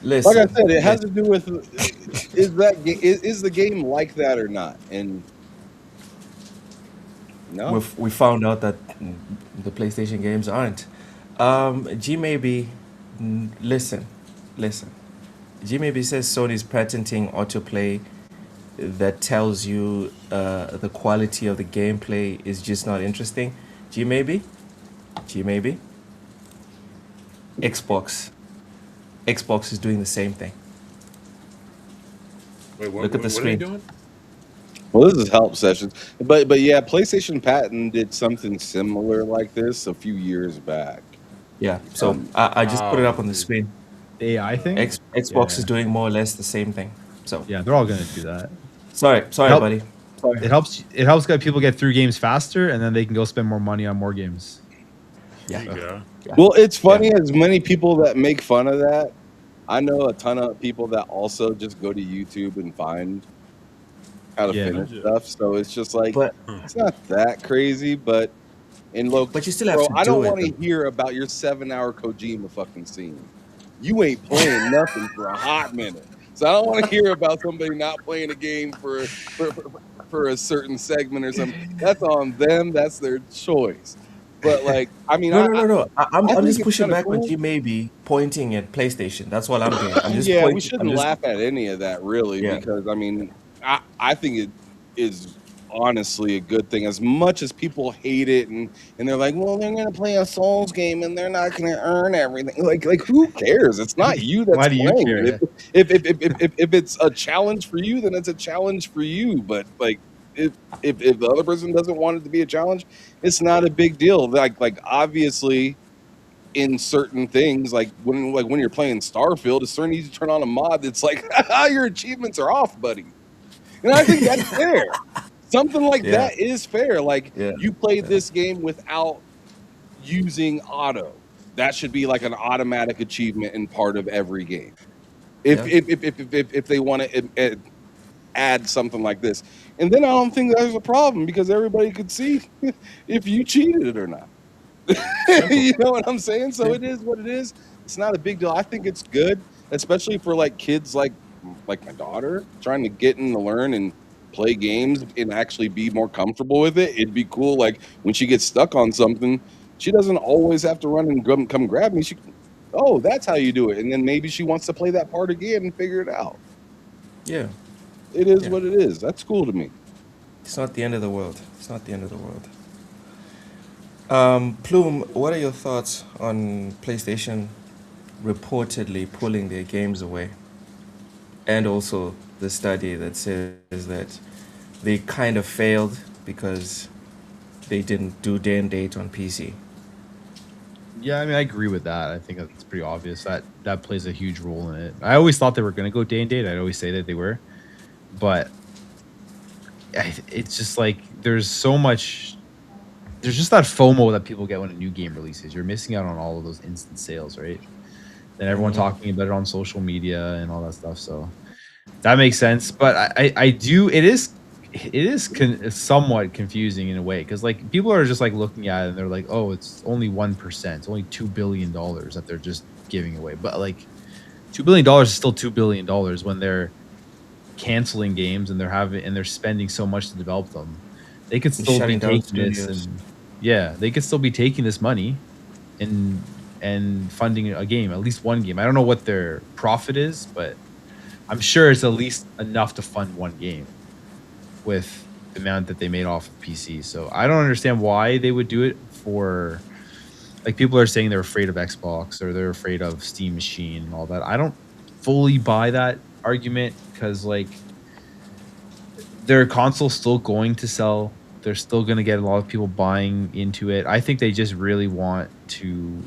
Listen. Like I said, it has to do with is the game like that or not? And no, We found out that the PlayStation games aren't. G maybe, listen. G maybe says Sony's patenting autoplay that tells you the quality of the gameplay is just not interesting. G maybe. Xbox is doing the same thing. Wait, Look at the what are screen. they doing? well, this is help sessions, but yeah, PlayStation Patent did something similar like this a few years back. Yeah. So I just put it up on the screen. The AI thing. Xbox Yeah. is doing more or less the same thing. So Yeah, they're all gonna do that. sorry, Help. buddy. It helps get people get through games faster, and then they can go spend more money on more games. Yeah. There you go. Well, it's funny as many people that make fun of that. I know a ton of people that also just go to YouTube and find how to Yeah. finish stuff. So it's just like But it's not that crazy, but in low. But you still have Bro, to I don't do it, want to though. hear about your 7-hour Kojima fucking scene. You ain't playing nothing for a hot minute. So I don't want to hear about somebody not playing a game for a certain segment or something. That's on them. That's their choice. But like, I mean, No. I'm think just it's pushing kinda back cool. with G maybe pointing at PlayStation. That's all I'm doing. I'm just yeah, we pointing. shouldn't laugh at any of that, really, Yeah. because I mean, I think it is honestly a good thing. As much as people hate it, and they're like, well, they're gonna play a Souls game and they're not gonna earn everything. Like who cares? It's not you that's Why do you playing care? it. If it's a challenge for you, then it's a challenge for you. But like, if the other person doesn't want it to be a challenge, it's not a big deal. Like obviously, in certain things, like when you're playing Starfield, it's certain you need to turn on a mod that's like, your achievements are off, buddy. And I think that's fair. Something like Yeah. that is fair. Like Yeah. you played this game without using auto. That should be like an automatic achievement in part of every game. If they want to add something like this, and then I don't think there's a problem because everybody could see if you cheated or not. You know what I'm saying? So it is what it is. It's not a big deal. I think it's good, especially for like kids like my daughter trying to get in to learn and play games and actually be more comfortable with it. It'd be cool, like when she gets stuck on something, she doesn't always have to run and come grab me. Oh, that's how you do it, and then maybe she wants to play that part again and figure it out. Yeah. It is Yeah. what it is. That's cool to me. It's not the end of the world. Plume, what are your thoughts on PlayStation reportedly pulling their games away? And also the study that says that they kind of failed because they didn't do day and date on PC. Yeah, I mean, I agree with that. I think that's pretty obvious. That plays a huge role in it. I always thought they were going to go day and date. I'd always say that they were, but it's just like there's just that FOMO that people get when a new game releases. You're missing out on all of those instant sales, right? And everyone talking about it on social media and all that stuff. So that makes sense. But I do. It is somewhat confusing in a way because like people are just like looking at it and they're like, oh, it's only 1%. It's only $2 billion that they're just giving away. But like $2 billion is still $2 billion when they're canceling games and they're spending so much to develop them. They could still be shutting down taking this studios. and they could still be taking this money and funding a game, at least one game. I don't know what their profit is, but I'm sure it's at least enough to fund one game with the amount that they made off of PC. So I don't understand why they would do it for, like, people are saying they're afraid of Xbox or they're afraid of Steam Machine and all that. I don't fully buy that argument because, like, their console's still going to sell They're still going to get a lot of people buying into it. I think they just really want to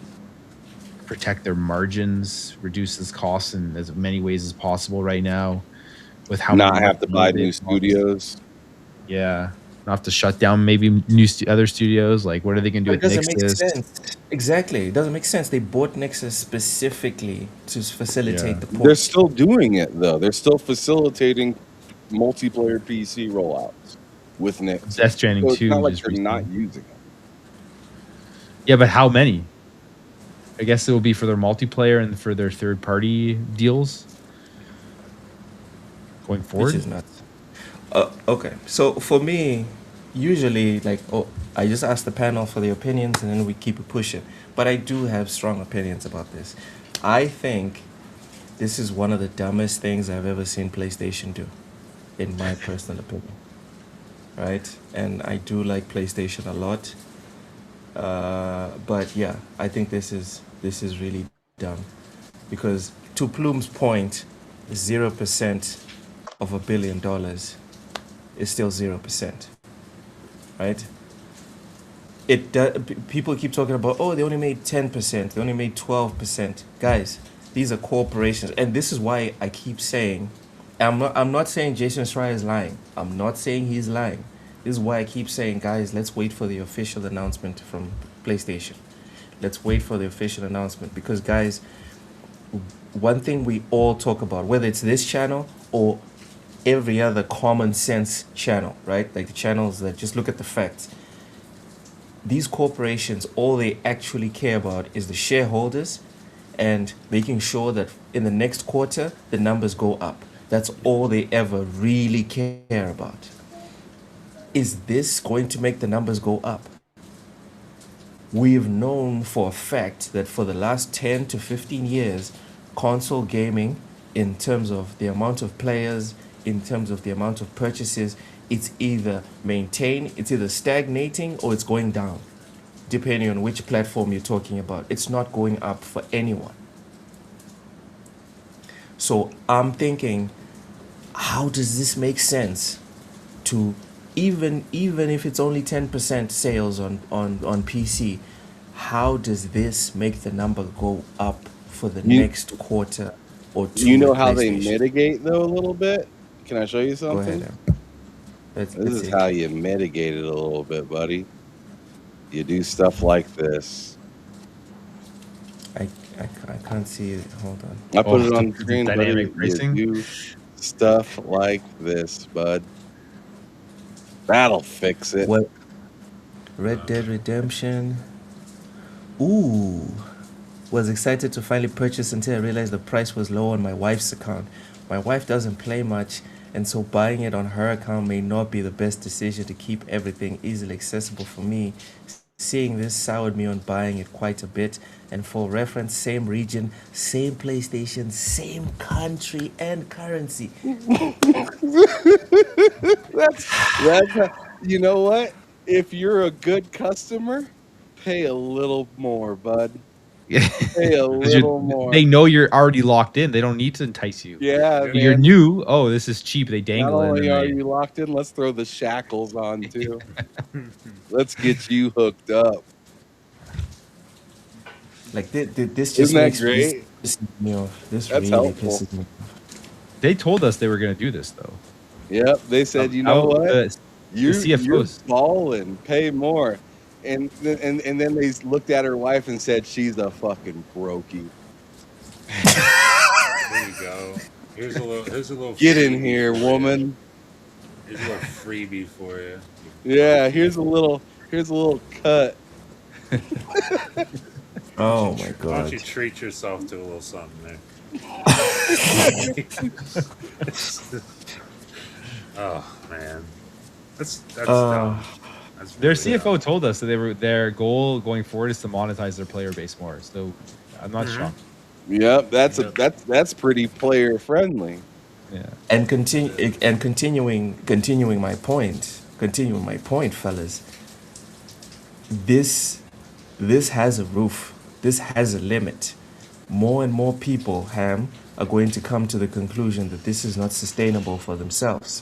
protect their margins, reduce this cost in as many ways as possible right now with how Not much have to money buy they've new lost. studios. Yeah. Not have to shut down maybe other studios. Like, what are they going to do But it with doesn't make Nixus? sense. Exactly. It doesn't make sense. They bought Nexus specifically to facilitate Yeah. the They're port. still doing it though. They're still facilitating multiplayer PC rollouts with Nix. Death Stranding So it's 2 not like just they're not recently. using it. Yeah, but how many? I guess it will be for their multiplayer and for their third party deals going Which forward. is nuts. Okay. So for me, usually, like, I just ask the panel for their opinions and then we keep it pushing. But I do have strong opinions about this. I think this is one of the dumbest things I've ever seen PlayStation do, in my personal opinion. Right? And I do like PlayStation a lot. But yeah, I think this is really dumb because to Plume's point, 0% of $1 billion is still 0%, right? People keep talking about, oh, they only made 10%, they only made 12%. Guys, these are corporations, and this is why I keep saying, I'm not saying Jason Schreier is lying. I'm not saying he's lying. This is why I keep saying, guys, let's wait for the official announcement from PlayStation. Let's wait for the official announcement because, guys, one thing we all talk about, whether it's this channel or every other common sense channel, right? Like the channels that just look at the facts. These corporations, all they actually care about is the shareholders and making sure that in the next quarter, the numbers go up. That's all they ever really care about. Is this going to make the numbers go up? We've known for a fact that for the last 10 to 15 years, console gaming, in terms of the amount of players, in terms of the amount of purchases, it's either it's either stagnating or it's going down, depending on which platform you're talking about. It's not going up for anyone. So I'm thinking, how does this make sense to even if it's only 10% sales on PC, how does this make the number go up for the You next quarter or two? you know at how they PlayStation? mitigate though a little bit? Can I show you Go ahead. something? Let's This is see. how you mitigate it a little bit, buddy. You do stuff like this. I can't see it. Hold on. I put Oh, it on the the screen, buddy. dynamic pricing? You do stuff like this, bud. That'll fix it. What? Red Dead Redemption. Ooh. Was excited to finally purchase until I realized the price was low on my wife's account. My wife doesn't play much, and so buying it on her account may not be the best decision to keep everything easily accessible for me. Seeing this soured me on buying it quite a bit. And for reference, same region, same PlayStation, same country and currency. That's you know what? If you're a good customer, pay a little more, bud. Yeah. Pay a 'Cause little more. they know you're already locked in. They don't need to entice you. Yeah, You're man. new. Oh, this is cheap. They Not dangle it. only And are then you locked in, let's throw the shackles on too. Let's get you hooked up. Like this just Isn't that makes great? This pisses me off. This That's really helpful. pisses me. they told us they were going to do this, though. Yep, they said, you know what? You're CFOs. balling, pay more. And then they looked at her wife and said, she's a fucking brokey. There you go. Here's a little. Get in freebie here, for you. woman. Here's a little freebie for you. Yeah, here's a little cut. Oh my Why god. don't you treat yourself to a little something there? Oh man, that's dumb. That's Their really CFO dumb. told us that their goal going forward is to monetize their player base more. So I'm not shocked. Yep, that's pretty player friendly. Yeah. And continuing my point, fellas. This has a roof. This has a limit. More and more people, Ham, are going to come to the conclusion that this is not sustainable for themselves.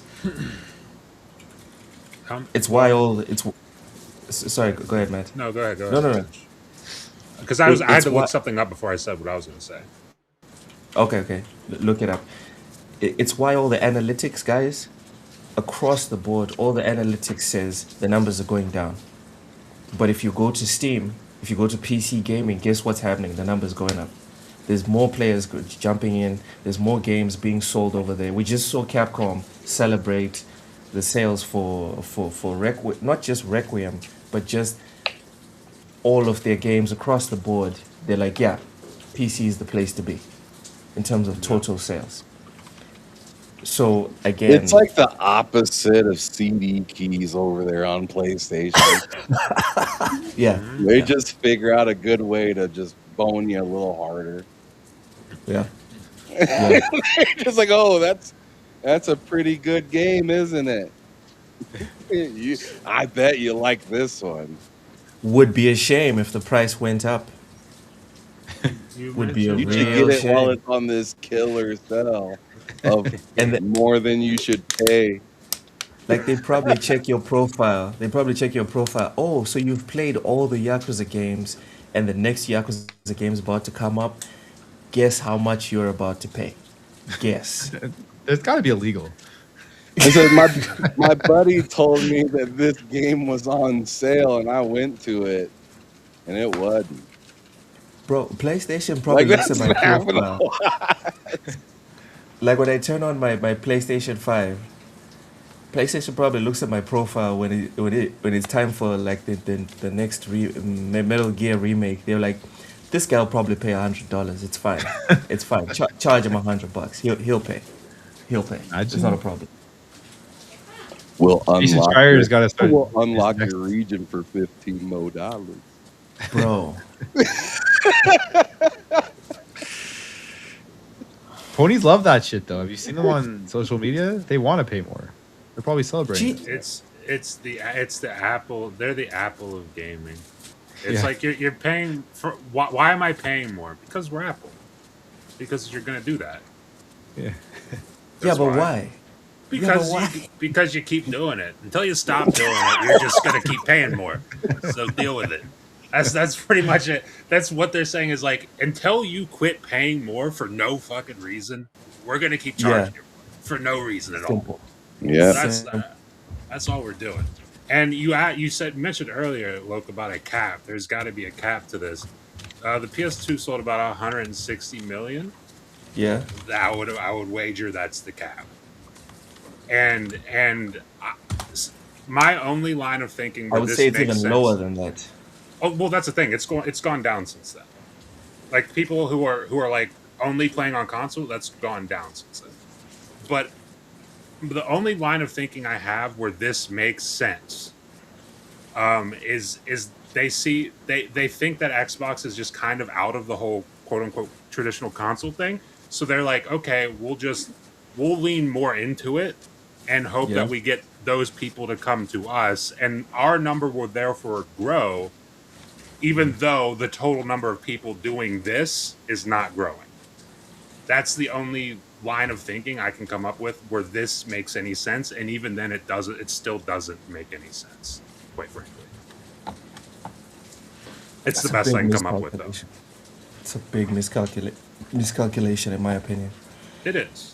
It's why all it's. Sorry, go ahead, Matt. No, go ahead. Go No, ahead. no, no. Because I had It's to look why. something up before I said what I was going to say. Okay. Look it up. It's why all the analytics guys across the board, all the analytics says the numbers are going down. But if you go to Steam, if you go to PC gaming, guess what's happening? The numbers going up. There's more players jumping in. There's more games being sold over there. We just saw Capcom celebrate the sales for not just Requiem, but just all of their games across the board. They're like, yeah, PC is the place to be in terms of total sales. So again, It's like the opposite of CD keys over there on PlayStation. yeah, They just figure out a good way to just bone you a little harder. yeah. Just like, oh, that's a pretty good game, isn't it? I bet you like this one. Would be a shame if the price went up. Would be a You real should get it while shame. it's on this killer sell of And more than you should pay. like they probably check your profile. They probably check your profile. Oh, so you've played all the Yakuza games, and the next Yakuza game is about to come up. Guess how much you're about to pay. Guess. It's got to be illegal. And so my buddy told me that this game was on sale, and I went to it, and it wasn't. Bro, PlayStation probably Like, looks at that's my happening a profile. lot. Like when I turn on my PlayStation 5, PlayStation probably looks at my profile when it's time for like the next Metal Gear remake. They're like, this guy will probably pay $100. It's fine. It's fine. Charge him $100. He'll pay. He'll pay. It's not a problem. We'll Jason unlock Schreier's gotta start we'll unlock his next- your region for $15 more. Bro. Ponies love that shit though. Have you seen them on social media? They want to pay more. They're probably celebrating. Gee- it. It's the Apple. They're the Apple of gaming. It's Yeah. like you're paying for. Why am I paying more? Because we're Apple. Because you're gonna do that. Yeah. Yeah, That's but why? Because why? because you keep doing it. Until you stop doing it, you're just gonna keep paying more. So deal with it. That's pretty much it. That's what they're saying is like until you quit paying more for no fucking reason, we're gonna keep charging you for no reason at all. Simple. Yeah. That's all we're doing. And you mentioned earlier, Loke, about a cap. There's got to be a cap to this. The PS2 sold about 160 million. Yeah. I would wager that's the cap. And my only line of thinking. I would say it's even lower than that. Oh well, that's the thing. It's gone down since then. Like people who are like only playing on console, that's gone down since then. But the only line of thinking I have where this makes sense is they think that Xbox is just kind of out of the whole quote unquote traditional console thing. So they're like, okay, we'll lean more into it and hope that we get those people to come to us, and our number will therefore grow, even though the total number of people doing this is not growing. That's the only line of thinking I can come up with where this makes any sense, and even then it still doesn't make any sense, quite frankly. It's the best I can come up with, though. It's a big miscalculation, in my opinion. It is.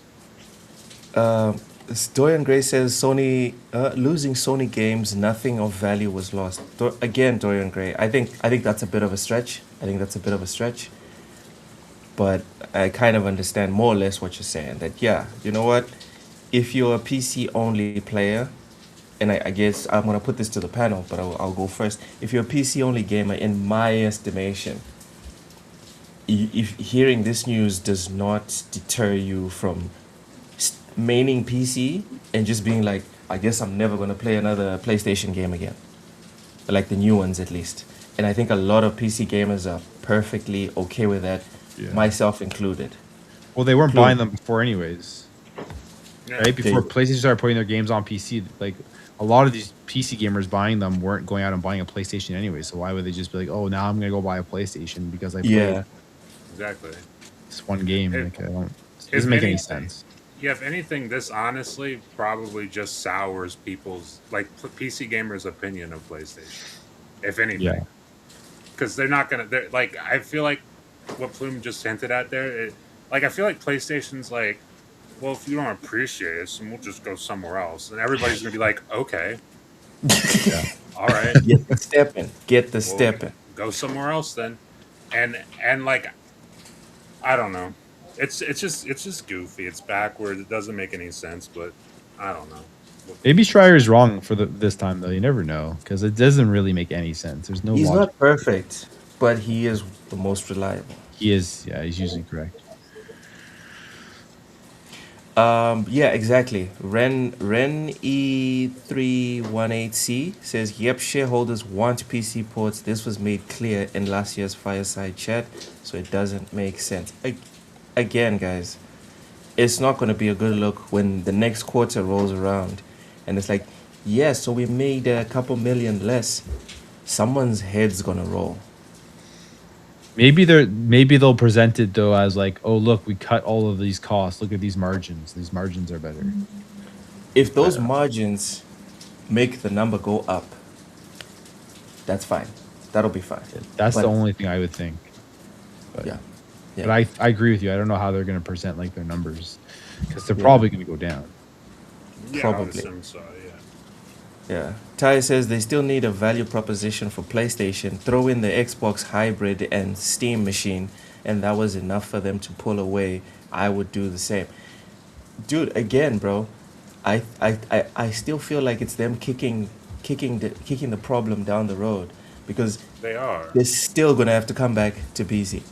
Dorian Gray says Sony losing Sony games, nothing of value was lost. Again, Dorian Gray, I think that's a bit of a stretch. But I kind of understand more or less what you're saying. That you know what? If you're a PC only player, and I guess I'm gonna put this to the panel, but I'll go first. If you're a PC only gamer, in my estimation, if hearing this news does not deter you from maining PC and just being like, I guess I'm never gonna play another PlayStation game again, like the new ones at least. And I think a lot of PC gamers are perfectly okay with that, myself included. Well, they weren't buying them before anyways, Yeah. right? Before PlayStation started putting their games on PC, like a lot of these PC gamers buying them weren't going out and buying a PlayStation anyway. So why would they just be like, oh, now I'm gonna go buy a PlayStation because I played Exactly. this one game? If- Like, it doesn't make any sense. Yeah, if anything, this honestly probably just sours people's like PC gamers' opinion of PlayStation. If Yeah. anything, because they're not gonna. They're like, I feel like what Plume just hinted at there. Like, I feel like PlayStation's like, well, if you don't appreciate it, then we'll just go somewhere else, and everybody's gonna be like, okay, Yeah. all right, Get the step in. Get the well, step in. go somewhere else then, and like, I don't know. It's just goofy. It's backwards. It doesn't make any sense. But I don't know. Maybe Schreier's wrong for this time though. You never know because it doesn't really make any sense. There's no He's logic. not perfect, but he is the most reliable. He is. Yeah, he's usually correct. Yeah, exactly. Ren E318C says, "Yep, shareholders want PC ports. This was made clear in last year's fireside chat, so it doesn't make sense." Again, guys, it's not going to be a good look when the next quarter rolls around, and it's like, yeah, so we made a couple million less. Someone's head's gonna roll. Maybe they'll present it though as like, oh look, we cut all of these costs. Look at these margins. These margins are better. If those margins make the number go up, that's fine. That'll be fine. That's But- the only thing I would think. But, Yeah. but I agree with you. I don't know how they're going to present like their numbers because they're Yeah. probably going to go down. Yeah, I Probably. would assume so. Yeah. Yeah. Ty says they still need a value proposition for PlayStation. Throw in the Xbox hybrid and Steam machine, and that was enough for them to pull away. I would do the same. Dude, again, bro, I still feel like it's them kicking the problem down the road because They are. they're still gonna have to come back to PC.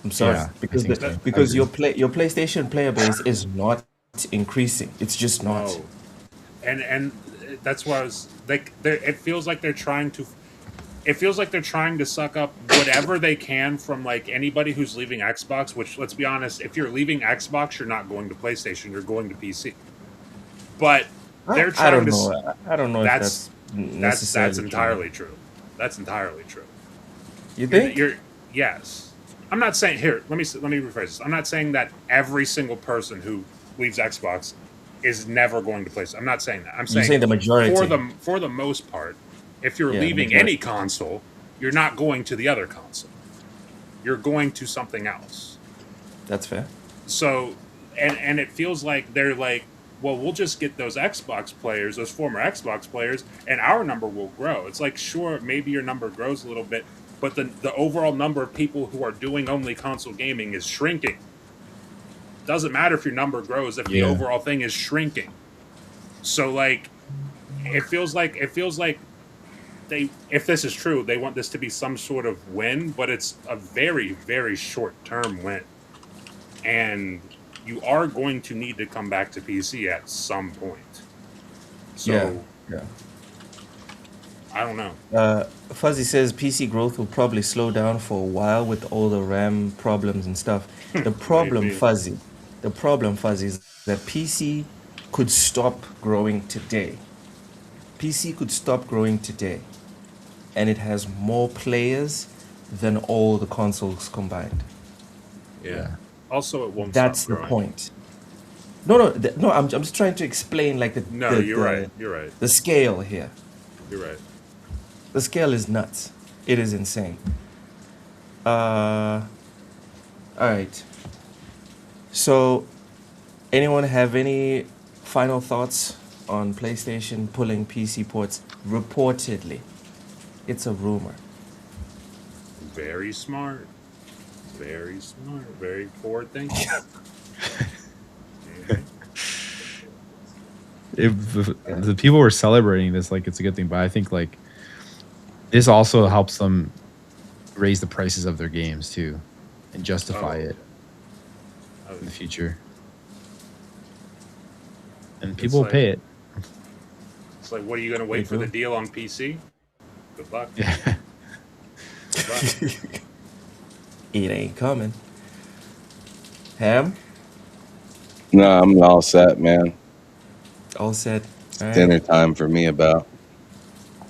I'm sorry, Yeah, I because think so. I because agree. your PlayStation player base is not increasing. It's just not. No. And that's why I was like, it feels like they're trying to. It feels like they're trying to suck up whatever they can from like anybody who's leaving Xbox. Which, let's be honest, if you're leaving Xbox, you're not going to PlayStation. You're going to PC. But they're I trying don't to. know. I don't know if That's that's necessarily that's entirely true. That's entirely true. You think? You're yes. I'm not saying here. Let me rephrase this. I'm not saying that every single person who leaves Xbox is never going to play. I'm not saying that. I'm You're saying saying the majority. for the most part, if you're Yeah, the leaving majority. any console, you're not going to the other console. You're going to something else. That's fair. So, and it feels like they're like, well, we'll just get those Xbox players, those former Xbox players, and our number will grow. It's like, sure, maybe your number grows a little bit, but the overall number of people who are doing only console gaming is shrinking. Doesn't matter if your number grows if the Yeah. overall thing is shrinking. So like, it feels like they, if this is true, they want this to be some sort of win, but it's a very, very short term win. And you are going to need to come back to PC at some point. So Yeah. I don't know. Fuzzy says PC growth will probably slow down for a while with all the RAM problems and stuff. The problem, Maybe. Fuzzy, is that PC could stop growing today. PC could stop growing today, and it has more players than all the consoles combined. Yeah. Also, it won't. That's stop the growing. point. No. I'm just trying to explain like the No, you're right. You're right. the scale here. You're right. The scale is nuts. It is insane. All right. So, anyone have any final thoughts on PlayStation pulling PC ports? Reportedly, it's a rumor. Very smart. Very smart. Very forward thinking. If the people were celebrating this like it's a good thing, but I think like this also helps them raise the prices of their games too and justify it in the future. And people will like- pay it. It's like, what are you going to wait for the deal on PC? Good luck. Yeah. Good luck. It ain't coming. Ham, No, I'm all set, man. all set. All right. Dinner time for me about.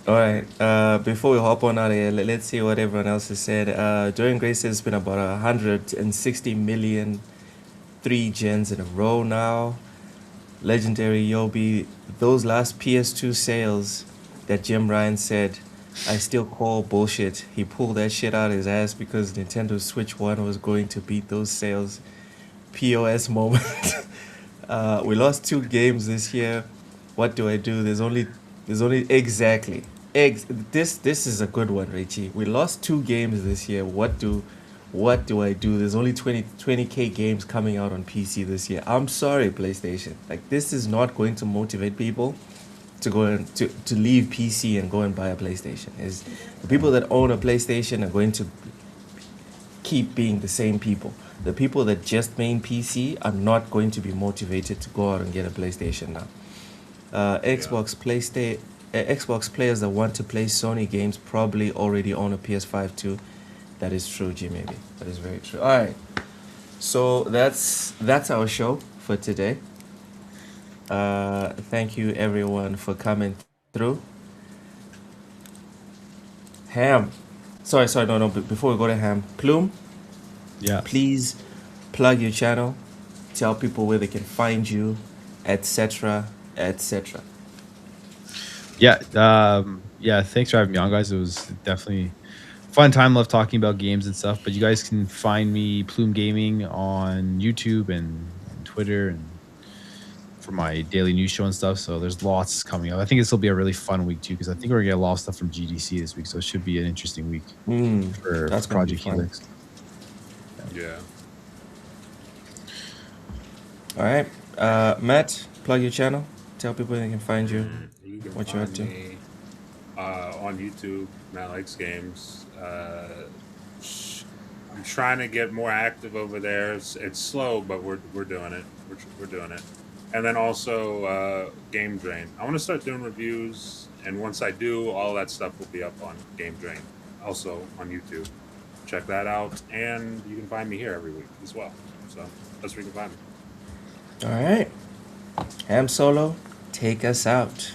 All right. Before we hop on out of here, let's see what everyone else has said. Dorian Gray says it's been about 160 million 3 gens in a row now. Legendary Yobi, those last PS2 sales that Jim Ryan said, I still call bullshit. He pulled that shit out of his ass because Nintendo Switch 1 was going to beat those sales. POS moment. We lost 2 games this year. What do I do? There's only exactly. This is a good one, Richie. We lost 2 games this year. What do I do? There's only 20k games coming out on PC this year. I'm sorry, PlayStation. Like, this is not going to motivate people to go and to leave PC and go and buy a PlayStation. Is the people that own a PlayStation are going to keep being the same people. The people that just main PC are not going to be motivated to go out and get a PlayStation now. Xbox players that want to play Sony games probably already own a PS5 too. That is true, G. Maybe that is very true. All right, so that's our show for today. Thank you everyone for coming through. Ham, sorry, no. Before we go to Ham, Plume, Yeah. please plug your channel, tell people where they can find you, etc., etc. Yeah. Yeah. Thanks for having me on, guys. It was definitely fun time. Love talking about games and stuff. But you guys can find me Plume Gaming on YouTube and Twitter and for my daily news show and stuff. So there's lots coming up. I think this will be a really fun week too because I think we're gonna get a lot of stuff from GDC this week. So it should be an interesting week for That's gonna be Project fun. Helix. Yeah. All right, Matt, plug your channel. Tell people they can find you. You can What you're up find to. me on YouTube, Matt Likes Games. I'm trying to get more active over there. It's slow, but we're doing it. We're doing it. And then also Game Drain. I want to start doing reviews, and once I do, all that stuff will be up on Game Drain, also on YouTube. Check that out, and you can find me here every week as well. So that's where you can find me. All right, Ham Solo, take us out.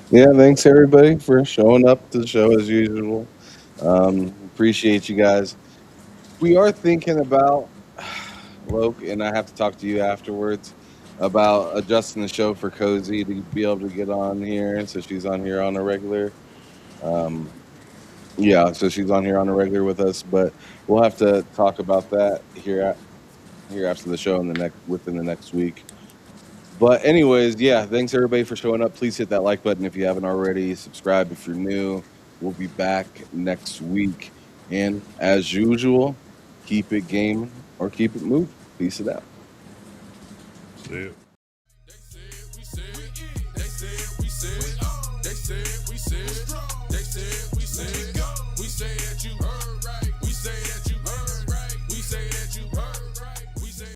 Yeah, thanks everybody for showing up to the show as usual. Appreciate you guys. We are thinking about Loke, and I have to talk to you afterwards about adjusting the show for Cozy to be able to get on here. So she's on here on a regular. Yeah, so she's on here on a regular with us, but we'll have to talk about that here after the show within the next week. But anyways, yeah, thanks everybody for showing up. Please hit that like button if you haven't already. Subscribe if you're new. We'll be back next week. And as usual, keep it gaming or keep it moving. Peace it out. See you.